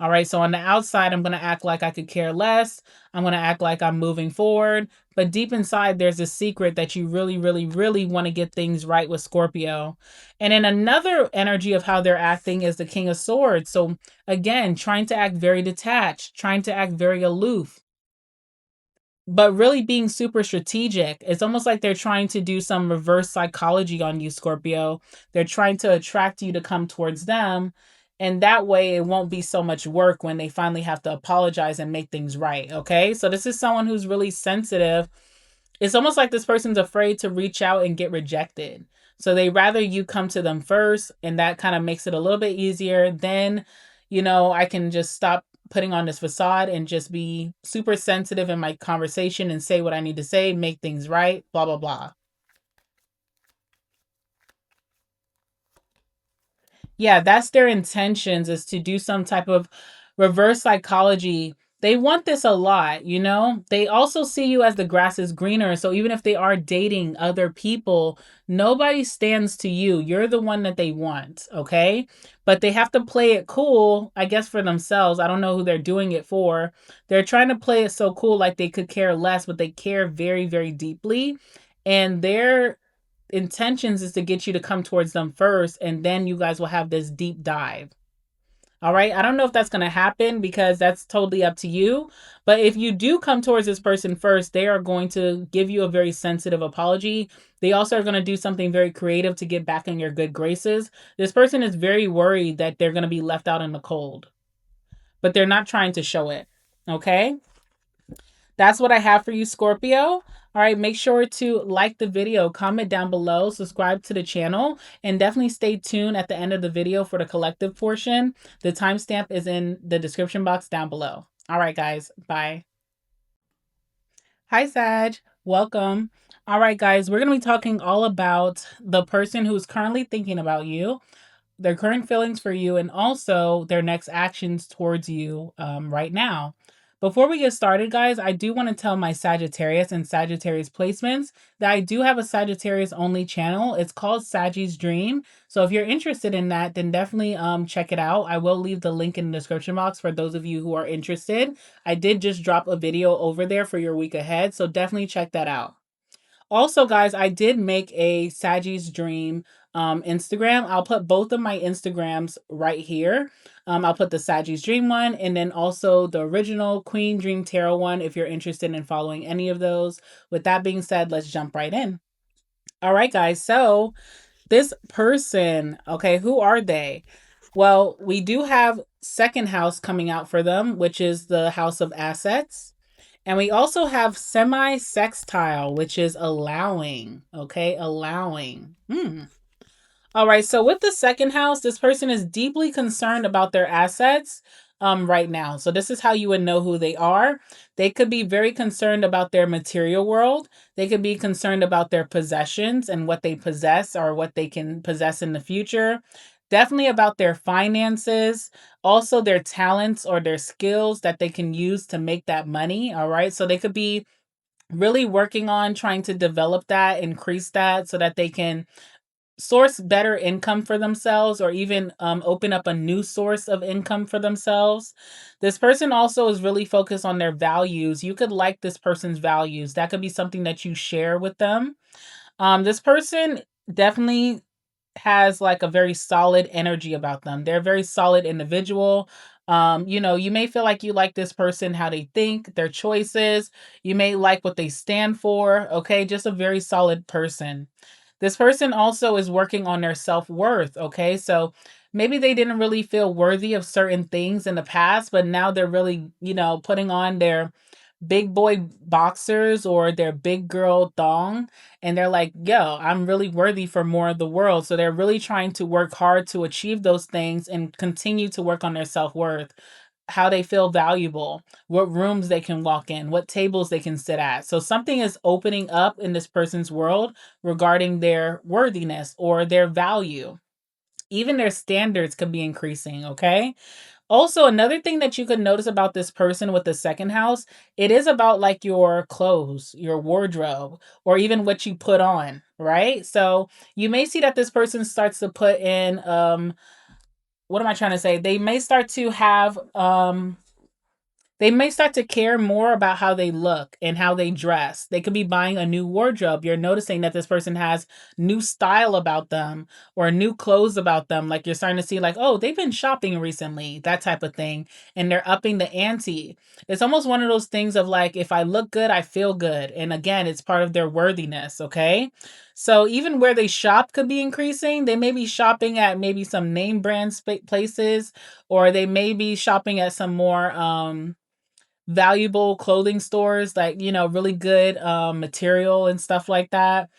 All right. So on the outside, I'm going to act like I could care less. I'm going to act like I'm moving forward. But deep inside, there's a secret that you really, really, really want to get things right with Scorpio. And then another energy of how they're acting is the King of Swords. So again, trying to act very detached, trying to act very aloof, but really being super strategic. It's almost like they're trying to do some reverse psychology on you, Scorpio. They're trying to attract you to come towards them. And that way it won't be so much work when they finally have to apologize and make things right. Okay. So this is someone who's really sensitive. It's almost like this person's afraid to reach out and get rejected. So they rather you come to them first, and that kind of makes it a little bit easier. Then, I can just stop putting on this facade and just be super sensitive in my conversation and say what I need to say, make things right, blah, blah, blah. Yeah, that's their intentions, is to do some type of reverse psychology. They want this a lot. They also see you as the grass is greener. So even if they are dating other people, nobody stands to you. You're the one that they want, okay? But they have to play it cool, I guess, for themselves. I don't know who they're doing it for. They're trying to play it so cool like they could care less, but they care very, very deeply. And their intentions is to get you to come towards them first, and then you guys will have this deep dive. All right. I don't know if that's going to happen because that's totally up to you. But if you do come towards this person first, they are going to give you a very sensitive apology. They also are going to do something very creative to get back in your good graces. This person is very worried that they're going to be left out in the cold, but they're not trying to show it. Okay. That's what I have for you, Scorpio. All right, make sure to like the video, comment down below, subscribe to the channel, and definitely stay tuned at the end of the video for the collective portion. The timestamp is in the description box down below. All right, guys, bye. Hi, Sag. Welcome. All right, guys, we're going to be talking all about the person who's currently thinking about you, their current feelings for you, and also their next actions towards you right now. Before we get started, guys, I do want to tell my Sagittarius and Sagittarius placements that I do have a Sagittarius only channel. It's called Saggy's Dream. So if you're interested in that, then definitely check it out. I will leave the link in the description box for those of you who are interested. I did just drop a video over there for your week ahead, so definitely check that out. Also, guys, I did make a Saggy's Dream Instagram. I'll put both of my Instagrams right here. I'll put the Saggy's Dream one and then also the original Queen Dream Tarot one if you're interested in following any of those. With that being said, let's jump right in. All right, guys. So this person, okay, who are they? Well, we do have second house coming out for them, which is the house of assets. And we also have semi-sextile, which is allowing. Okay, allowing. All right, so with the second house, this person is deeply concerned about their assets right now. So this is how you would know who they are. They could be very concerned about their material world. They could be concerned about their possessions and what they possess or what they can possess in the future. Definitely about their finances, also their talents or their skills that they can use to make that money. All right, so they could be really working on trying to develop that, increase that so that they can source better income for themselves or even open up a new source of income for themselves. This person also is really focused on their values. You could like this person's values. That could be something that you share with them. This person definitely has like a very solid energy about them. They're a very solid individual. You may feel like you like this person, how they think, their choices. You may like what they stand for. Okay, just a very solid person. This person also is working on their self-worth, okay? So maybe they didn't really feel worthy of certain things in the past, but now they're really, putting on their big boy boxers or their big girl thong, and they're like, yo, I'm really worthy for more of the world. So they're really trying to work hard to achieve those things and continue to work on their self-worth, how they feel valuable, what rooms they can walk in, what tables they can sit at. So something is opening up in this person's world regarding their worthiness or their value. Even their standards could be increasing, okay? Also, another thing that you could notice about this person with the second house, it is about like your clothes, your wardrobe, or even what you put on, right? So you may see that this person starts to put in what am I trying to say? They may start to care more about how they look and how they dress. They could be buying a new wardrobe. You're noticing that this person has new style about them or new clothes about them. Like you're starting to see, like, oh, they've been shopping recently, that type of thing. And they're upping the ante. It's almost one of those things of like, if I look good, I feel good. And again, it's part of their worthiness, okay? So even where they shop could be increasing. They may be shopping at maybe some name brand places, or they may be shopping at some more valuable clothing stores, like, really good material and stuff like that.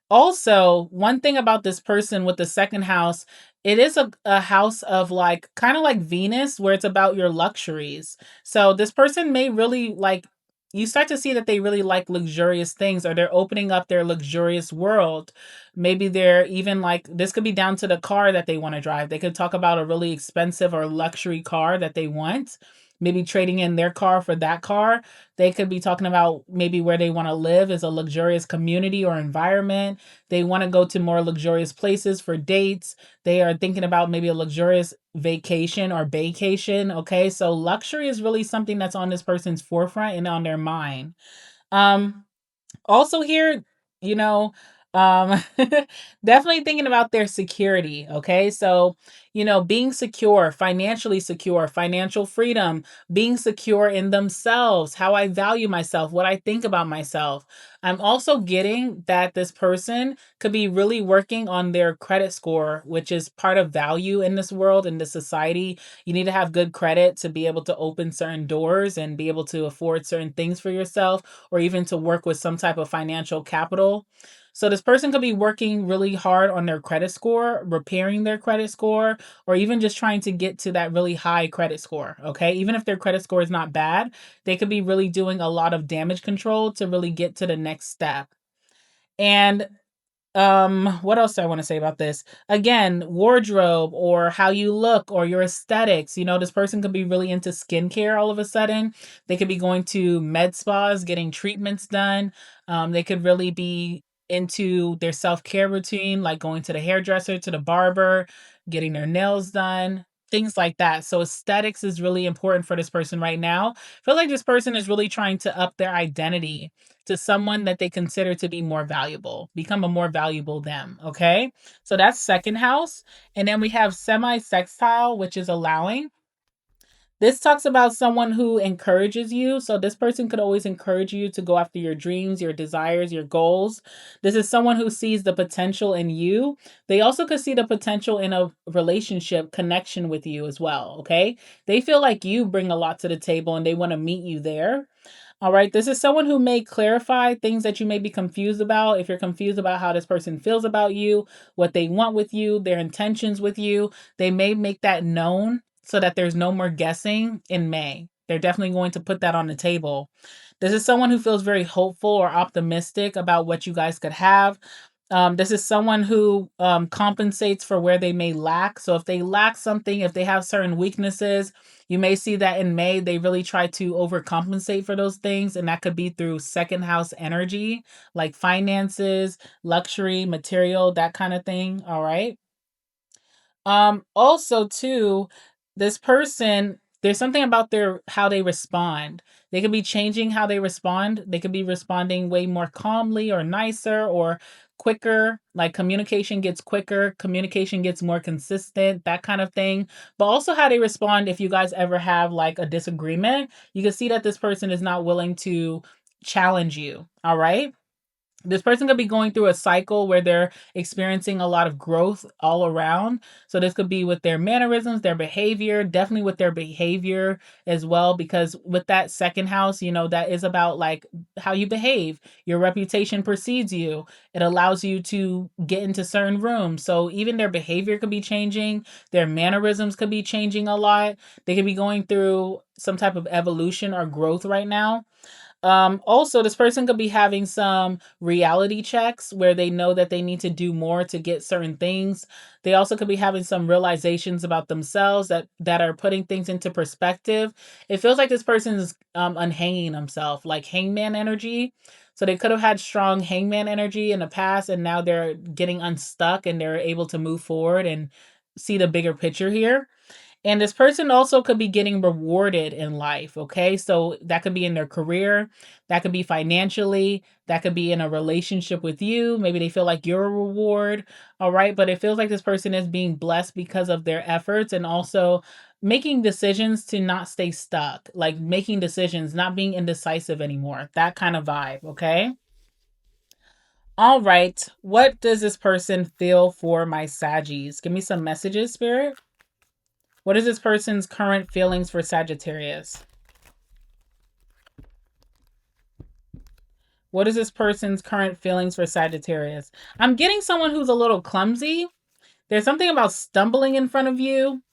Also, one thing about this person with the second house, it is a house of like kind of like Venus, where it's about your luxuries. So this person may really like, you start to see that they really like luxurious things, or they're opening up their luxurious world. Maybe they're even like, this could be down to the car that they want to drive. They could talk about a really expensive or luxury car that they want, maybe trading in their car for that car. They could be talking about maybe where they want to live is a luxurious community or environment. They want to go to more luxurious places for dates. They are thinking about maybe a luxurious vacation or vacation. Okay. So luxury is really something that's on this person's forefront and on their mind. Um, Also here, you know, um definitely thinking about their security, okay? So, being secure, financially secure, financial freedom, being secure in themselves, how I value myself, what I think about myself. I'm also getting that this person could be really working on their credit score, which is part of value in this world, in this society. You need to have good credit to be able to open certain doors and be able to afford certain things for yourself, or even to work with some type of financial capital. So this person could be working really hard on their credit score, repairing their credit score, or even just trying to get to that really high credit score. Okay. Even if their credit score is not bad, they could be really doing a lot of damage control to really get to the next step. And what else do I want to say about this? Again, wardrobe or how you look or your aesthetics. This person could be really into skincare all of a sudden. They could be going to med spas, getting treatments done. They could really be into their self-care routine, like going to the hairdresser, to the barber, getting their nails done, things like that. So aesthetics is really important for this person right now. I feel like this person is really trying to up their identity to someone that they consider to be more valuable, become a more valuable them. Okay. So that's second house. And then we have semi sextile, which is allowing. This talks about someone who encourages you. So this person could always encourage you to go after your dreams, your desires, your goals. This is someone who sees the potential in you. They also could see the potential in a relationship connection with you as well. Okay. They feel like you bring a lot to the table and they want to meet you there. All right. This is someone who may clarify things that you may be confused about. If you're confused about how this person feels about you, what they want with you, their intentions with you, they may make that known so that there's no more guessing in May. They're definitely going to put that on the table. This is someone who feels very hopeful or optimistic about what you guys could have. This is someone who compensates for where they may lack. So if they lack something, if they have certain weaknesses, you may see that in May they really try to overcompensate for those things. And that could be through second house energy, like finances, luxury, material, that kind of thing. All right. Also too, this person, there's something about their how they respond. They could be changing how they respond. They could be responding way more calmly or nicer or quicker. Like communication gets quicker, communication gets more consistent, that kind of thing. But also how they respond if you guys ever have like a disagreement, you can see that this person is not willing to challenge you. All right. This person could be going through a cycle where they're experiencing a lot of growth all around. So this could be with their mannerisms, their behavior, definitely with their behavior as well, because with that second house, that is about like how you behave. Your reputation precedes you. It allows you to get into certain rooms. So even their behavior could be changing, their mannerisms could be changing a lot. They could be going through some type of evolution or growth right now. Also, this person could be having some reality checks where they know that they need to do more to get certain things. They also could be having some realizations about themselves that are putting things into perspective. It feels like this person is unhanging himself, like hangman energy. So they could have had strong hangman energy in the past, and now they're getting unstuck and they're able to move forward and see the bigger picture here. And this person also could be getting rewarded in life, okay? So that could be in their career, that could be financially, that could be in a relationship with you. Maybe they feel like you're a reward, all right? But it feels like this person is being blessed because of their efforts and also making decisions to not stay stuck, like making decisions, not being indecisive anymore. That kind of vibe, okay? All right. What does this person feel for my Saggies? Give me some messages, Spirit. What is this person's current feelings for Sagittarius? What is this person's current feelings for Sagittarius? I'm getting someone who's a little clumsy. There's something about stumbling in front of you.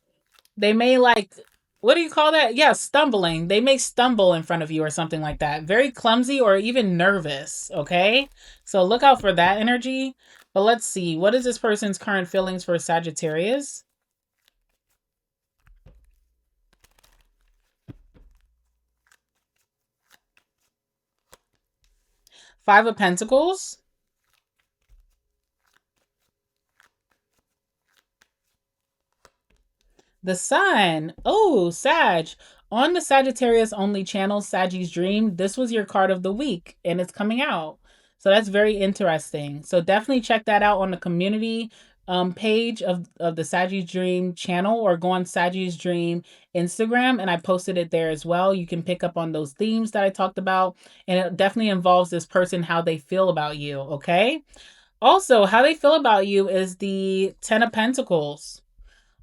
They may like, what do you call that? Yeah, stumbling. They may stumble in front of you or something like that. Very clumsy or even nervous, okay? So look out for that energy. But let's see. What is this person's current feelings for Sagittarius? Five of Pentacles. The Sun. Oh, Sag. On the Sagittarius only channel, Saggy's Dream, this was your card of the week and it's coming out. So that's very interesting. So definitely check that out on the community page of the Saggy's Dream channel, or go on Saggy's Dream Instagram, and I posted it there as well. You can pick up on those themes that I talked about, and it definitely involves this person, how they feel about you, okay? Also, how they feel about you is the Ten of Pentacles.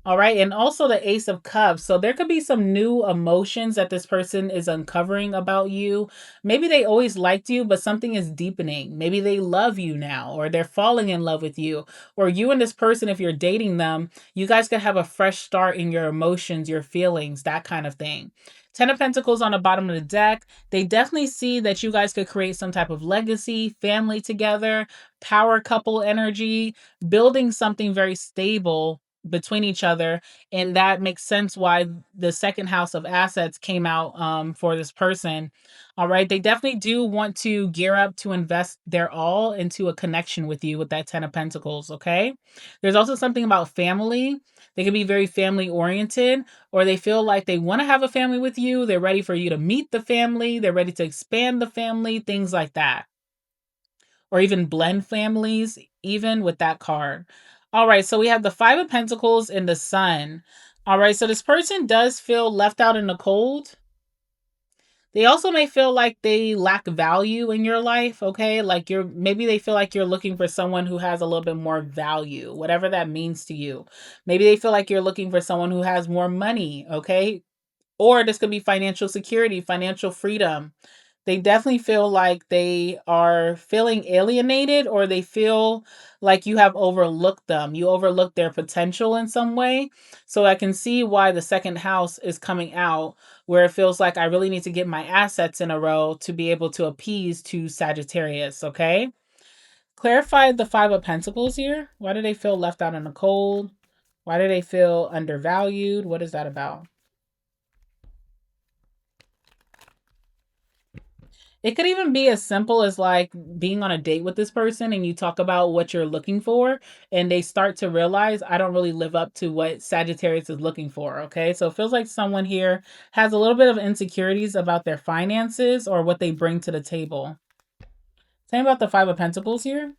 All right. And also the Ace of Cups. So there could be some new emotions that this person is uncovering about you. Maybe they always liked you, but something is deepening. Maybe they love you now, or they're falling in love with you. Or you and this person, if you're dating them, you guys could have a fresh start in your emotions, your feelings, that kind of thing. Ten of Pentacles on the bottom of the deck. They definitely see that you guys could create some type of legacy, family together, power couple energy, building something very stable between each other. And that makes sense why the second house of assets came out for this person. All right, they definitely do want to gear up to invest their all into a connection with you with that Ten of Pentacles. Okay, there's also something about family. They can be very family oriented, or they feel like they want to have a family with you. They're ready for you to meet the family, they're ready to expand the family, things like that, or even blend families, even with that card. All right, so we have the Five of Pentacles and the Sun. All right, so this person does feel left out in the cold. They also may feel like they lack value in your life, okay? Like maybe they feel like you're looking for someone who has a little bit more value, whatever that means to you. Maybe they feel like you're looking for someone who has more money, okay? Or this could be financial security, financial freedom. They definitely feel like they are feeling alienated, or they feel like you have overlooked them. You overlooked their potential in some way. So I can see why the second house is coming out, where it feels like I really need to get my assets in a row to be able to appease to Sagittarius, okay? Clarify the Five of Pentacles here. Why do they feel left out in the cold? Why do they feel undervalued? What is that about? It could even be as simple as like being on a date with this person and you talk about what you're looking for, and they start to realize I don't really live up to what Sagittarius is looking for. Okay. So it feels like someone here has a little bit of insecurities about their finances or what they bring to the table. Same about the Five of Pentacles here.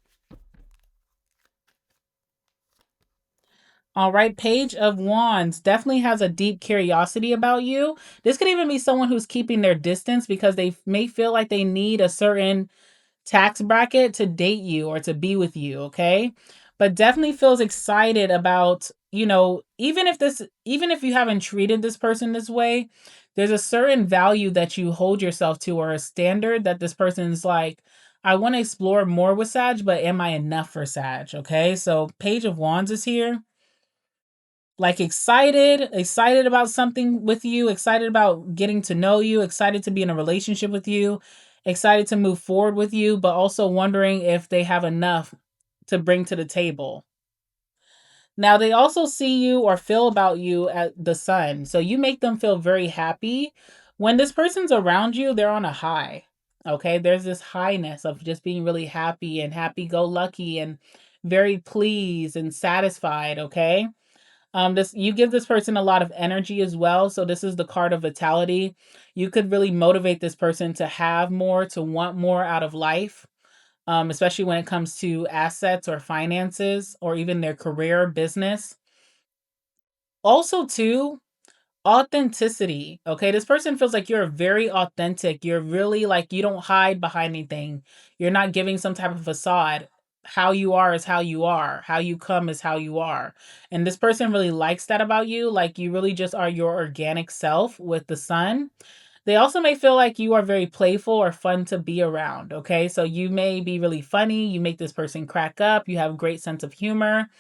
All right, Page of Wands definitely has a deep curiosity about you. This could even be someone who's keeping their distance because they may feel like they need a certain tax bracket to date you or to be with you, okay? But definitely feels excited about, even if you haven't treated this person this way, there's a certain value that you hold yourself to or a standard that this person's like, I want to explore more with Sag, but am I enough for Sag? Okay, so Page of Wands is here. Like excited about something with you, excited about getting to know you, excited to be in a relationship with you, excited to move forward with you, but also wondering if they have enough to bring to the table. Now, they also see you or feel about you at the sun. So you make them feel very happy. When this person's around you, they're on a high. Okay. There's this highness of just being really happy and happy go lucky and very pleased and satisfied. Okay. This you give this person a lot of energy as well. So this is the card of vitality. You could really motivate this person to have more, to want more out of life, especially when it comes to assets or finances or even their career, business. Also, too, authenticity. Okay, this person feels like you're very authentic. You're really like you don't hide behind anything. You're not giving some type of facade. How you are is how you are. How you come is how you are. And this person really likes that about you. Like you really just are your organic self with the sun. They also may feel like you are very playful or fun to be around. Okay, so you may be really funny. You make this person crack up. You have a great sense of humor.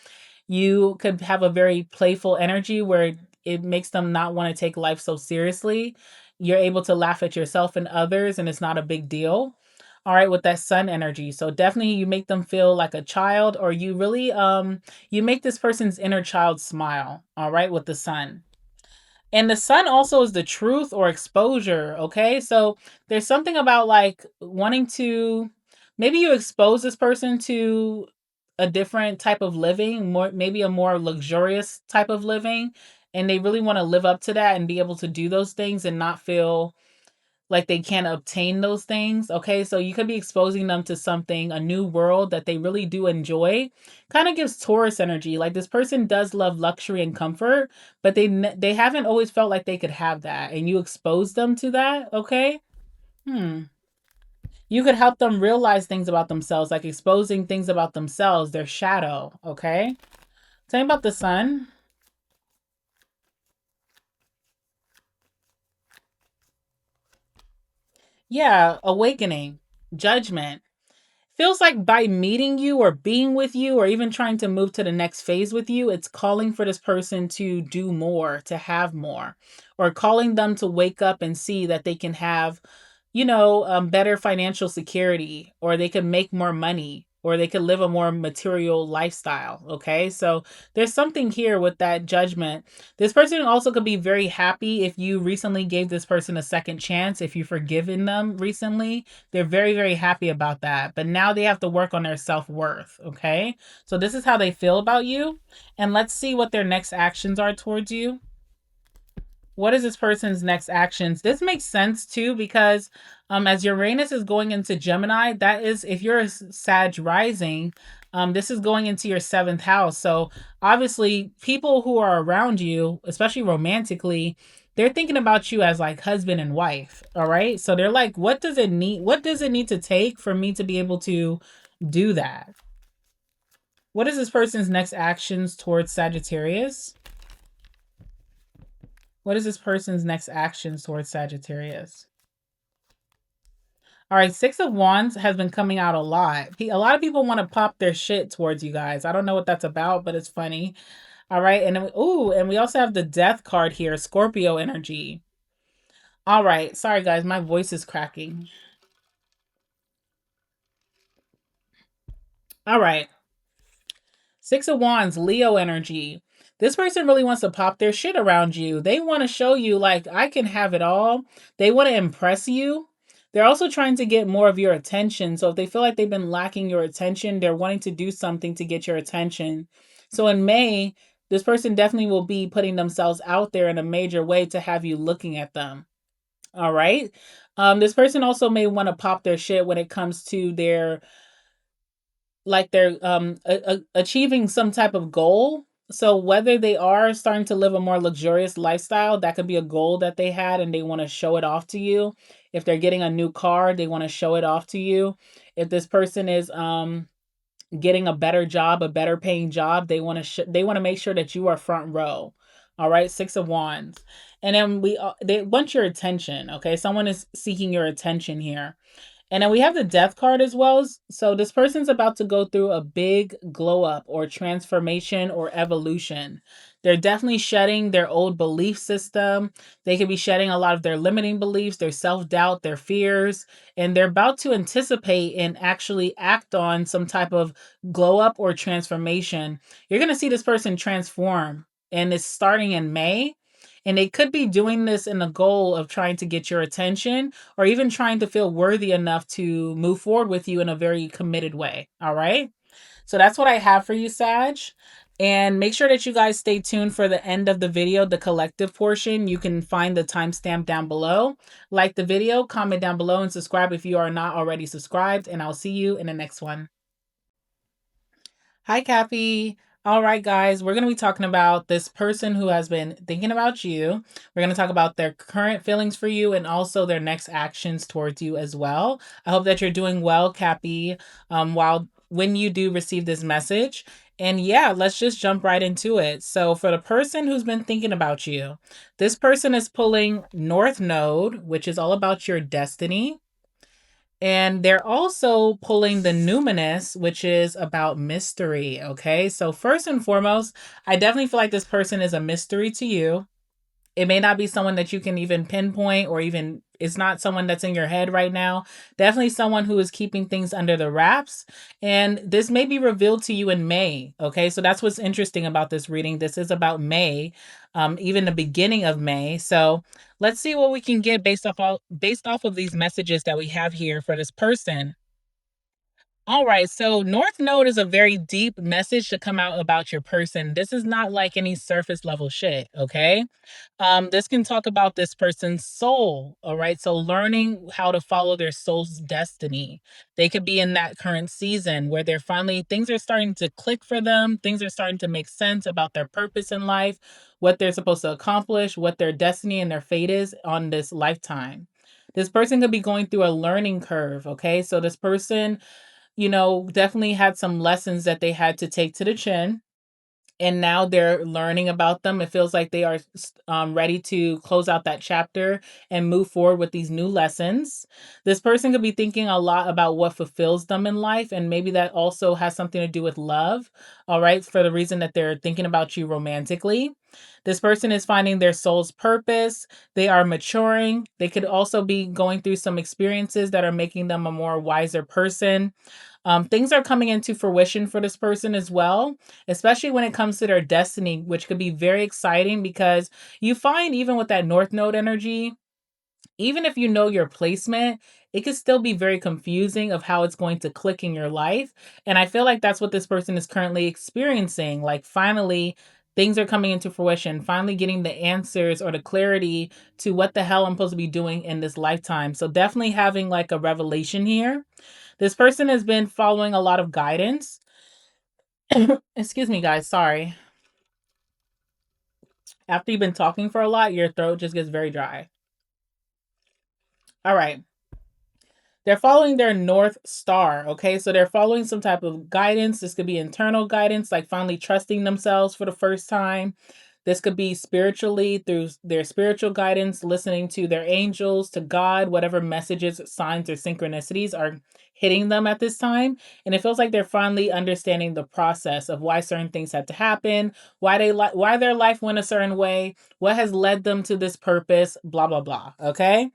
You could have a very playful energy where it makes them not want to take life so seriously. You're able to laugh at yourself and others, and it's not a big deal. All right, with that sun energy. So definitely you make them feel like a child, or you really you make this person's inner child smile, all right, with the sun. And the sun also is the truth or exposure, okay? So there's something about like wanting to maybe you expose this person to a different type of living, more maybe a more luxurious type of living, and they really want to live up to that and be able to do those things and not feel like they can't obtain those things. Okay, so you could be exposing them to something, a new world that they really do enjoy. Kind of gives Taurus energy. Like this person does love luxury and comfort, but they haven't always felt like they could have that, and you expose them to that. Okay, you could help them realize things about themselves, like exposing things about themselves, their shadow. Okay, tell me about the sun. Yeah, awakening, judgment. Feels like by meeting you or being with you or even trying to move to the next phase with you, it's calling for this person to do more, to have more, or calling them to wake up and see that they can have, better financial security, or they can make more money, or they could live a more material lifestyle. Okay. So there's something here with that judgment. This person also could be very happy if you recently gave this person a second chance, if you've forgiven them recently. They're very, very happy about that. But now they have to work on their self worth. Okay. So this is how they feel about you. And let's see what their next actions are towards you. What is this person's next actions? This makes sense too because as Uranus is going into Gemini, that is if you're a Sag rising, this is going into your seventh house. So obviously, people who are around you, especially romantically, they're thinking about you as like husband and wife. All right. So they're like, what does it need? What does it need to take for me to be able to do that? What is this person's next actions towards Sagittarius? What is this person's next actions towards Sagittarius? All right, Six of Wands has been coming out a lot. A lot of people want to pop their shit towards you guys. I don't know what that's about, but it's funny. All right, and then and we also have the Death card here, Scorpio energy. All right, sorry guys, my voice is cracking. All right, Six of Wands, Leo energy. This person really wants to pop their shit around you. They want to show you, like, I can have it all. They want to impress you. They're also trying to get more of your attention. So if they feel like they've been lacking your attention, they're wanting to do something to get your attention. So in May, this person definitely will be putting themselves out there in a major way to have you looking at them. All right. This person also may want to pop their shit when it comes to their like they're achieving some type of goal. So whether they are starting to live a more luxurious lifestyle, that could be a goal that they had and they want to show it off to you. If they're getting a new car, they want to show it off to you. If this person is getting a better job, a better paying job, they want to they want to make sure that you are front row. All right, 6 of Wands. And then they want your attention, okay? Someone is seeking your attention here. And then we have the Death card as well. So this person's about to go through a big glow up or transformation or evolution. They're definitely shedding their old belief system. They could be shedding a lot of their limiting beliefs, their self doubt, their fears, and they're about to anticipate and actually act on some type of glow up or transformation. You're going to see this person transform, and it's starting in May. And they could be doing this in the goal of trying to get your attention or even trying to feel worthy enough to move forward with you in a very committed way. All right. So that's what I have for you, Sag. And make sure that you guys stay tuned for the end of the video, the collective portion. You can find the timestamp down below. Like the video, comment down below, and subscribe if you are not already subscribed. And I'll see you in the next one. Hi, Cappy. All right, guys, we're going to be talking about this person who has been thinking about you. We're going to talk about their current feelings for you and also their next actions towards you as well. I hope that you're doing well, Cappy, when you do receive this message. And yeah, let's just jump right into it. So for the person who's been thinking about you, this person is pulling North Node, which is all about your destiny. And they're also pulling the numinous, which is about mystery. Okay. So, first and foremost, I definitely feel like this person is a mystery to you. It may not be someone that you can even pinpoint, or even it's not someone that's in your head right now. Definitely someone who is keeping things under the wraps. And this may be revealed to you in May. Okay. So that's what's interesting about this reading. This is about May, even the beginning of May. So let's see what we can get based off of these messages that we have here for this person. All right, so North Node is a very deep message to come out about your person. This is not like any surface level shit, okay? This can talk about this person's soul, all right? So learning how to follow their soul's destiny. They could be in that current season where they're finally, things are starting to click for them. Things are starting to make sense about their purpose in life, what they're supposed to accomplish, what their destiny and their fate is on this lifetime. This person could be going through a learning curve, okay? So this person, definitely had some lessons that they had to take to the chin. And now they're learning about them. It feels like they are ready to close out that chapter and move forward with these new lessons. This person could be thinking a lot about what fulfills them in life. And maybe that also has something to do with love. All right. For the reason that they're thinking about you romantically. This person is finding their soul's purpose. They are maturing. They could also be going through some experiences that are making them a more wiser person. Things are coming into fruition for this person as well, especially when it comes to their destiny, which could be very exciting because you find even with that North Node energy, even if you know your placement, it could still be very confusing of how it's going to click in your life. And I feel like that's what this person is currently experiencing. Like finally, things are coming into fruition, finally getting the answers or the clarity to what the hell I'm supposed to be doing in this lifetime. So definitely having like a revelation here. This person has been following a lot of guidance. Excuse me, guys. Sorry. After you've been talking for a lot, your throat just gets very dry. All right. They're following their North Star. Okay. So they're following some type of guidance. This could be internal guidance, like finally trusting themselves for the first time. This could be spiritually through their spiritual guidance, listening to their angels, to God, whatever messages, signs, or synchronicities are hitting them at this time. And it feels like they're finally understanding the process of why certain things had to happen, why their life went a certain way, what has led them to this purpose, blah blah blah. Okay?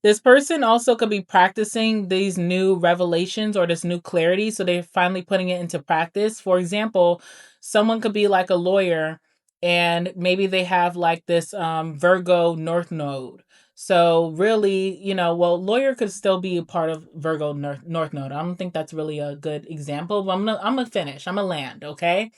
This person also could be practicing these new revelations or this new clarity. So they're finally putting it into practice. For example, someone could be like a lawyer and maybe they have like this Virgo North Node. So really, lawyer could still be a part of Virgo North Node. I don't think that's really a good example, but I'm gonna finish. I'm gonna land, okay?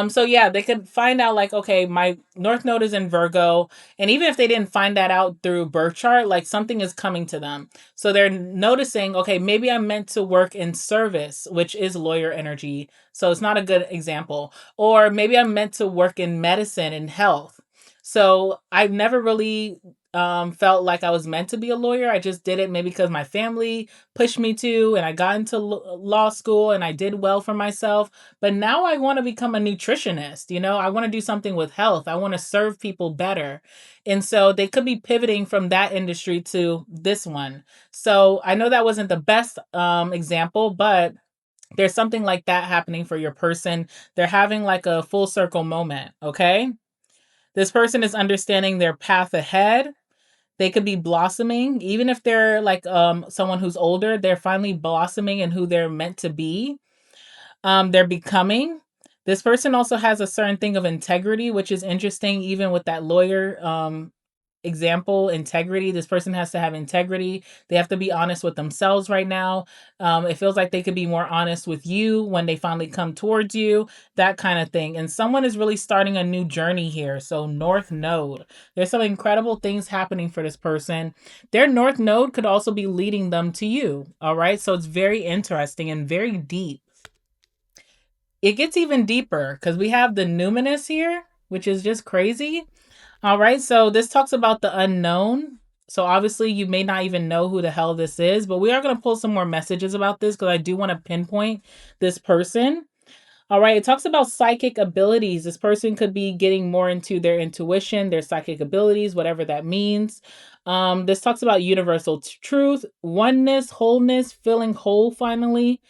So yeah, they could find out like, okay, my North Node is in Virgo. And even if they didn't find that out through birth chart, like something is coming to them. So they're noticing, okay, maybe I'm meant to work in service, which is lawyer energy. So it's not a good example. Or maybe I'm meant to work in medicine and health. So I've never really felt like I was meant to be a lawyer. I just did it maybe because my family pushed me to, and I got into law school and I did well for myself. But now I want to become a nutritionist. I want to do something with health. I want to serve people better. And so they could be pivoting from that industry to this one. So I know that wasn't the best example, but there's something like that happening for your person. They're having like a full circle moment, okay? This person is understanding their path ahead. They could be blossoming, even if they're like someone who's older, they're finally blossoming in who they're meant to be. They're becoming. This person also has a certain thing of integrity, which is interesting, even with that lawyer example, integrity. This person has to have integrity. They have to be honest with themselves right now. It feels like they could be more honest with you when they finally come towards you, that kind of thing. And someone is really starting a new journey here. So North Node, there's some incredible things happening for this person. Their North Node could also be leading them to you. All right. So it's very interesting and very deep. It gets even deeper because we have the numinous here, which is just crazy. All right, so this talks about the unknown. So obviously you may not even know who the hell this is, but we are going to pull some more messages about this because I do want to pinpoint this person. All right, it talks about psychic abilities. This person could be getting more into their intuition, their psychic abilities, whatever that means. This talks about universal truth, oneness, wholeness, feeling whole finally.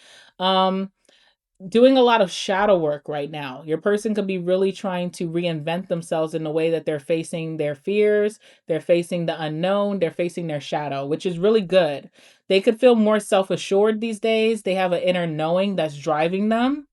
Doing a lot of shadow work right now. Your person could be really trying to reinvent themselves in the way that they're facing their fears, they're facing the unknown, they're facing their shadow, which is really good. They could feel more self-assured these days. They have an inner knowing that's driving them.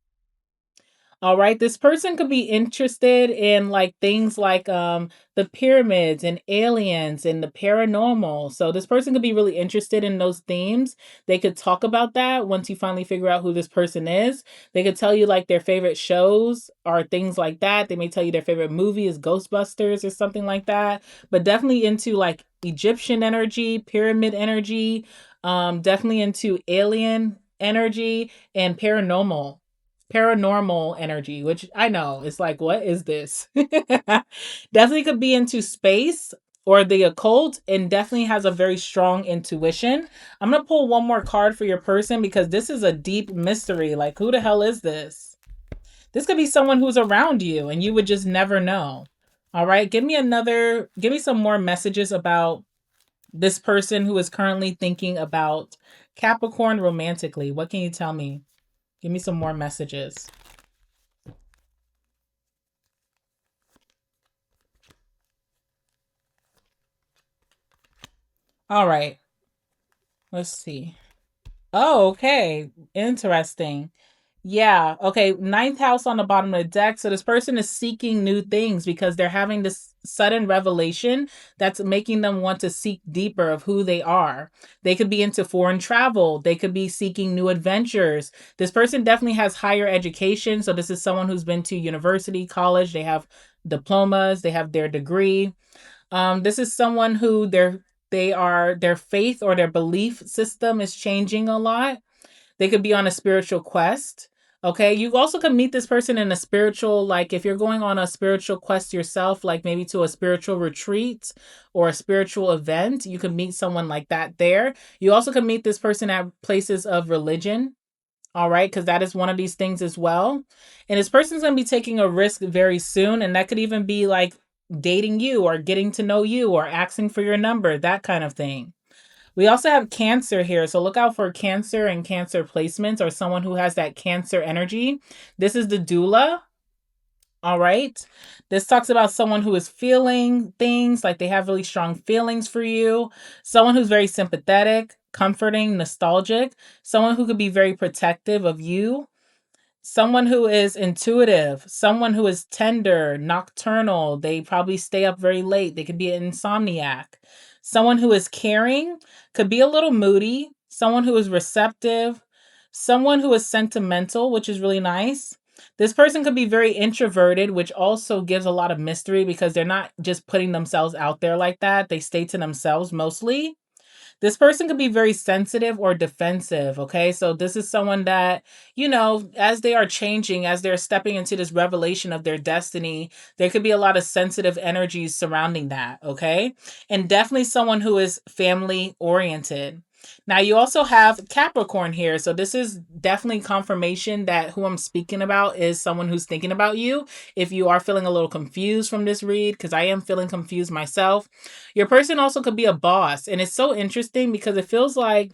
All right, this person could be interested in like things like the pyramids and aliens and the paranormal. So this person could be really interested in those themes. They could talk about that once you finally figure out who this person is. They could tell you like their favorite shows or things like that. They may tell you their favorite movie is Ghostbusters or something like that. But definitely into like Egyptian energy, pyramid energy, definitely into alien energy and paranormal energy, which I know it's like, what is this? Definitely could be into space or the occult, and definitely has a very strong intuition. I'm going to pull one more card for your person because this is a deep mystery. Like, who the hell is this? This could be someone who's around you and you would just never know. All right, give me some more messages about this person who is currently thinking about Capricorn romantically. What can you tell me? Give me some more messages. All right. Let's see. Oh, okay. Interesting. Yeah. Okay. Ninth house on the bottom of the deck. So this person is seeking new things because they're having this sudden revelation that's making them want to seek deeper of who they are. They could be into foreign travel. They could be seeking new adventures. This person definitely has higher education. So this is someone who's been to university, college. They have diplomas. They have their degree. This is someone who their faith or their belief system is changing a lot. They could be on a spiritual quest. Okay. You also can meet this person in a spiritual, like if you're going on a spiritual quest yourself, like maybe to a spiritual retreat or a spiritual event, you can meet someone like that there. You also can meet this person at places of religion. All right. Because that is one of these things as well. And this person's going to be taking a risk very soon. And that could even be like dating you or getting to know you or asking for your number, that kind of thing. We also have Cancer here. So look out for Cancer and Cancer placements or someone who has that Cancer energy. This is the doula. All right. This talks about someone who is feeling things, like they have really strong feelings for you. Someone who's very sympathetic, comforting, nostalgic. Someone who could be very protective of you. Someone who is intuitive, someone who is tender, nocturnal. They probably stay up very late. They could be an insomniac. Someone who is caring, could be a little moody. Someone who is receptive. Someone who is sentimental, which is really nice. This person could be very introverted, which also gives a lot of mystery because they're not just putting themselves out there like that. They stay to themselves mostly. This person could be very sensitive or defensive, okay? So this is someone that, as they are changing, as they're stepping into this revelation of their destiny, there could be a lot of sensitive energies surrounding that, okay? And definitely someone who is family oriented. Now, you also have Capricorn here. So this is definitely confirmation that who I'm speaking about is someone who's thinking about you. If you are feeling a little confused from this read, because I am feeling confused myself, your person also could be a boss. And it's so interesting because it feels like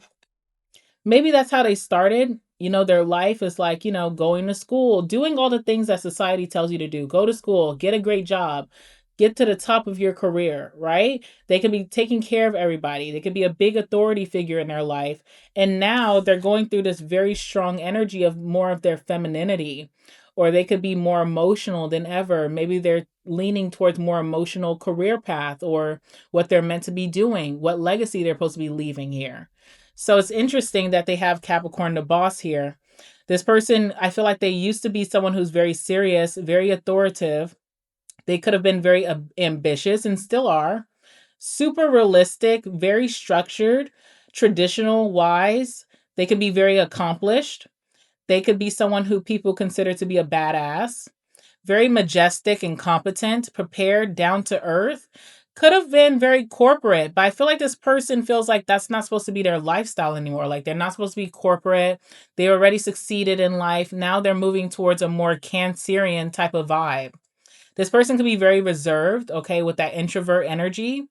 maybe that's how they started. Their life is like, going to school, doing all the things that society tells you to do. Go to school, get a great job, get to the top of your career, right? They could be taking care of everybody. They could be a big authority figure in their life. And now they're going through this very strong energy of more of their femininity, or they could be more emotional than ever. Maybe they're leaning towards more emotional career path or what they're meant to be doing, what legacy they're supposed to be leaving here. So it's interesting that they have Capricorn, the boss here. This person, I feel like they used to be someone who's very serious, very authoritative. They could have been very ambitious and still are. Super realistic, very structured, traditional, wise. They could be very accomplished. They could be someone who people consider to be a badass, very majestic and competent, prepared, down to earth. Could have been very corporate, but I feel like this person feels like that's not supposed to be their lifestyle anymore. Like they're not supposed to be corporate. They already succeeded in life. Now they're moving towards a more Cancerian type of vibe. This person could be very reserved, okay, with that introvert energy,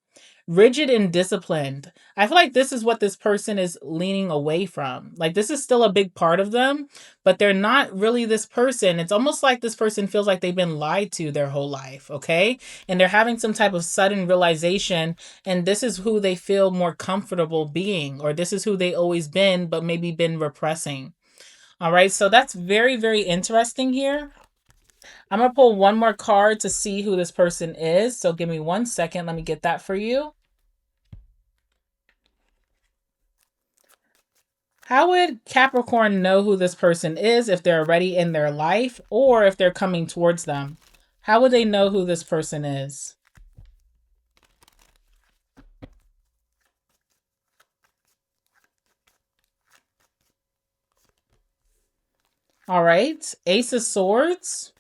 rigid and disciplined. I feel like this is what this person is leaning away from. Like this is still a big part of them, but they're not really this person. It's almost like this person feels like they've been lied to their whole life, okay? And they're having some type of sudden realization, and this is who they feel more comfortable being, or this is who they always been, but maybe been repressing. All right, so that's very, very interesting here. I'm going to pull one more card to see who this person is. So give me 1 second. Let me get that for you. How would Capricorn know who this person is if they're already in their life or if they're coming towards them? How would they know who this person is? All right. Ace of Swords.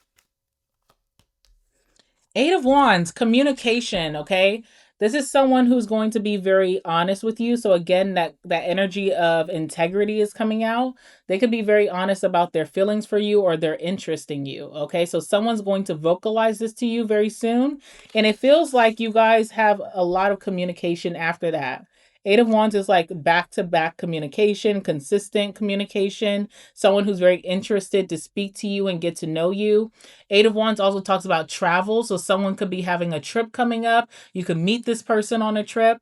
Eight of Wands, communication, okay? This is someone who's going to be very honest with you. So again, that energy of integrity is coming out. They could be very honest about their feelings for you or their interest in you, okay? So someone's going to vocalize this to you very soon, and it feels like you guys have a lot of communication after that. Eight of Wands is like back-to-back communication, consistent communication, someone who's very interested to speak to you and get to know you. Eight of Wands also talks about travel. So someone could be having a trip coming up. You could meet this person on a trip.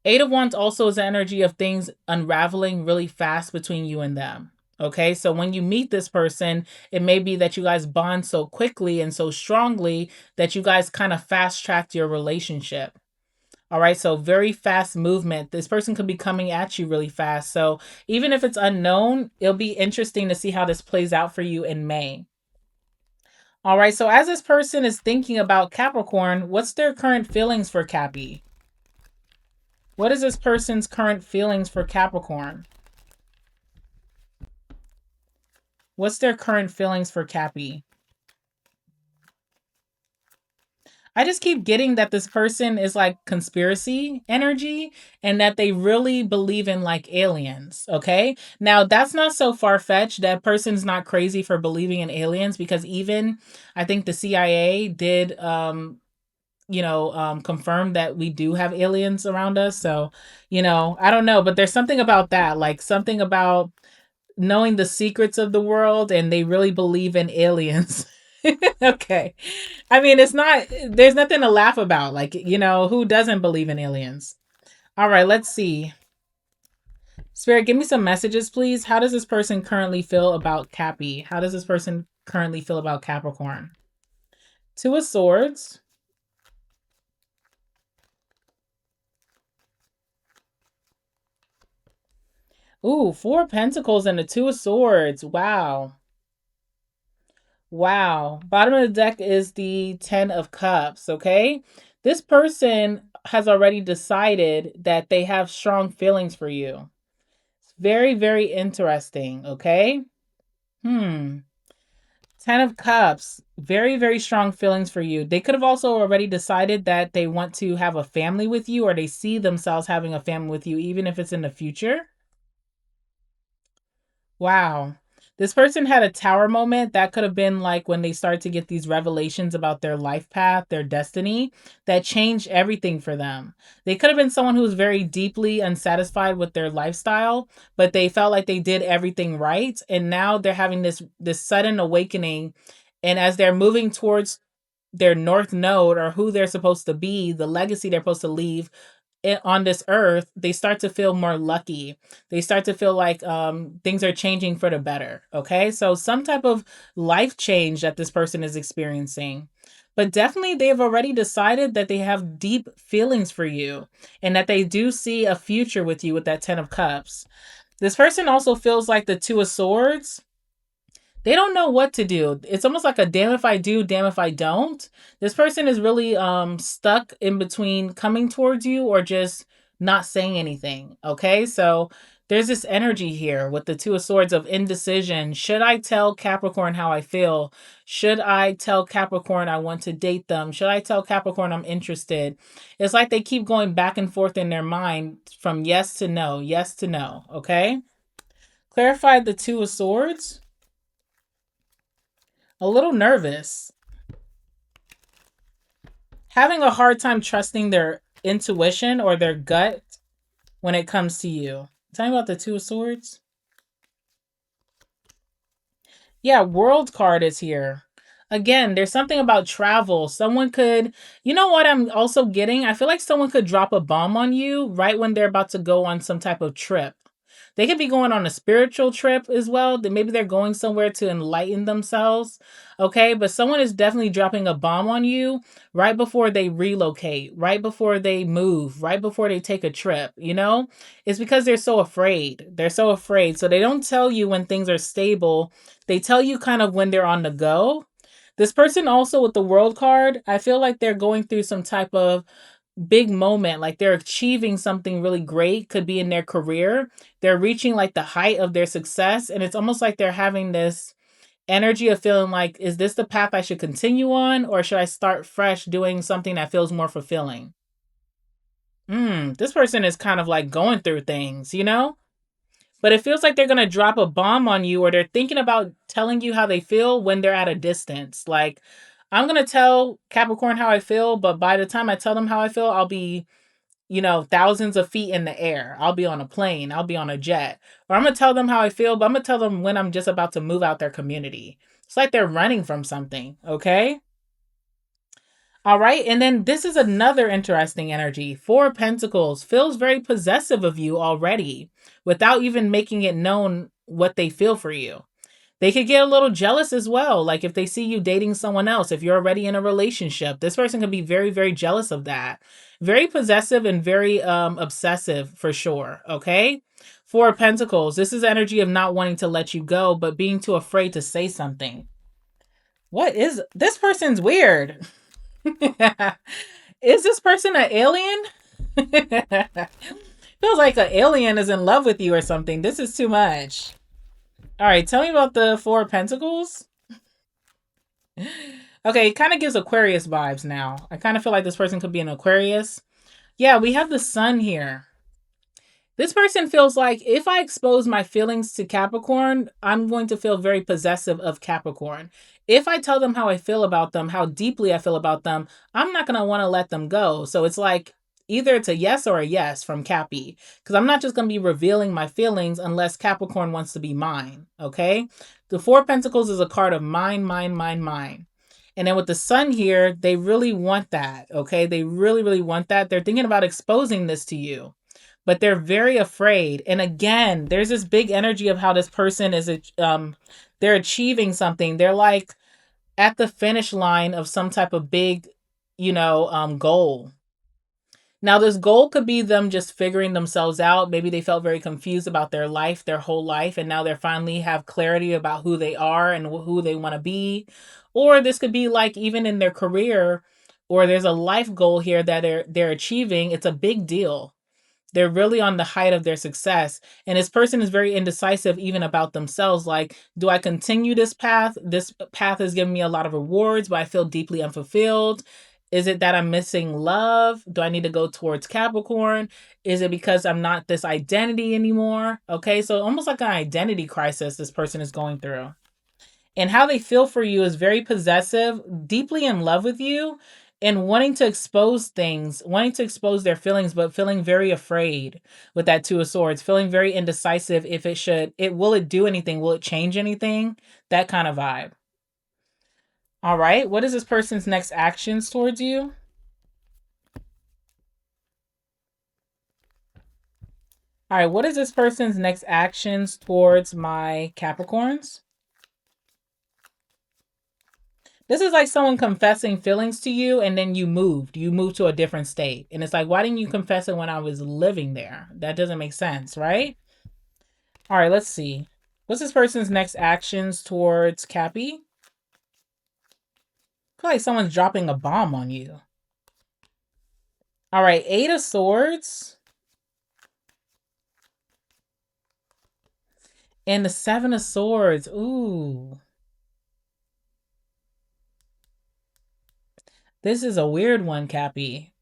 Eight of Wands also is the energy of things unraveling really fast between you and them. Okay, so when you meet this person, it may be that you guys bond so quickly and so strongly that you guys kind of fast tracked your relationship. All right, so very fast movement. This person could be coming at you really fast. So even if it's unknown, it'll be interesting to see how this plays out for you in May. All right, so as this person is thinking about Capricorn, what's their current feelings for Cappy? What is this person's current feelings for Capricorn? What's their current feelings for Cappy? I just keep getting that this person is like conspiracy energy and that they really believe in like aliens. Okay. Now, that's not so far fetched. That person's not crazy for believing in aliens because even I think the CIA did, confirm that we do have aliens around us. So, I don't know, but there's something about that, like something about knowing the secrets of the world and they really believe in aliens. Okay. I mean, there's nothing to laugh about. Like, who doesn't believe in aliens? All right, let's see. Spirit, give me some messages, please. How does this person currently feel about Cappy? How does this person currently feel about Capricorn? Two of Swords. Ooh, Four of Pentacles and the Two of Swords. Wow. Wow. Bottom of the deck is the Ten of Cups, okay? This person has already decided that they have strong feelings for you. It's very, very interesting, okay? Hmm. 10 of Cups, very, very strong feelings for you. They could have also already decided that they want to have a family with you, or they see themselves having a family with you, even if it's in the future. Wow. This person had a tower moment. That could have been like when they start to get these revelations about their life path, their destiny, that changed everything for them. They could have been someone who was very deeply unsatisfied with their lifestyle, but they felt like they did everything right. And now they're having this sudden awakening. And as they're moving towards their north node, or who they're supposed to be, the legacy they're supposed to leave, on this earth, they start to feel more lucky. They start to feel like things are changing for the better. Okay, so some type of life change that this person is experiencing. But definitely, they've already decided that they have deep feelings for you, and that they do see a future with you with that 10 of Cups. This person also feels like the Two of Swords. They don't know what to do. It's almost like a damn if I do, damn if I don't. This person is really stuck in between coming towards you or just not saying anything. Okay? So there's this energy here with the Two of Swords of indecision. Should I tell Capricorn how I feel? Should I tell Capricorn I want to date them? Should I tell Capricorn I'm interested? It's like they keep going back and forth in their mind from yes to no, yes to no. Okay? Clarify the Two of Swords. A little nervous, having a hard time trusting their intuition or their gut when it comes to you. Tell me about the Two of Swords. Yeah, World card is here. Again, there's something about travel. Someone could, you know what I'm also getting? I feel like someone could drop a bomb on you right when they're about to go on some type of trip. They could be going on a spiritual trip as well. Maybe they're going somewhere to enlighten themselves. Okay, but someone is definitely dropping a bomb on you right before they relocate, right before they move, right before they take a trip. It's because they're so afraid. They're so afraid. So they don't tell you when things are stable. They tell you kind of when they're on the go. This person also with the World card, I feel like they're going through some type of big moment, like they're achieving something really great, could be in their career. They're reaching like the height of their success, and it's almost like they're having this energy of feeling like, is this the path I should continue on, or should I start fresh doing something that feels more fulfilling? This person is kind of like going through things. But it feels like they're going to drop a bomb on you, or they're thinking about telling you how they feel when they're at a distance. Like, I'm going to tell Capricorn how I feel, but by the time I tell them how I feel, I'll be thousands of feet in the air. I'll be on a plane. I'll be on a jet. Or I'm going to tell them how I feel, but I'm going to tell them when I'm just about to move out their community. It's like they're running from something. Okay. All right. And then this is another interesting energy. Four of Pentacles feels very possessive of you already without even making it known what they feel for you. They could get a little jealous as well. Like if they see you dating someone else, if you're already in a relationship, this person can be very, very jealous of that. Very possessive and very obsessive for sure. Okay. Four of Pentacles. This is energy of not wanting to let you go, but being too afraid to say something. What is this person's weird? Is this person an alien? Feels like an alien is in love with you or something. This is too much. All right, tell me about the Four of Pentacles. Okay, it kind of gives Aquarius vibes now. I kind of feel like this person could be an Aquarius. Yeah, we have the sun here. This person feels like if I expose my feelings to Capricorn, I'm going to feel very possessive of Capricorn. If I tell them how I feel about them, how deeply I feel about them, I'm not going to want to let them go. So it's like either it's a yes or a yes from Cappy, because I'm not just going to be revealing my feelings unless Capricorn wants to be mine. Okay. The Four of Pentacles is a card of mine, mine, mine, mine. And then with the sun here, they really want that. Okay. They really, really want that. They're thinking about exposing this to you, but they're very afraid. And again, there's this big energy of how this person is, they're achieving something. They're like at the finish line of some type of big, goal. Now, this goal could be them just figuring themselves out. Maybe they felt very confused about their life, their whole life, and now they finally have clarity about who they are and who they want to be. Or this could be like even in their career, or there's a life goal here that they're achieving. It's a big deal. They're really on the height of their success. And this person is very indecisive even about themselves. Like, do I continue this path? This path has given me a lot of rewards, but I feel deeply unfulfilled. Is it that I'm missing love? Do I need to go towards Capricorn? Is it because I'm not this identity anymore? Okay, so almost like an identity crisis this person is going through. And how they feel for you is very possessive, deeply in love with you, and wanting to expose things, wanting to expose their feelings, but feeling very afraid with that Two of Swords, feeling very indecisive if will it do anything? Will it change anything? That kind of vibe. All right. What is this person's next actions towards you? All right. What is this person's next actions towards my Capricorns? This is like someone confessing feelings to you and then you moved. You moved to a different state. And it's like, why didn't you confess it when I was living there? That doesn't make sense, right? All right, let's see. What's this person's next actions towards Cappy? I feel like someone's dropping a bomb on you. All right, Eight of Swords. And the Seven of Swords. Ooh. This is a weird one, Cappy.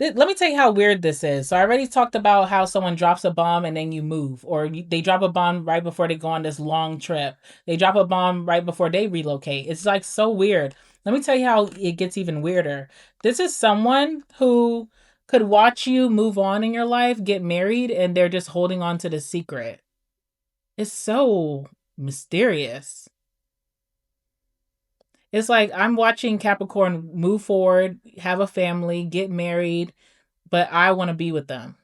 Let me tell you how weird this is. So I already talked about how someone drops a bomb and then you move, or they drop a bomb right before they go on this long trip. They drop a bomb right before they relocate. It's like so weird. Let me tell you how it gets even weirder. This is someone who could watch you move on in your life, get married, and they're just holding on to the secret. It's so mysterious. It's like I'm watching Capricorn move forward, have a family, get married, but I want to be with them.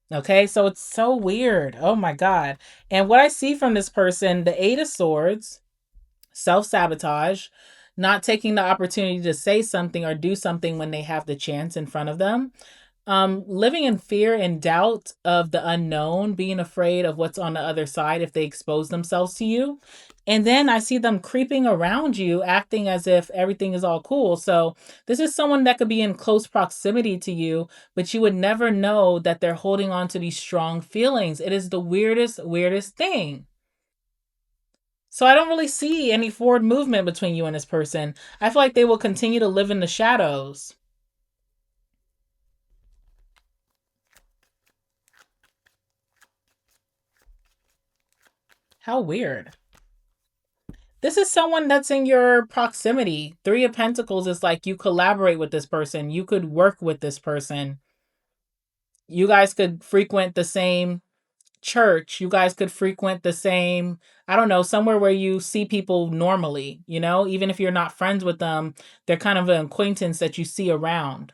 Okay, so it's so weird. Oh my God. And what I see from this person, the Eight of Swords, self sabotage, not taking the opportunity to say something or do something when they have the chance in front of them, living in fear and doubt of the unknown, being afraid of what's on the other side if they expose themselves to you. And then I see them creeping around you, acting as if everything is all cool. So this is someone that could be in close proximity to you, but you would never know that they're holding on to these strong feelings. It is the weirdest thing. So I don't really see any forward movement between you and this person. I feel like they will continue to live in the shadows. How weird. This is someone that's in your proximity. Three of Pentacles is like you collaborate with this person. You could work with this person. You guys could frequent the same church. You guys could frequent the same, I don't know, somewhere where you see people normally, even if you're not friends with them, they're kind of an acquaintance that you see around.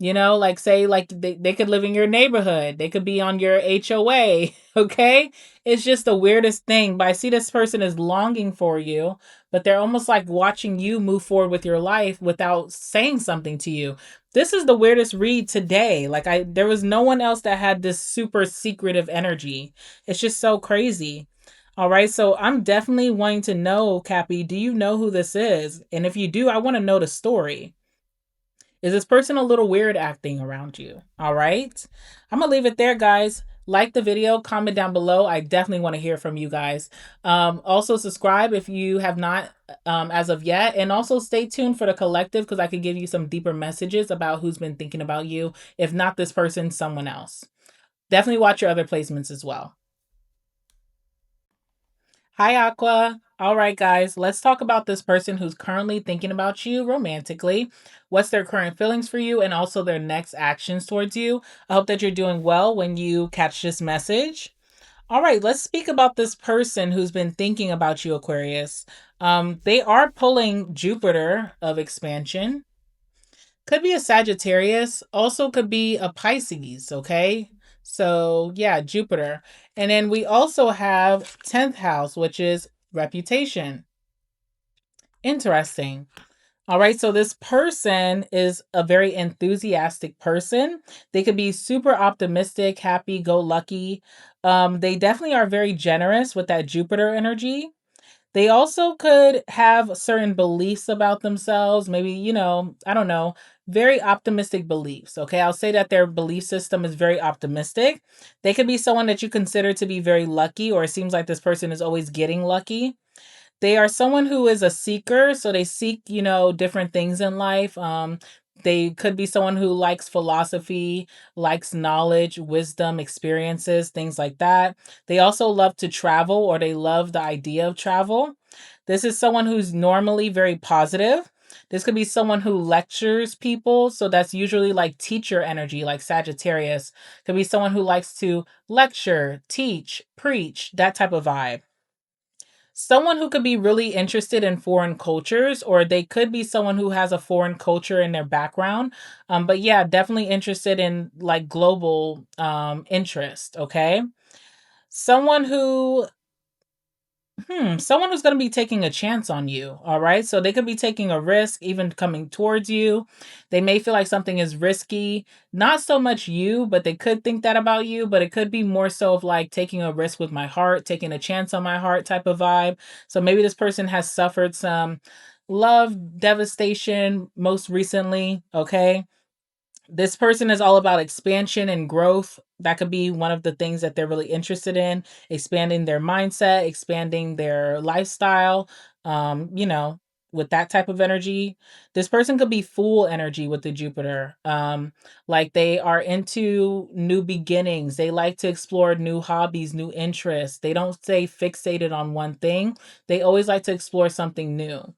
Like say like they could live in your neighborhood. They could be on your HOA, okay? It's just the weirdest thing. But I see this person is longing for you, but they're almost like watching you move forward with your life without saying something to you. This is the weirdest read today. Like there was no one else that had this super secretive energy. It's just so crazy. All right, so I'm definitely wanting to know, Cappy, do you know who this is? And if you do, I want to know the story. Is this person a little weird acting around you? All right. I'm going to leave it there, guys. Like the video, comment down below. I definitely want to hear from you guys. Also, subscribe if you have not as of yet. And also stay tuned for the collective because I could give you some deeper messages about who's been thinking about you. If not this person, someone else. Definitely watch your other placements as well. Hi, Aqua. All right, guys, let's talk about this person who's currently thinking about you romantically. What's their current feelings for you and also their next actions towards you. I hope that you're doing well when you catch this message. All right, let's speak about this person who's been thinking about you, Aquarius. They are pulling Jupiter of expansion. Could be a Sagittarius, also could be a Pisces, okay? So, yeah, Jupiter. And then we also have 10th house, which is reputation. Interesting. All right, so this person is a very enthusiastic person. They could be super optimistic, happy, go lucky. They definitely are very generous with that Jupiter energy. They also could have certain beliefs about themselves, maybe, I don't know, very optimistic beliefs. Okay, I'll say that their belief system is very optimistic. They could be someone that you consider to be very lucky, or it seems like this person is always getting lucky. They are someone who is a seeker, so they seek, different things in life. They could be someone who likes philosophy, likes knowledge, wisdom, experiences, things like that. They also love to travel, or they love the idea of travel. This is someone who's normally very positive. This could be someone who lectures people, so that's usually like teacher energy, like Sagittarius. Could be someone who likes to lecture, teach, preach, that type of vibe. Someone who could be really interested in foreign cultures, or they could be someone who has a foreign culture in their background. But yeah, definitely interested in like global interest. Okay. Someone who someone who's going to be taking a chance on you. All right. So they could be taking a risk, even coming towards you. They may feel like something is risky. Not so much you, but they could think that about you. But it could be more so of like taking a risk with my heart, taking a chance on my heart type of vibe. So maybe this person has suffered some love devastation most recently. Okay. This person is all about expansion and growth. That could be one of the things that they're really interested in, expanding their mindset, expanding their lifestyle. With that type of energy. This person could be full energy with the Jupiter. Like they are into new beginnings. They like to explore new hobbies, new interests. They don't stay fixated on one thing. They always like to explore something new.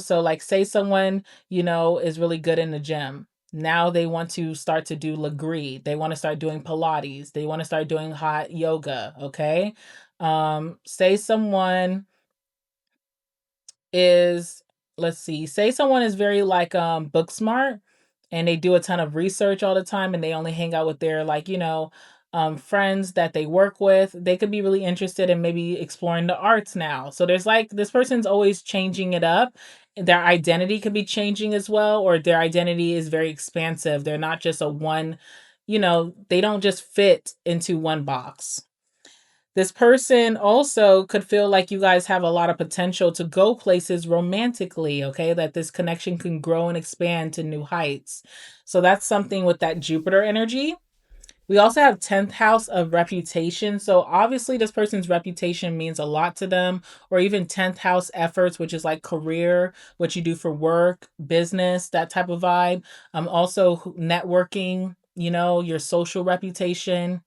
So like say someone, is really good in the gym. Now they want to start to do Legree. They want to start doing Pilates. They want to start doing hot yoga. Okay. Say someone is, let's see, say someone is very like book smart, and they do a ton of research all the time, and they only hang out with their like, friends that they work with. They could be really interested in maybe exploring the arts now. So there's like this person's always changing it up. Their identity could be changing as well, or their identity is very expansive. They're not just a one, they don't just fit into one box. This person also could feel like you guys have a lot of potential to go places romantically, okay? That this connection can grow and expand to new heights. So that's something with that Jupiter energy. We also have 10th house of reputation. So obviously this person's reputation means a lot to them, or even 10th house efforts, which is like career, what you do for work, business, that type of vibe. Also networking, your social reputation.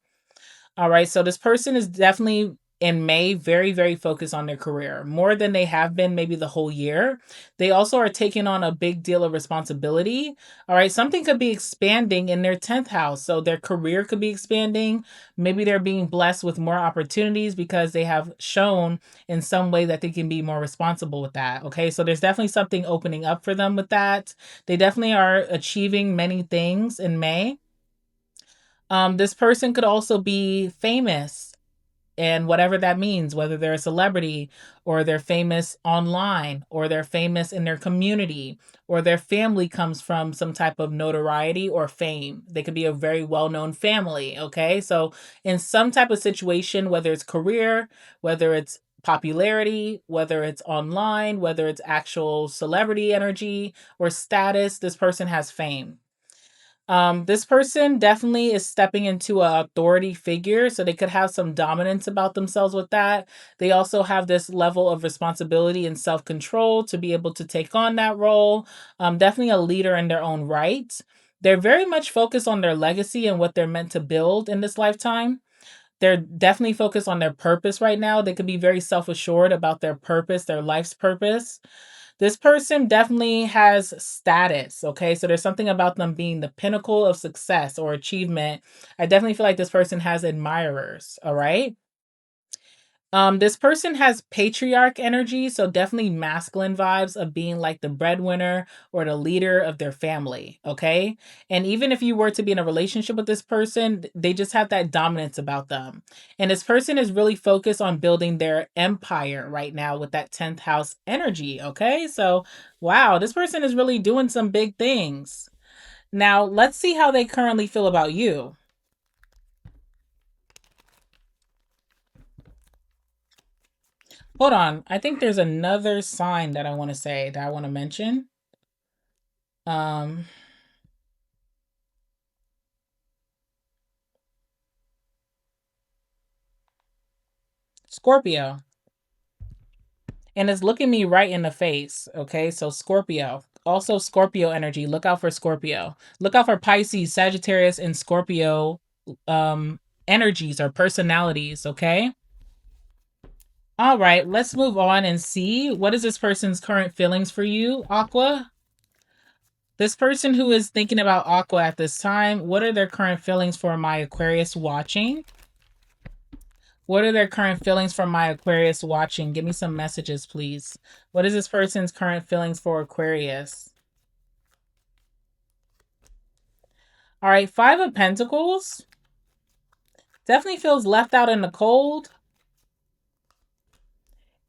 All right. So this person is definitely in May very, very focused on their career more than they have been maybe the whole year. They also are taking on a big deal of responsibility. All right. Something could be expanding in their 10th house. So their career could be expanding. Maybe they're being blessed with more opportunities because they have shown in some way that they can be more responsible with that. Okay. So there's definitely something opening up for them with that. They definitely are achieving many things in May. This person could also be famous, and whatever that means, whether they're a celebrity, or they're famous online, or they're famous in their community, or their family comes from some type of notoriety or fame. They could be a very well known family. Okay. So, in some type of situation, whether it's career, whether it's popularity, whether it's online, whether it's actual celebrity energy or status, this person has fame. This person definitely is stepping into a authority figure, so they could have some dominance about themselves with that. They also have this level of responsibility and self-control to be able to take on that role. Definitely a leader in their own right. They're very much focused on their legacy and what they're meant to build in this lifetime. They're definitely focused on their purpose right now. They could be very self-assured about their purpose, their life's purpose. This person definitely has status, okay? So there's something about them being the pinnacle of success or achievement. I definitely feel like this person has admirers, all right? This person has patriarch energy, so definitely masculine vibes of being like the breadwinner or the leader of their family, okay? And even if you were to be in a relationship with this person, they just have that dominance about them. And this person is really focused on building their empire right now with that 10th house energy, okay? So, wow, this person is really doing some big things. Now, let's see how they currently feel about you. Hold on. I think there's another sign that I want to say that I want to mention. Um, Scorpio. And it's looking me right in the face. Okay, so Scorpio. Also Scorpio energy. Look out for Scorpio. Look out for Pisces, Sagittarius, and Scorpio energies or personalities, okay? All right, let's move on and see what is this person's current feelings for you, Aqua? This person who is thinking about Aqua at this time, what are their current feelings for my Aquarius watching? What are their current feelings for my Aquarius watching? Give me some messages, please. What is this person's current feelings for Aquarius? All right, Five of Pentacles. Definitely feels left out in the cold.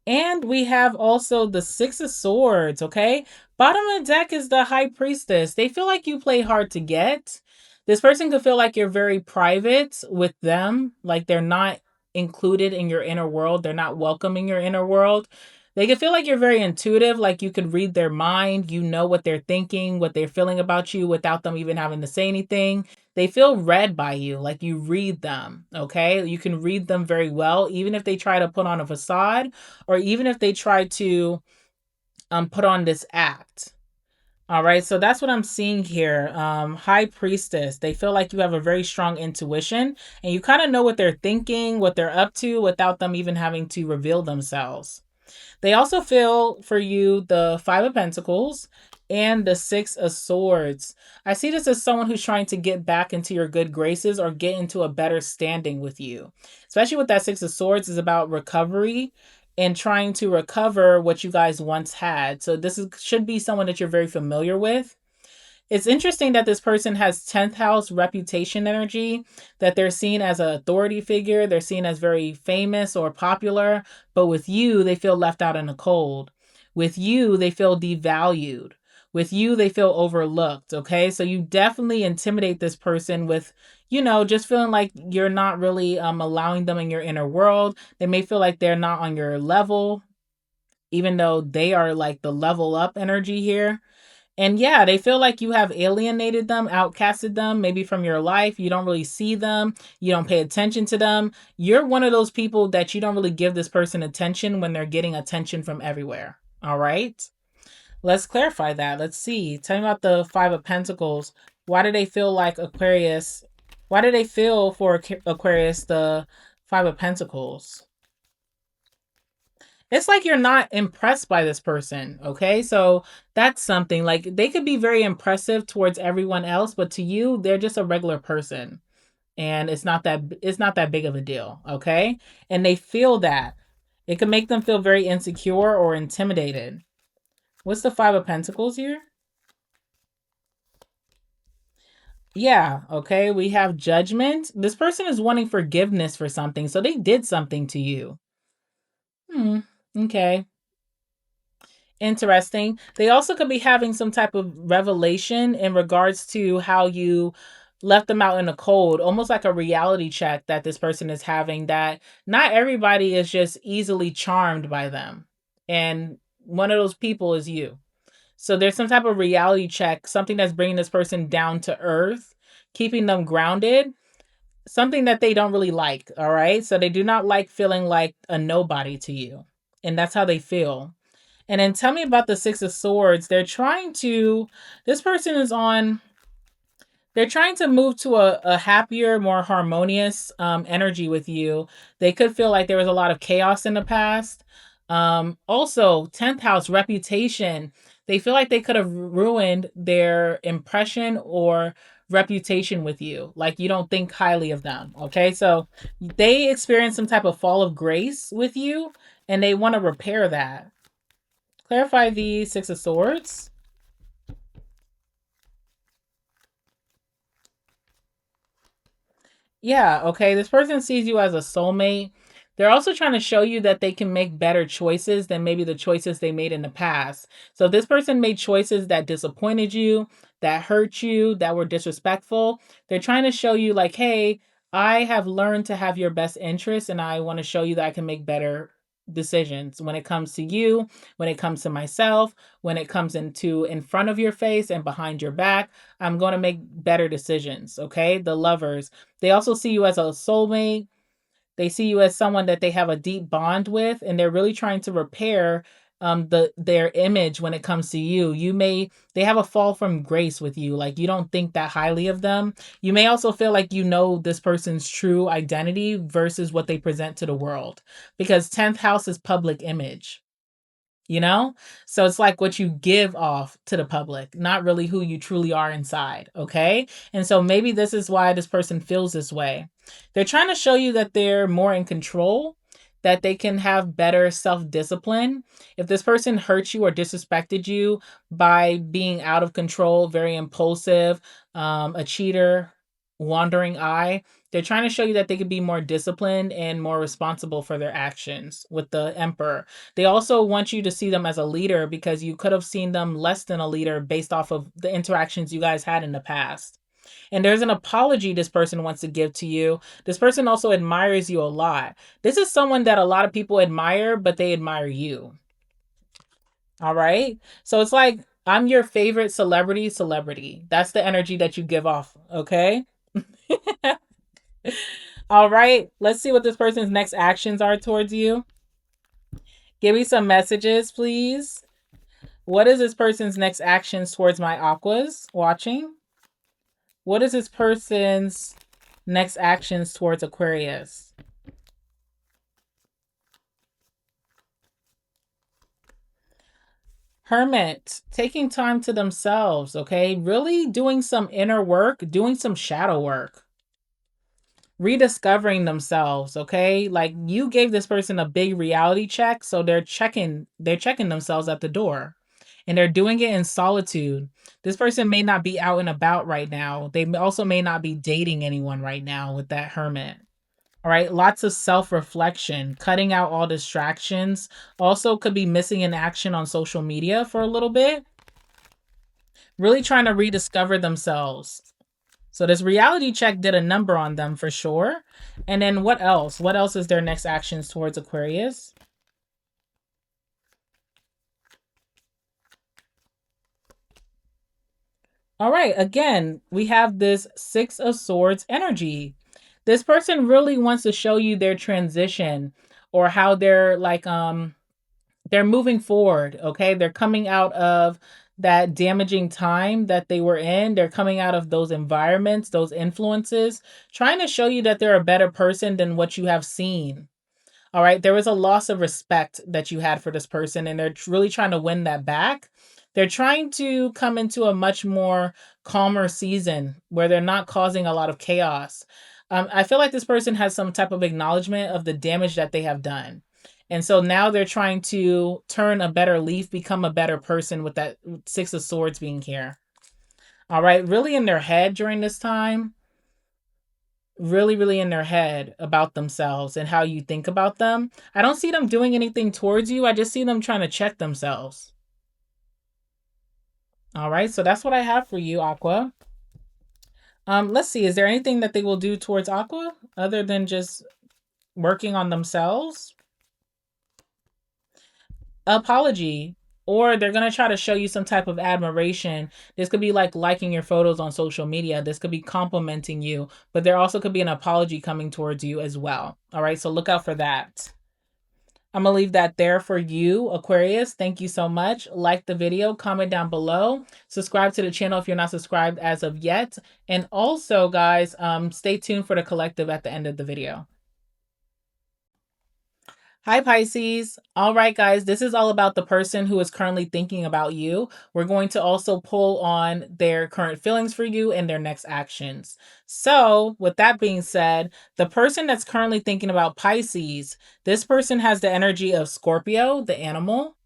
And we have also the Six of Swords, okay? Bottom of the deck is the High Priestess. They feel like you play hard to get. This person could feel like you're very private with them, like they're not included in your inner world. They're not welcoming your inner world. They could feel like you're very intuitive, like you could read their mind. You know what they're thinking, what they're feeling about you without them even having to say anything. They feel read by you, like you read them, okay? You can read them very well, even if they try to put on a facade or even if they try to put on this act. All right, so that's what I'm seeing here. High Priestess, they feel like you have a very strong intuition and you kind of know what they're thinking, what they're up to without them even having to reveal themselves. They also feel for you the Five of Pentacles and the Six of Swords. I see this as someone who's trying to get back into your good graces or get into a better standing with you. Especially with that Six of Swords is about recovery and trying to recover what you guys once had. So should be someone that you're very familiar with. It's interesting that this person has 10th house reputation energy, that they're seen as an authority figure, they're seen as very famous or popular, but with you, they feel left out in the cold. With you, they feel devalued. With you, they feel overlooked, okay? So you definitely intimidate this person with, just feeling like you're not really allowing them in your inner world. They may feel like they're not on your level, even though they are like the level up energy here. And yeah, they feel like you have alienated them, outcasted them, maybe from your life. You don't really see them. You don't pay attention to them. You're one of those people that you don't really give this person attention when they're getting attention from everywhere. All right. Let's clarify that. Let's see. Tell me about the Five of Pentacles. Why do they feel like Aquarius? Why do they feel for Aquarius the Five of Pentacles? It's like you're not impressed by this person, okay? So that's something. Like they could be very impressive towards everyone else, but to you, they're just a regular person. And it's not that big of a deal, okay? And they feel that. It can make them feel very insecure or intimidated. What's the 5 of Pentacles here? Yeah, okay. We have Judgment. This person is wanting forgiveness for something, so they did something to you. Okay. Interesting. They also could be having some type of revelation in regards to how you left them out in the cold, almost like a reality check that this person is having, that not everybody is just easily charmed by them. And one of those people is you. So there's some type of reality check, something that's bringing this person down to earth, keeping them grounded, something that they don't really like. All right. So they do not like feeling like a nobody to you. And that's how they feel. And then tell me about the Six of Swords. This person is they're trying to move to a happier, more harmonious energy with you. They could feel like there was a lot of chaos in the past. Also, 10th house reputation. They feel like they could have ruined their impression or reputation with you. Like you don't think highly of them. Okay. So they experience some type of fall of grace with you and they want to repair that. Clarify the Six of Swords. Yeah, okay. This person sees you as a soulmate. They're also trying to show you that they can make better choices than maybe the choices they made in the past. So if this person made choices that disappointed you, that hurt you, that were disrespectful. They're trying to show you like, hey, I have learned to have your best interest and I want to show you that I can make better decisions when it comes to you, when it comes to myself, when it comes into in front of your face and behind your back. I'm going to make better decisions. Okay. The Lovers, they also see you as a soulmate. They see you as someone that they have a deep bond with, and they're really trying to repair their image when it comes to you. They have a fall from grace with you. Like, you don't think that highly of them. You may also feel like you know this person's true identity versus what they present to the world, because 10th house is public image. You know? So it's like what you give off to the public, not really who you truly are inside. Okay. And so maybe this is why this person feels this way. They're trying to show you that they're more in control, that they can have better self discipline. If this person hurt you or disrespected you by being out of control, very impulsive, a cheater, wandering eye, they're trying to show you that they could be more disciplined and more responsible for their actions with the Emperor. They also want you to see them as a leader, because you could have seen them less than a leader based off of the interactions you guys had in the past. And there's an apology this person wants to give to you. This person also admires you a lot. This is someone that a lot of people admire, but they admire you. All right. So it's like, I'm your favorite celebrity. That's the energy that you give off. Okay. All right. Let's see what this person's next actions are towards you. Give me some messages, please. What is this person's next actions towards my Aquas watching? What is this person's next actions towards Aquarius? Hermit, taking time to themselves, okay? Really doing some inner work, doing some shadow work, rediscovering themselves, okay? Like, you gave this person a big reality check, so they're checking themselves at the door. And they're doing it in solitude. This person may not be out and about right now. They also may not be dating anyone right now with that Hermit. All right, lots of self-reflection, cutting out all distractions. Also could be missing in action on social media for a little bit. Really trying to rediscover themselves. So this reality check did a number on them for sure. And then what else? What else is their next actions towards Aquarius? All right, again, we have this Six of Swords energy. This person really wants to show you their transition, or how they're like they're moving forward, okay? They're coming out of that damaging time that they were in. They're coming out of those environments, those influences, trying to show you that they're a better person than what you have seen. All right. There was a loss of respect that you had for this person, and they're really trying to win that back. They're trying to come into a much more calmer season where they're not causing a lot of chaos. I feel like this person has some type of acknowledgement of the damage that they have done. And so now they're trying to turn a better leaf, become a better person with that Six of Swords being here. All right. Really in their head during this time, really in their head about themselves and how you think about them. I don't see them doing anything towards you. I just see them trying to check themselves. All right, so that's what I have for you, Aqua. Let's see. Is there anything that they will do towards Aqua other than just working on themselves? Apology. Or they're going to try to show you some type of admiration. This could be like liking your photos on social media. This could be complimenting you, but there also could be an apology coming towards you as well. All right, so look out for that. I'm going to leave that there for you, Aquarius. Thank you so much. Like the video, comment down below. Subscribe to the channel if you're not subscribed as of yet. And also, guys, stay tuned for the collective at the end of the video. Hi, Pisces. All right, guys, this is all about the person who is currently thinking about you. We're going to also pull on their current feelings for you and their next actions. So, with that being said, the person that's currently thinking about Pisces, this person has the energy of Scorpio, the animal.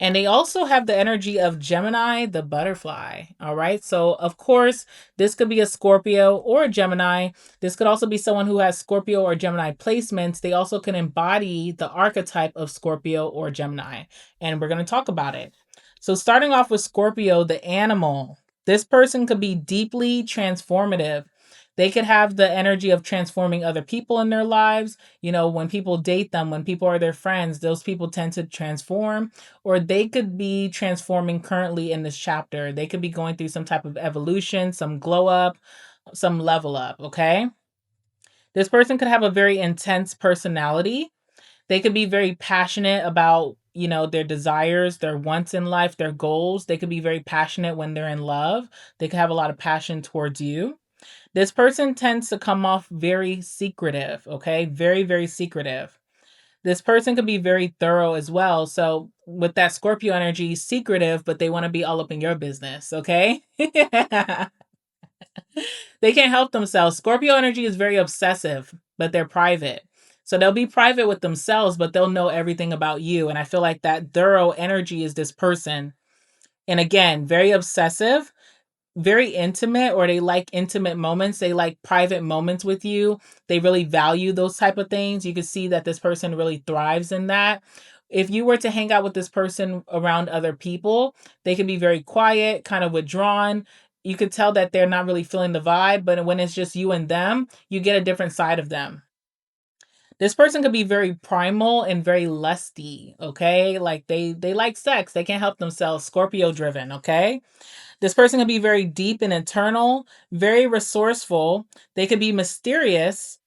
And they also have the energy of Gemini, the butterfly. All right. So, of course, this could be a Scorpio or a Gemini. This could also be someone who has Scorpio or Gemini placements. They also can embody the archetype of Scorpio or Gemini. And we're going to talk about it. So, starting off with Scorpio, the animal, this person could be deeply transformative. They could have the energy of transforming other people in their lives. You know, when people date them, when people are their friends, those people tend to transform, or they could be transforming currently in this chapter. They could be going through some type of evolution, some glow up, some level up, okay? This person could have a very intense personality. They could be very passionate about, you know, their desires, their wants in life, their goals. They could be very passionate when they're in love. They could have a lot of passion towards you. This person tends to come off very secretive, okay? Very, very secretive. This person could be very thorough as well. So, with that Scorpio energy, secretive, but they want to be all up in your business, okay? They can't help themselves. Scorpio energy is very obsessive, but they're private. So they'll be private with themselves, but they'll know everything about you. And I feel like that thorough energy is this person. And again, very obsessive, very intimate, or they like intimate moments. They like private moments with you. They really value those type of things. You can see that this person really thrives in that. If you were to hang out with this person around other people, they can be very quiet, kind of withdrawn. You could tell that they're not really feeling the vibe, but when it's just you and them, you get a different side of them. This person could be very primal and very lusty, okay? Like they like sex. They can't help themselves. Scorpio driven, okay? This person can be very deep and internal, very resourceful. They could be mysterious.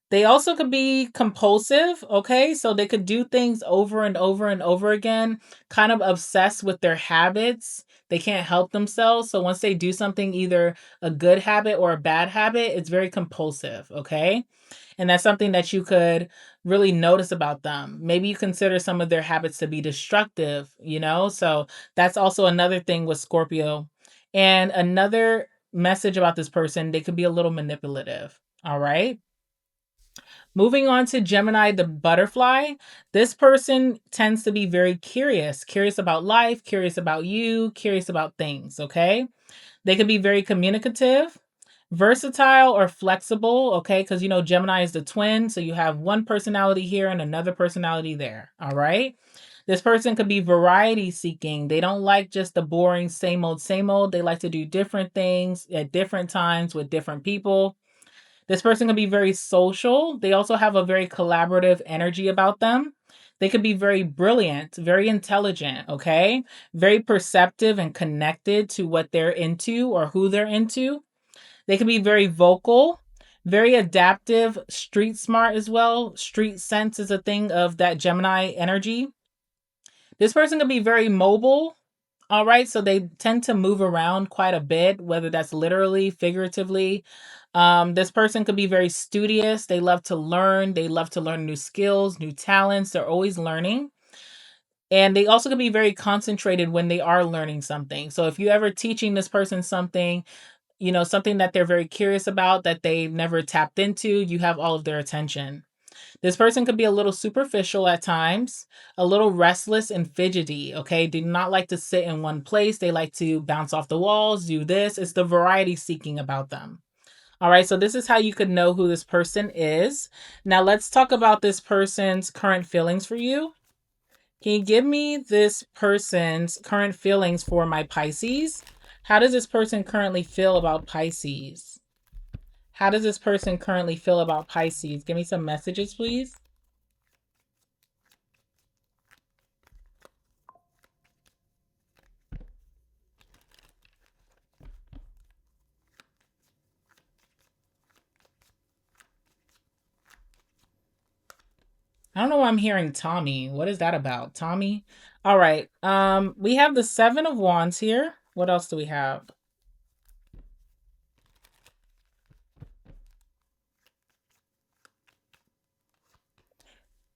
They also could be compulsive, okay? So they could do things over and over and over again, kind of obsessed with their habits. They can't help themselves. So once they do something, either a good habit or a bad habit, it's very compulsive, okay? And that's something that you could really notice about them. Maybe you consider some of their habits to be destructive, you know? So that's also another thing with Scorpio. And another message about this person, they could be a little manipulative, all right? Moving on to Gemini, the butterfly. This person tends to be very curious, curious about life, curious about you, curious about things, okay? They could be very communicative, versatile, or flexible, okay? Because you know, Gemini is the twin, so you have one personality here and another personality there, all right? This person could be variety seeking. They don't like just the boring same old, same old. They like to do different things at different times with different people. This person can be very social. They also have a very collaborative energy about them. They could be very brilliant, very intelligent, okay? Very perceptive and connected to what they're into or who they're into. They can be very vocal, very adaptive, street smart as well. Street sense is a thing of that Gemini energy. This person can be very mobile. All right, so they tend to move around quite a bit, whether that's literally, figuratively. This person could be very studious. They love to learn. They love to learn new skills, new talents. They're always learning. And they also can be very concentrated when they are learning something. So if you ever teaching this person something, you know, something that they're very curious about that they've never tapped into, you have all of their attention. This person could be a little superficial at times, a little restless and fidgety, okay? Do not like to sit in one place. They like to bounce off the walls, do this. It's the variety seeking about them. All right, so this is how you could know who this person is. Now let's talk about this person's current feelings for you. Can you give me this person's current feelings for my Pisces? How does this person currently feel about Pisces? How does this person currently feel about Pisces? Give me some messages, please. I don't know why I'm hearing Tommy. What is that about? Tommy? All right. We have the 7 of Wands here. What else do we have?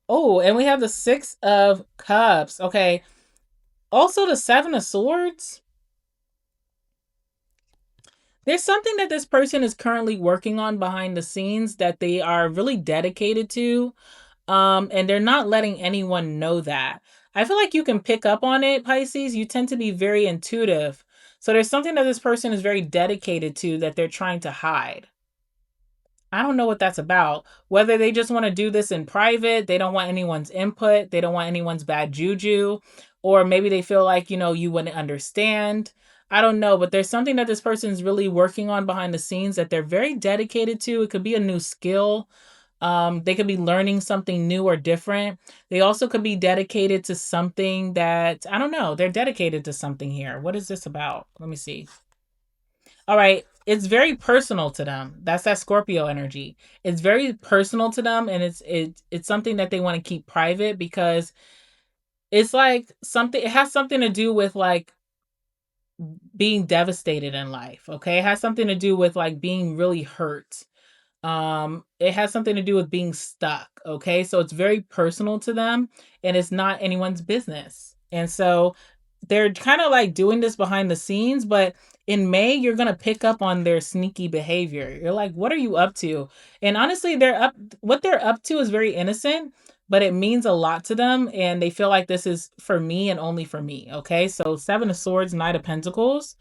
Oh, and we have the 6 of Cups. Okay. Also the 7 of Swords. There's something that this person is currently working on behind the scenes that they are really dedicated to. And they're not letting anyone know that. I feel like you can pick up on it, Pisces. You tend to be very intuitive. So there's something that this person is very dedicated to that they're trying to hide. I don't know what that's about. Whether they just want to do this in private, they don't want anyone's input, they don't want anyone's bad juju, or maybe they feel like, you know, you wouldn't understand. I don't know, but there's something that this person's really working on behind the scenes that they're very dedicated to. It could be a new skill. They could be learning something new or different. They also could be dedicated to something that, I don't know, they're dedicated to something here. What is this about? Let me see. All right. It's very personal to them. That's that Scorpio energy. It's very personal to them, and it's something that they want to keep private because it's like something, it has something to do with like being devastated in life, okay? It has something to do with like being really hurt. It has something to do with being stuck, okay? So it's very personal to them and it's not anyone's business. And so they're kind of like doing this behind the scenes, but in May you're going to pick up on their sneaky behavior. You're like, "What are you up to?" And honestly, what they're up to is very innocent, but it means a lot to them and they feel like this is for me and only for me, okay? So 7 of Swords, Knight of Pentacles.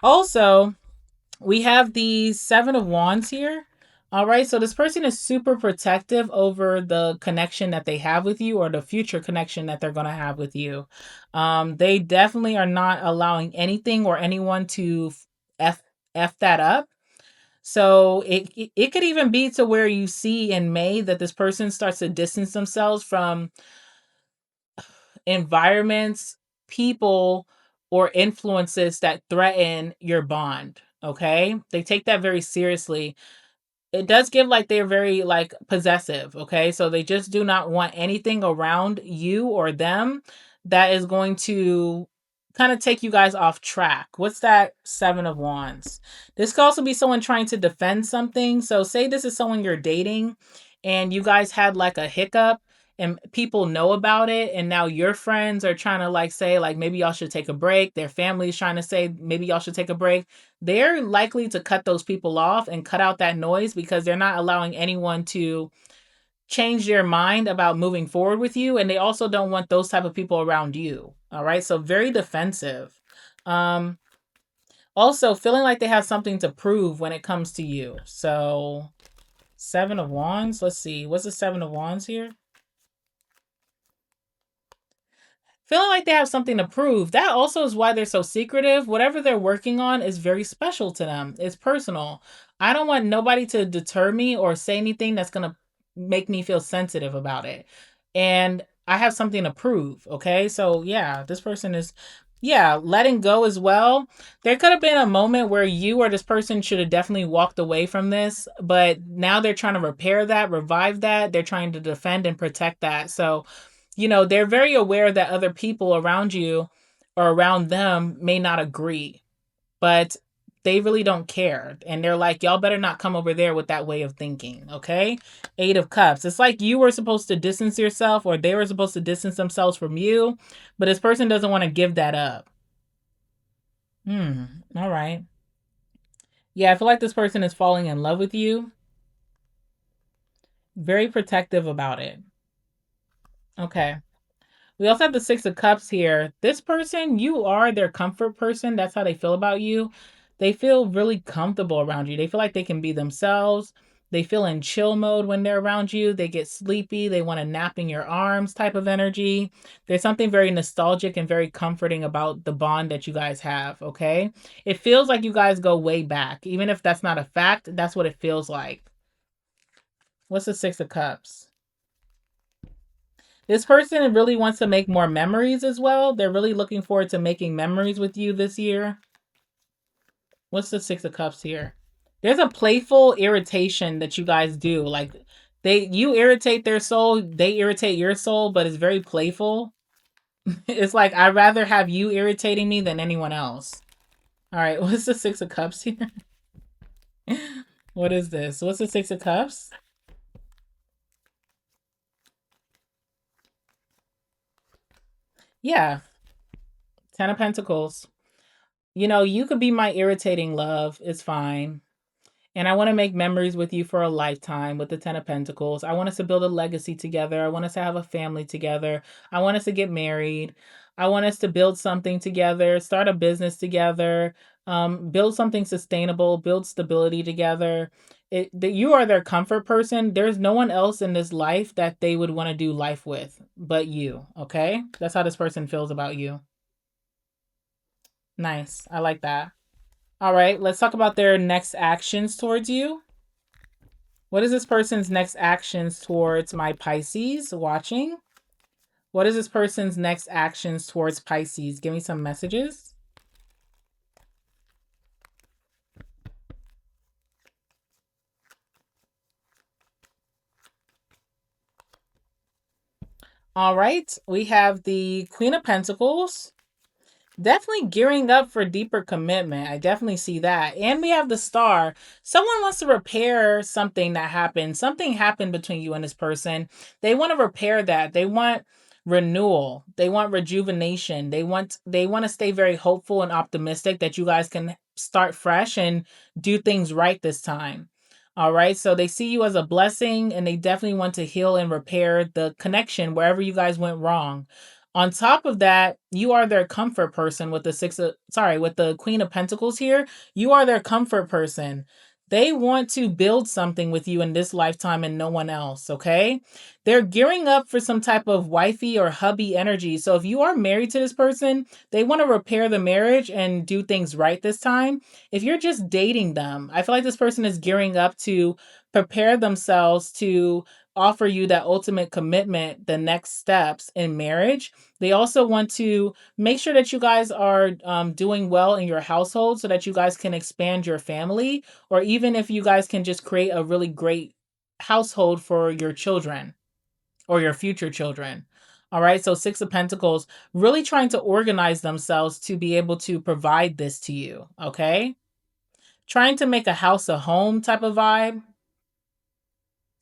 Also, we have the 7 of Wands here. All right, so this person is super protective over the connection that they have with you or the future connection that they're going to have with you. They definitely are not allowing anything or anyone to f f that up. So it could even be to where you see in May that this person starts to distance themselves from environments, people, or influences that threaten your bond. Okay. They take that very seriously. It does give like they're very like possessive. Okay. So they just do not want anything around you or them that is going to kind of take you guys off track. What's that 7 of Wands? This could also be someone trying to defend something. So say this is someone you're dating and you guys had like a hiccup and people know about it and now your friends are trying to like say like maybe y'all should take a break. Their family is trying to say maybe y'all should take a break. They're likely to cut those people off and cut out that noise because they're not allowing anyone to change their mind about moving forward with you, and they also don't want those type of people around you. All right, so very defensive. um Also feeling like they have something to prove when it comes to you. So 7 of Wands, let's see, what's the 7 of Wands here? Feeling like they have something to prove. That also is why they're so secretive. Whatever they're working on is very special to them. It's personal. I don't want nobody to deter me or say anything that's going to make me feel sensitive about it. And I have something to prove. Okay. So, yeah, this person is, yeah, letting go as well. There could have been a moment where you or this person should have definitely walked away from this, but now they're trying to repair that, revive that. They're trying to defend and protect that. So, they're very aware that other people around you or around them may not agree, but they really don't care. And they're like, y'all better not come over there with that way of thinking. Okay. 8 of Cups. It's like you were supposed to distance yourself or they were supposed to distance themselves from you, but this person doesn't want to give that up. All right. Yeah, I feel like this person is falling in love with you. Very protective about it. Okay. We also have the 6 of Cups here. This person, you are their comfort person. That's how they feel about you. They feel really comfortable around you. They feel like they can be themselves. They feel in chill mode when they're around you. They get sleepy. They want to nap in your arms type of energy. There's something very nostalgic and very comforting about the bond that you guys have, okay? It feels like you guys go way back. Even if that's not a fact, that's what it feels like. What's the 6 of Cups? This person really wants to make more memories as well. They're really looking forward to making memories with you this year. What's the 6 of Cups here? There's a playful irritation that you guys do. Like you irritate their soul, they irritate your soul, but it's very playful. It's like I'd rather have you irritating me than anyone else. All right, what's the 6 of Cups here? What is this? What's the 6 of Cups? Yeah, 10 of Pentacles. You could be my irritating love. It's fine. And I want to make memories with you for a lifetime with the 10 of Pentacles. I want us to build a legacy together. I want us to have a family together. I want us to get married. I want us to build something together, start a business together, build something sustainable, build stability together. You are their comfort person. There's no one else in this life that they would want to do life with but you. Okay? That's how this person feels about you. Nice. I like that. All right, let's talk about their next actions towards you. What is this person's next actions towards my Pisces watching? What is this person's next actions towards Pisces? Give me some messages. All right, we have the Queen of Pentacles. Definitely gearing up for deeper commitment. I definitely see that. And we have the Star. Someone wants to repair something that happened. Something happened between you and this person. They want to repair that. They want renewal. They want rejuvenation. They want to stay very hopeful and optimistic that you guys can start fresh and do things right this time. All right. So they see you as a blessing and they definitely want to heal and repair the connection wherever you guys went wrong. On top of that, you are their comfort person with with the Queen of Pentacles here. You are their comfort person. They want to build something with you in this lifetime and no one else, okay? They're gearing up for some type of wifey or hubby energy. So if you are married to this person, they want to repair the marriage and do things right this time. If you're just dating them, I feel like this person is gearing up to prepare themselves to offer you that ultimate commitment, the next steps in marriage. They also want to make sure that you guys are doing well in your household so that you guys can expand your family, or even if you guys can just create a really great household for your children or your future children. All right. So, Six of Pentacles, really trying to organize themselves to be able to provide this to you. Okay. Trying to make a house a home type of vibe.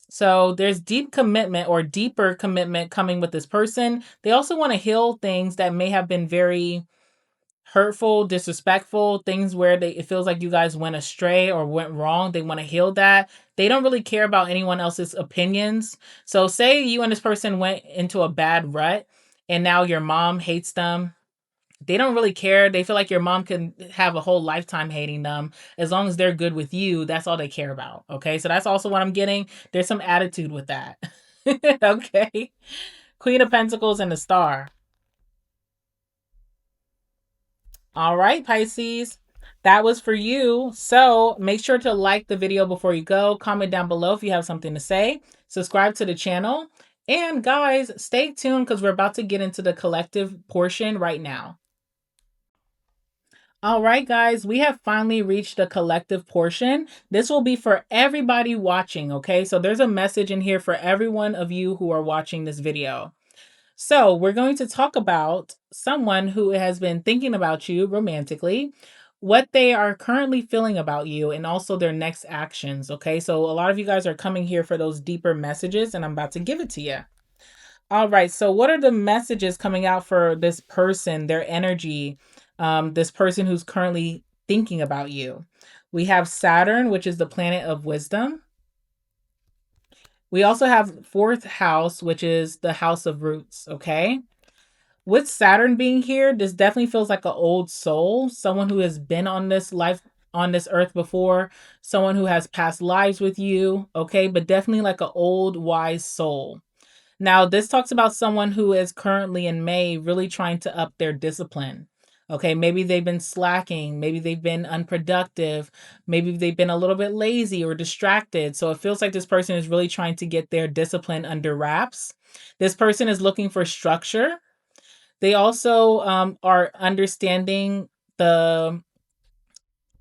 So there's deep commitment or deeper commitment coming with this person. They also want to heal things that may have been very hurtful, disrespectful, things where it feels like you guys went astray or went wrong. They want to heal that. They don't really care about anyone else's opinions. So say you and this person went into a bad rut and now your mom hates them. They don't really care. They feel like your mom can have a whole lifetime hating them. As long as they're good with you, that's all they care about. Okay. So that's also what I'm getting. There's some attitude with that. Okay. Queen of Pentacles and the Star. All right, Pisces. That was for you. So make sure to like the video before you go. Comment down below if you have something to say. Subscribe to the channel. And guys, stay tuned because we're about to get into the collective portion right now. All right, guys, we have finally reached the collective portion. This will be for everybody watching, okay? So there's a message in here for every one of you who are watching this video. So we're going to talk about someone who has been thinking about you romantically, what they are currently feeling about you, and also their next actions, okay? So a lot of you guys are coming here for those deeper messages, and I'm about to give it to you. All right. So, what are the messages coming out for this person, their energy, this person who's currently thinking about you? We have Saturn, which is the planet of wisdom. We also have fourth house, which is the house of roots. Okay. With Saturn being here, this definitely feels like an old soul, someone who has been on this life, on this earth before, someone who has past lives with you. Okay. But definitely like an old, wise soul. Now, this talks about someone who is currently in May really trying to up their discipline. Okay, maybe they've been slacking, maybe they've been unproductive, maybe they've been a little bit lazy or distracted. So it feels like this person is really trying to get their discipline under wraps. This person is looking for structure. They also are understanding the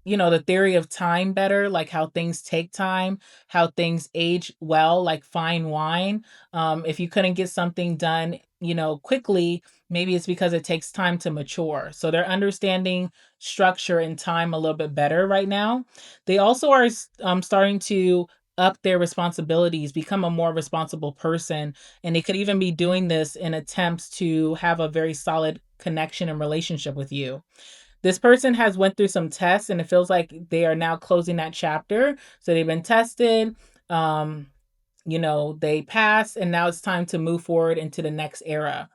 the theory of time better, like how things take time, how things age well, like fine wine. If you couldn't get something done, quickly, maybe it's because it takes time to mature. So they're understanding structure and time a little bit better right now. They also are starting to up their responsibilities, become a more responsible person, and they could even be doing this in attempts to have a very solid connection and relationship with you. This person has went through some tests and it feels like they are now closing that chapter. So they've been tested, they passed, and now it's time to move forward into the next era.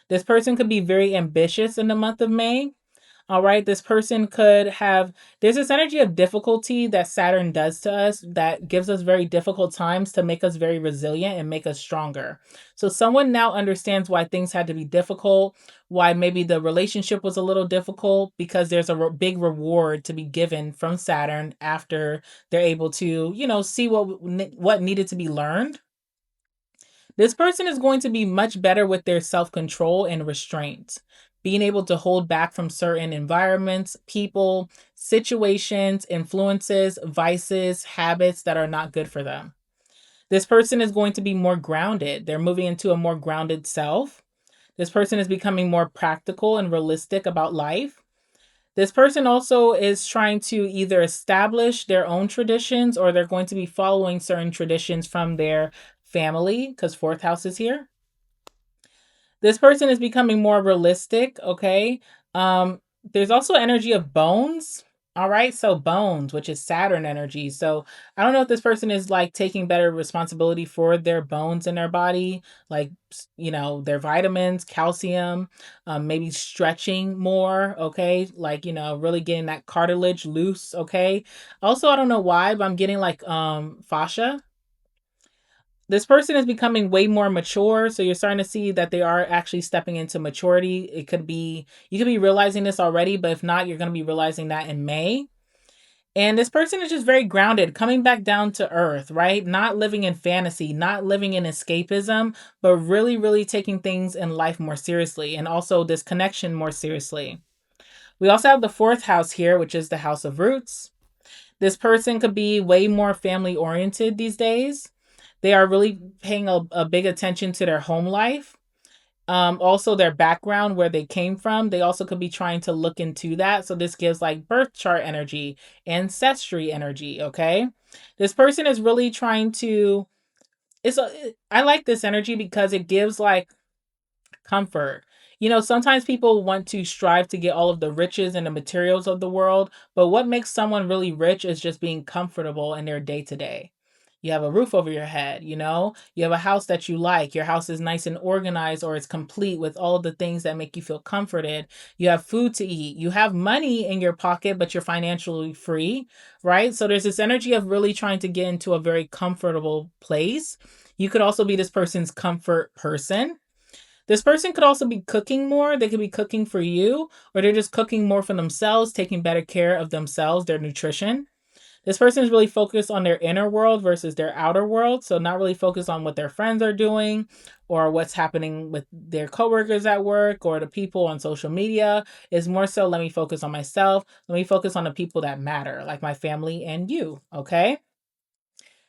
This person could be very ambitious in the month of May. All right. This person could have, there's this energy of difficulty that Saturn does to us that gives us very difficult times to make us very resilient and make us stronger. So someone now understands why things had to be difficult, why maybe the relationship was a little difficult, because there's a big reward to be given from Saturn after they're able to, see what needed to be learned. This person is going to be much better with their self control and restraint, being able to hold back from certain environments, people, situations, influences, vices, habits that are not good for them. This person is going to be more grounded. They're moving into a more grounded self. This person is becoming more practical and realistic about life. This person also is trying to either establish their own traditions or they're going to be following certain traditions from their family because fourth house is here. This person is becoming more realistic, okay? There's also energy of bones. All right, so bones, which is Saturn energy. So I don't know if this person is like taking better responsibility for their bones in their body, like their vitamins, calcium, maybe stretching more, okay? Like, really getting that cartilage loose, okay? Also, I don't know why, but I'm getting like fascia. This person is becoming way more mature, so you're starting to see that they are actually stepping into maturity. It could be, you could be realizing this already, but if not, you're going to be realizing that in May. And this person is just very grounded, coming back down to earth, right? Not living in fantasy, not living in escapism, but really, really taking things in life more seriously, and also this connection more seriously. We also have the fourth house here, which is the house of roots. This person could be way more family oriented these days. They are really paying a big attention to their home life. Also their background, where they came from. They also could be trying to look into that. So this gives like birth chart energy, ancestry energy, okay? This person is really trying to, I like this energy because it gives like comfort. Sometimes people want to strive to get all of the riches and the materials of the world, but what makes someone really rich is just being comfortable in their day to day. You have a roof over your head, you have a house that you like, your house is nice and organized, or it's complete with all of the things that make you feel comforted. You have food to eat, you have money in your pocket, but you're financially free, right? So there's this energy of really trying to get into a very comfortable place. You could also be this person's comfort person. This person could also be cooking more. They could be cooking for you, or they're just cooking more for themselves, taking better care of themselves, their nutrition. This person is really focused on their inner world versus their outer world. So, not really focused on what their friends are doing or what's happening with their coworkers at work or the people on social media. Is more so, let me focus on myself. Let me focus on the people that matter, like my family and you. Okay.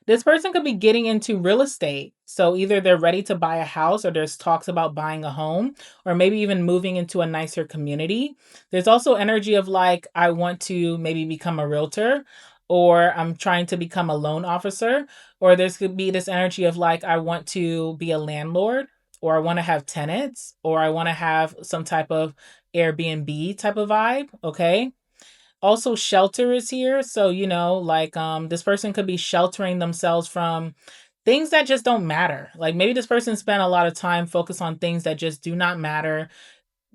This person could be getting into real estate. So either they're ready to buy a house or there's talks about buying a home or maybe even moving into a nicer community. There's also energy of like, I want to maybe become a realtor or I'm trying to become a loan officer. Or there's could be this energy of like, I want to be a landlord or I want to have tenants or I want to have some type of Airbnb type of vibe. Okay. Also, shelter is here. So, like this person could be sheltering themselves from things that just don't matter. Like maybe this person spent a lot of time focused on things that just do not matter,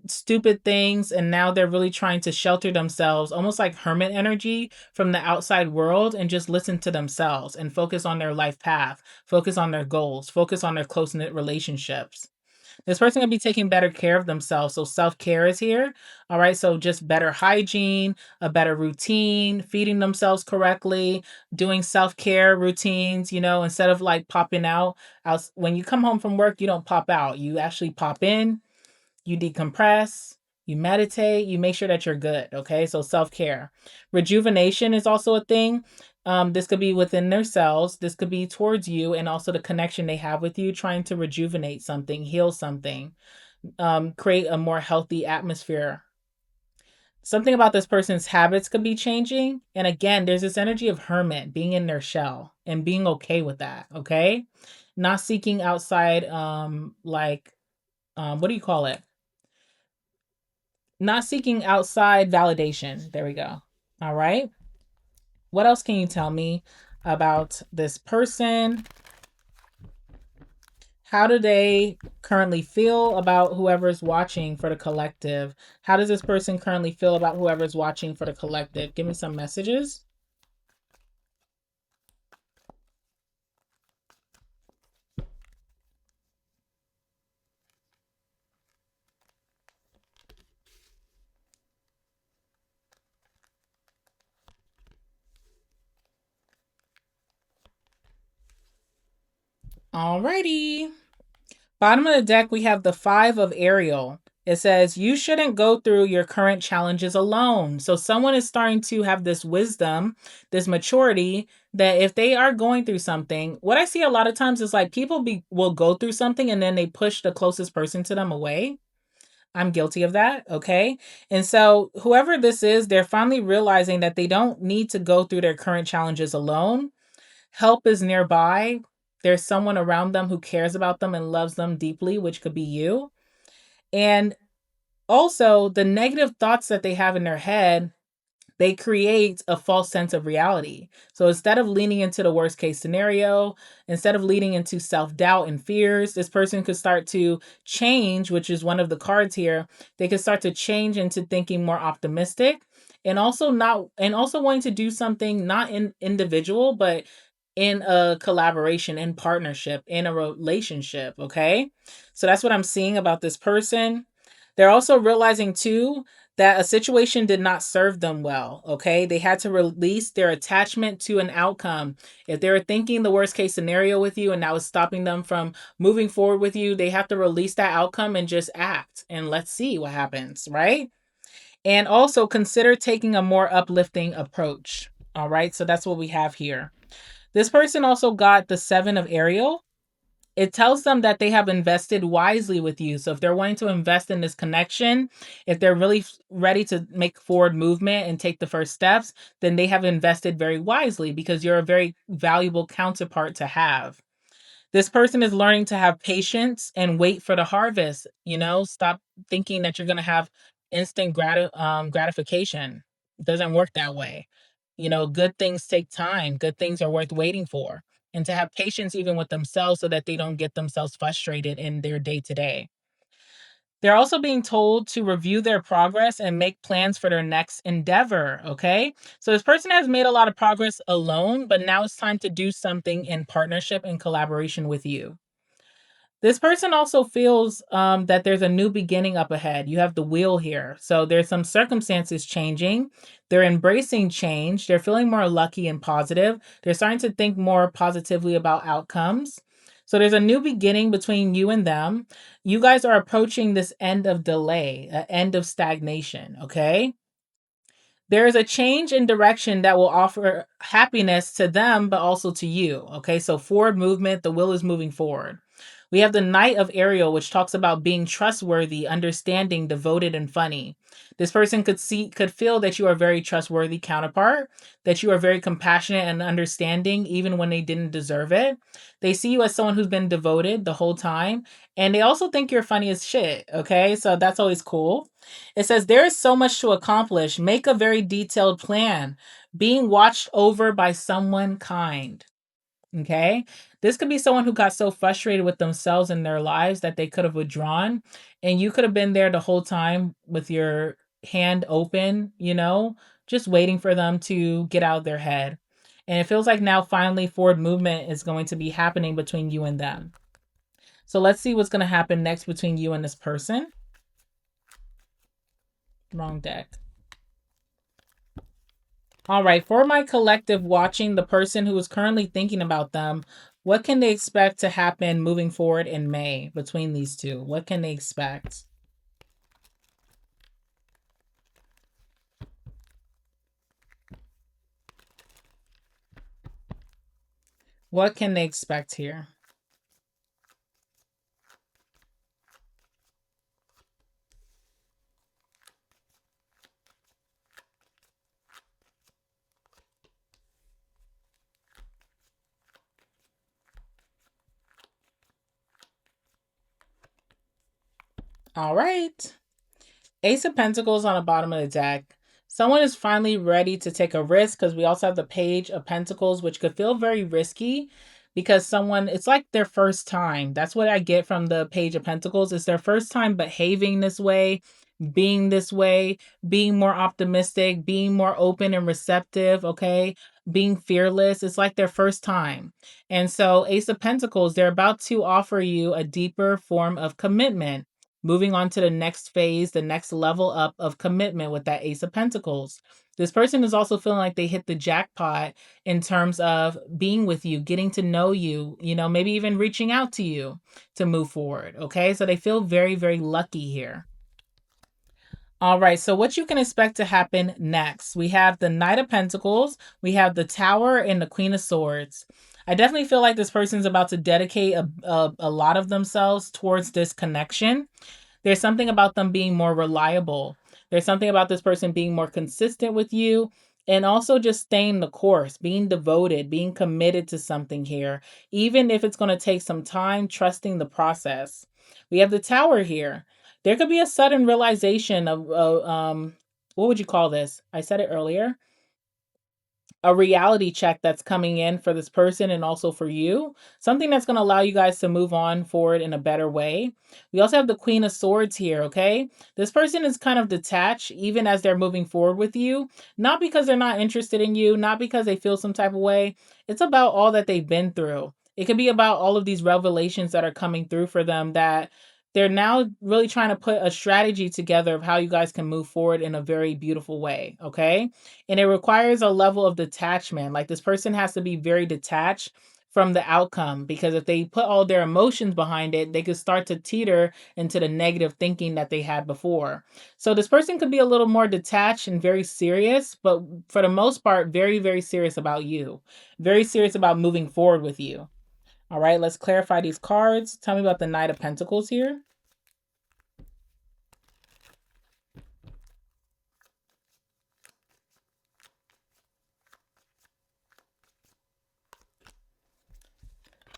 stupid things, and now they're really trying to shelter themselves, almost like hermit energy from the outside world, and just listen to themselves and focus on their life path, focus on their goals, focus on their close-knit relationships. This person can be taking better care of themselves. So self-care is here. All right. So just better hygiene, a better routine, feeding themselves correctly, doing self-care routines, instead of like popping out when you come home from work, you don't pop out. You actually pop in, you decompress, you meditate, you make sure that you're good. Okay. So self care. Rejuvenation is also a thing. This could be within their cells, this could be towards you, and also the connection they have with you, trying to rejuvenate something, heal something, create a more healthy atmosphere. Something about this person's habits could be changing. And again, there's this energy of hermit being in their shell and being okay with that. Okay. Not seeking outside, what do you call it? Not seeking outside validation. There we go. All right. What else can you tell me about this person? How do they currently feel about whoever's watching for the collective? How does this person currently feel about whoever's watching for the collective? Give me some messages. Alrighty. Bottom of the deck, we have the Five of Ariel. It says, you shouldn't go through your current challenges alone. So someone is starting to have this wisdom, this maturity, that if they are going through something, what I see a lot of times is like people will go through something and then they push the closest person to them away. I'm guilty of that. Okay. And so whoever this is, they're finally realizing that they don't need to go through their current challenges alone. Help is nearby. There's someone around them who cares about them and loves them deeply, which could be you. And also, the negative thoughts that they have in their head, they create a false sense of reality. So instead of leaning into the worst case scenario, instead of leaning into self doubt and fears, this person could start to change, which is one of the cards here. They could start to change into thinking more optimistic and also wanting to do something not in individual, but in a collaboration, in partnership, in a relationship. Okay. So that's what I'm seeing about this person. They're also realizing too that a situation did not serve them well. Okay. They had to release their attachment to an outcome. If they were thinking the worst case scenario with you and that was stopping them from moving forward with you, they have to release that outcome and just act. And let's see what happens. Right. And also consider taking a more uplifting approach. All right. So that's what we have here. This person also got the Seven of Ariel. It tells them that they have invested wisely with you. So if they're wanting to invest in this connection, if they're really ready to make forward movement and take the first steps, then they have invested very wisely because you're a very valuable counterpart to have. This person is learning to have patience and wait for the harvest. Stop thinking that you're going to have instant gratification. It doesn't work that way. Good things take time. Good things are worth waiting for. And to have patience even with themselves so that they don't get themselves frustrated in their day to day. They're also being told to review their progress and make plans for their next endeavor. Okay. So this person has made a lot of progress alone, but now it's time to do something in partnership and collaboration with you. This person also feels that there's a new beginning up ahead. You have the wheel here. So there's some circumstances changing. They're embracing change. They're feeling more lucky and positive. They're starting to think more positively about outcomes. So there's a new beginning between you and them. You guys are approaching this end of delay, an end of stagnation. Okay. There is a change in direction that will offer happiness to them, but also to you. Okay, so forward movement, the will is moving forward. We have the Knight of Ariel, which talks about being trustworthy, understanding, devoted, and funny. This person could feel that you are a very trustworthy counterpart, that you are very compassionate and understanding, even when they didn't deserve it. They see you as someone who's been devoted the whole time, and they also think you're funny as shit. Okay, so that's always cool. It says, there is so much to accomplish. Make a very detailed plan. Being watched over by someone kind. Okay. This could be someone who got so frustrated with themselves and their lives that they could have withdrawn. And you could have been there the whole time with your hand open, just waiting for them to get out of their head. And it feels like now finally forward movement is going to be happening between you and them. So let's see what's going to happen next between you and this person. Wrong deck. All right, for my collective watching the person who is currently thinking about them, what can they expect to happen moving forward in May between these two? What can they expect? What can they expect here? All right. Ace of Pentacles on the bottom of the deck. Someone is finally ready to take a risk because we also have the Page of Pentacles, which could feel very risky. because someone, it's like their first time. That's what I get from the Page of Pentacles. It's their first time behaving this way, being this way, being more optimistic, being more open and receptive, okay? Being fearless. It's like their first time. And so, Ace of Pentacles, they're about to offer you a deeper form of commitment. Moving on to the next phase, the next level up of commitment with that Ace of Pentacles. This person is also feeling like they hit the jackpot in terms of being with you, getting to know you, maybe even reaching out to you to move forward. Okay. So they feel very, very lucky here. All right, so what you can expect to happen next? We have the Knight of Pentacles, we have the Tower, and the Queen of Swords. I definitely feel like this person's about to dedicate a lot of themselves towards this connection. There's something about them being more reliable. There's something about this person being more consistent with you, and also just staying the course, being devoted, being committed to something here, even if it's going to take some time, trusting the process. We have the Tower here. There could be a sudden realization of, what would you call this? I said it earlier, a reality check that's coming in for this person and also for you. Something that's going to allow you guys to move on forward in a better way. We also have the Queen of Swords here, okay? This person is kind of detached even as they're moving forward with you. Not because they're not interested in you, not because they feel some type of way. It's about all that they've been through. It could be about all of these revelations that are coming through for them that they're now really trying to put a strategy together of how you guys can move forward in a very beautiful way, okay? And it requires a level of detachment. Like this person has to be very detached from the outcome, because if they put all their emotions behind it, they could start to teeter into the negative thinking that they had before. So this person could be a little more detached and very serious, but for the most part, very, very serious about you, very serious about moving forward with you. All right, let's clarify these cards. Tell me about the Knight of Pentacles here.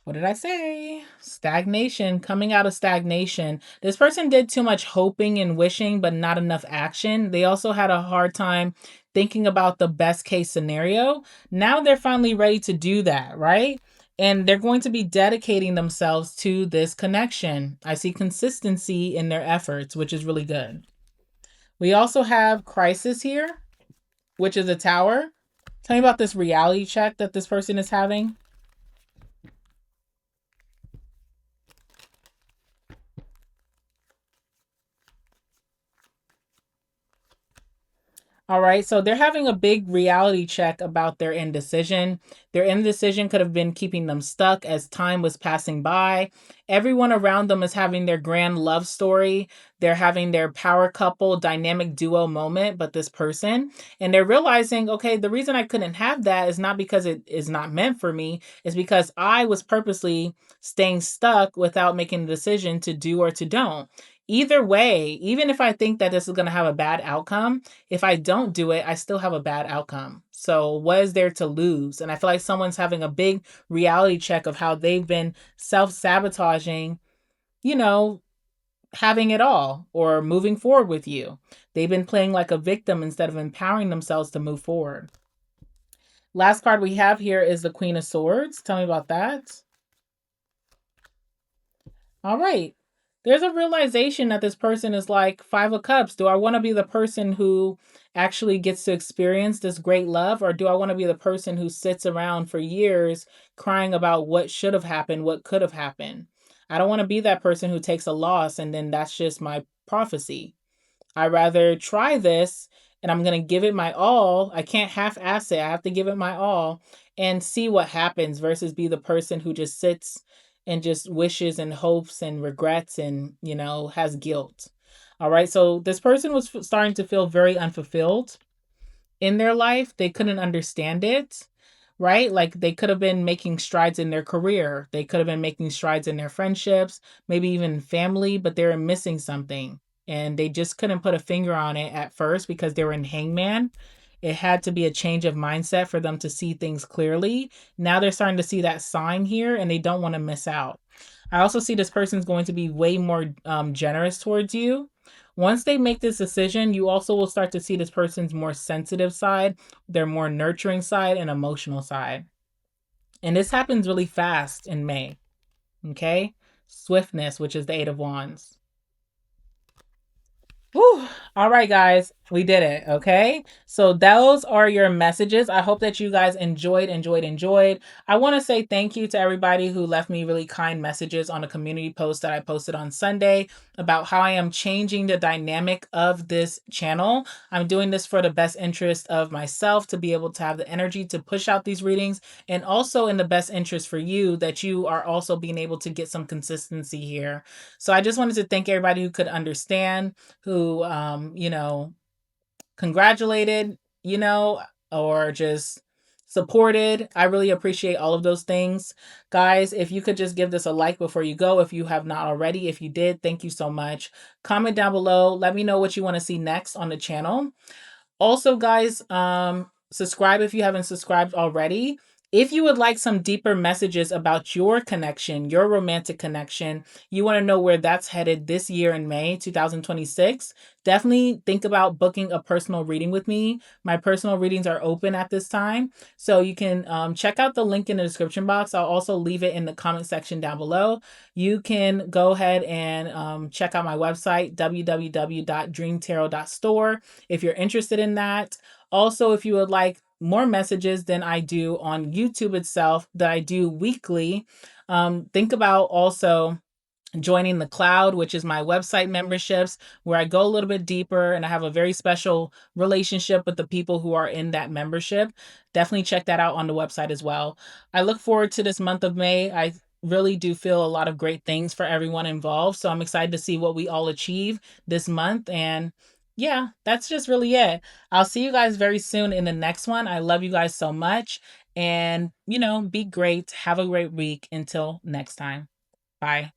What did I say? Stagnation, coming out of stagnation. This person did too much hoping and wishing, but not enough action. They also had a hard time thinking about the best case scenario. Now they're finally ready to do that, right? And they're going to be dedicating themselves to this connection. I see consistency in their efforts, which is really good. We also have Crisis here, which is a Tower. Tell me about this reality check that this person is having. All right, so they're having a big reality check about their indecision. Their indecision could have been keeping them stuck as time was passing by. Everyone around them is having their grand love story. They're having their power couple dynamic duo moment, but this person, and they're realizing, okay, the reason I couldn't have that is not because it is not meant for me, it's because I was purposely staying stuck without making the decision to do or to don't. Either way, even if I think that this is going to have a bad outcome, if I don't do it, I still have a bad outcome. So what is there to lose? And I feel like someone's having a big reality check of how they've been self-sabotaging, you know, having it all or moving forward with you. They've been playing like a victim instead of empowering themselves to move forward. Last card we have here is the Queen of Swords. Tell me about that. All right. There's a realization that this person is like Five of Cups. Do I want to be the person who actually gets to experience this great love, or do I want to be the person who sits around for years crying about what should have happened, what could have happened? I don't want to be that person who takes a loss and then that's just my prophecy. I rather try this and I'm going to give it my all. I can't half ass it. I have to give it my all and see what happens versus be the person who just sits and just wishes and hopes and regrets and, has guilt. All right. So this person was starting to feel very unfulfilled in their life. They couldn't understand it, right? Like they could have been making strides in their career. They could have been making strides in their friendships, maybe even family, but they were missing something. And they just couldn't put a finger on it at first because they were in hangman. It had to be a change of mindset for them to see things clearly. Now they're starting to see that sign here and they don't want to miss out. I also see this person's going to be way more generous towards you. Once they make this decision, you also will start to see this person's more sensitive side, their more nurturing side, and emotional side. And this happens really fast in May. Okay? Swiftness, which is the Eight of Wands. Whew. All right, guys, we did it. Okay. So those are your messages. I hope that you guys enjoyed. I want to say thank you to everybody who left me really kind messages on a community post that I posted on Sunday about how I am changing the dynamic of this channel. I'm doing this for the best interest of myself to be able to have the energy to push out these readings, and also in the best interest for you that you are also being able to get some consistency here. So I just wanted to thank everybody who could understand, who congratulated, or just supported. I really appreciate all of those things. Guys, if you could just give this a like before you go, if you have not already. If you did, thank you so much. Comment down below. Let me know what you want to see next on the channel. Also, guys, subscribe if you haven't subscribed already. If you would like some deeper messages about your connection, your romantic connection, you want to know where that's headed this year in May 2026, definitely think about booking a personal reading with me. My personal readings are open at this time. So you can check out the link in the description box. I'll also leave it in the comment section down below. You can go ahead and check out my website, www.dreamtarot.store, if you're interested in that. Also, if you would like more messages than I do on YouTube itself, that I do weekly, think about also joining the Cloud, which is my website memberships, where I go a little bit deeper and I have a very special relationship with the people who are in that membership. Definitely check that out on the website as well. I look forward to this month of May. I really do feel a lot of great things for everyone involved. So I'm excited to see what we all achieve this month. And yeah, that's just really it. I'll see you guys very soon in the next one. I love you guys so much. And, be great. Have a great week. Until next time. Bye.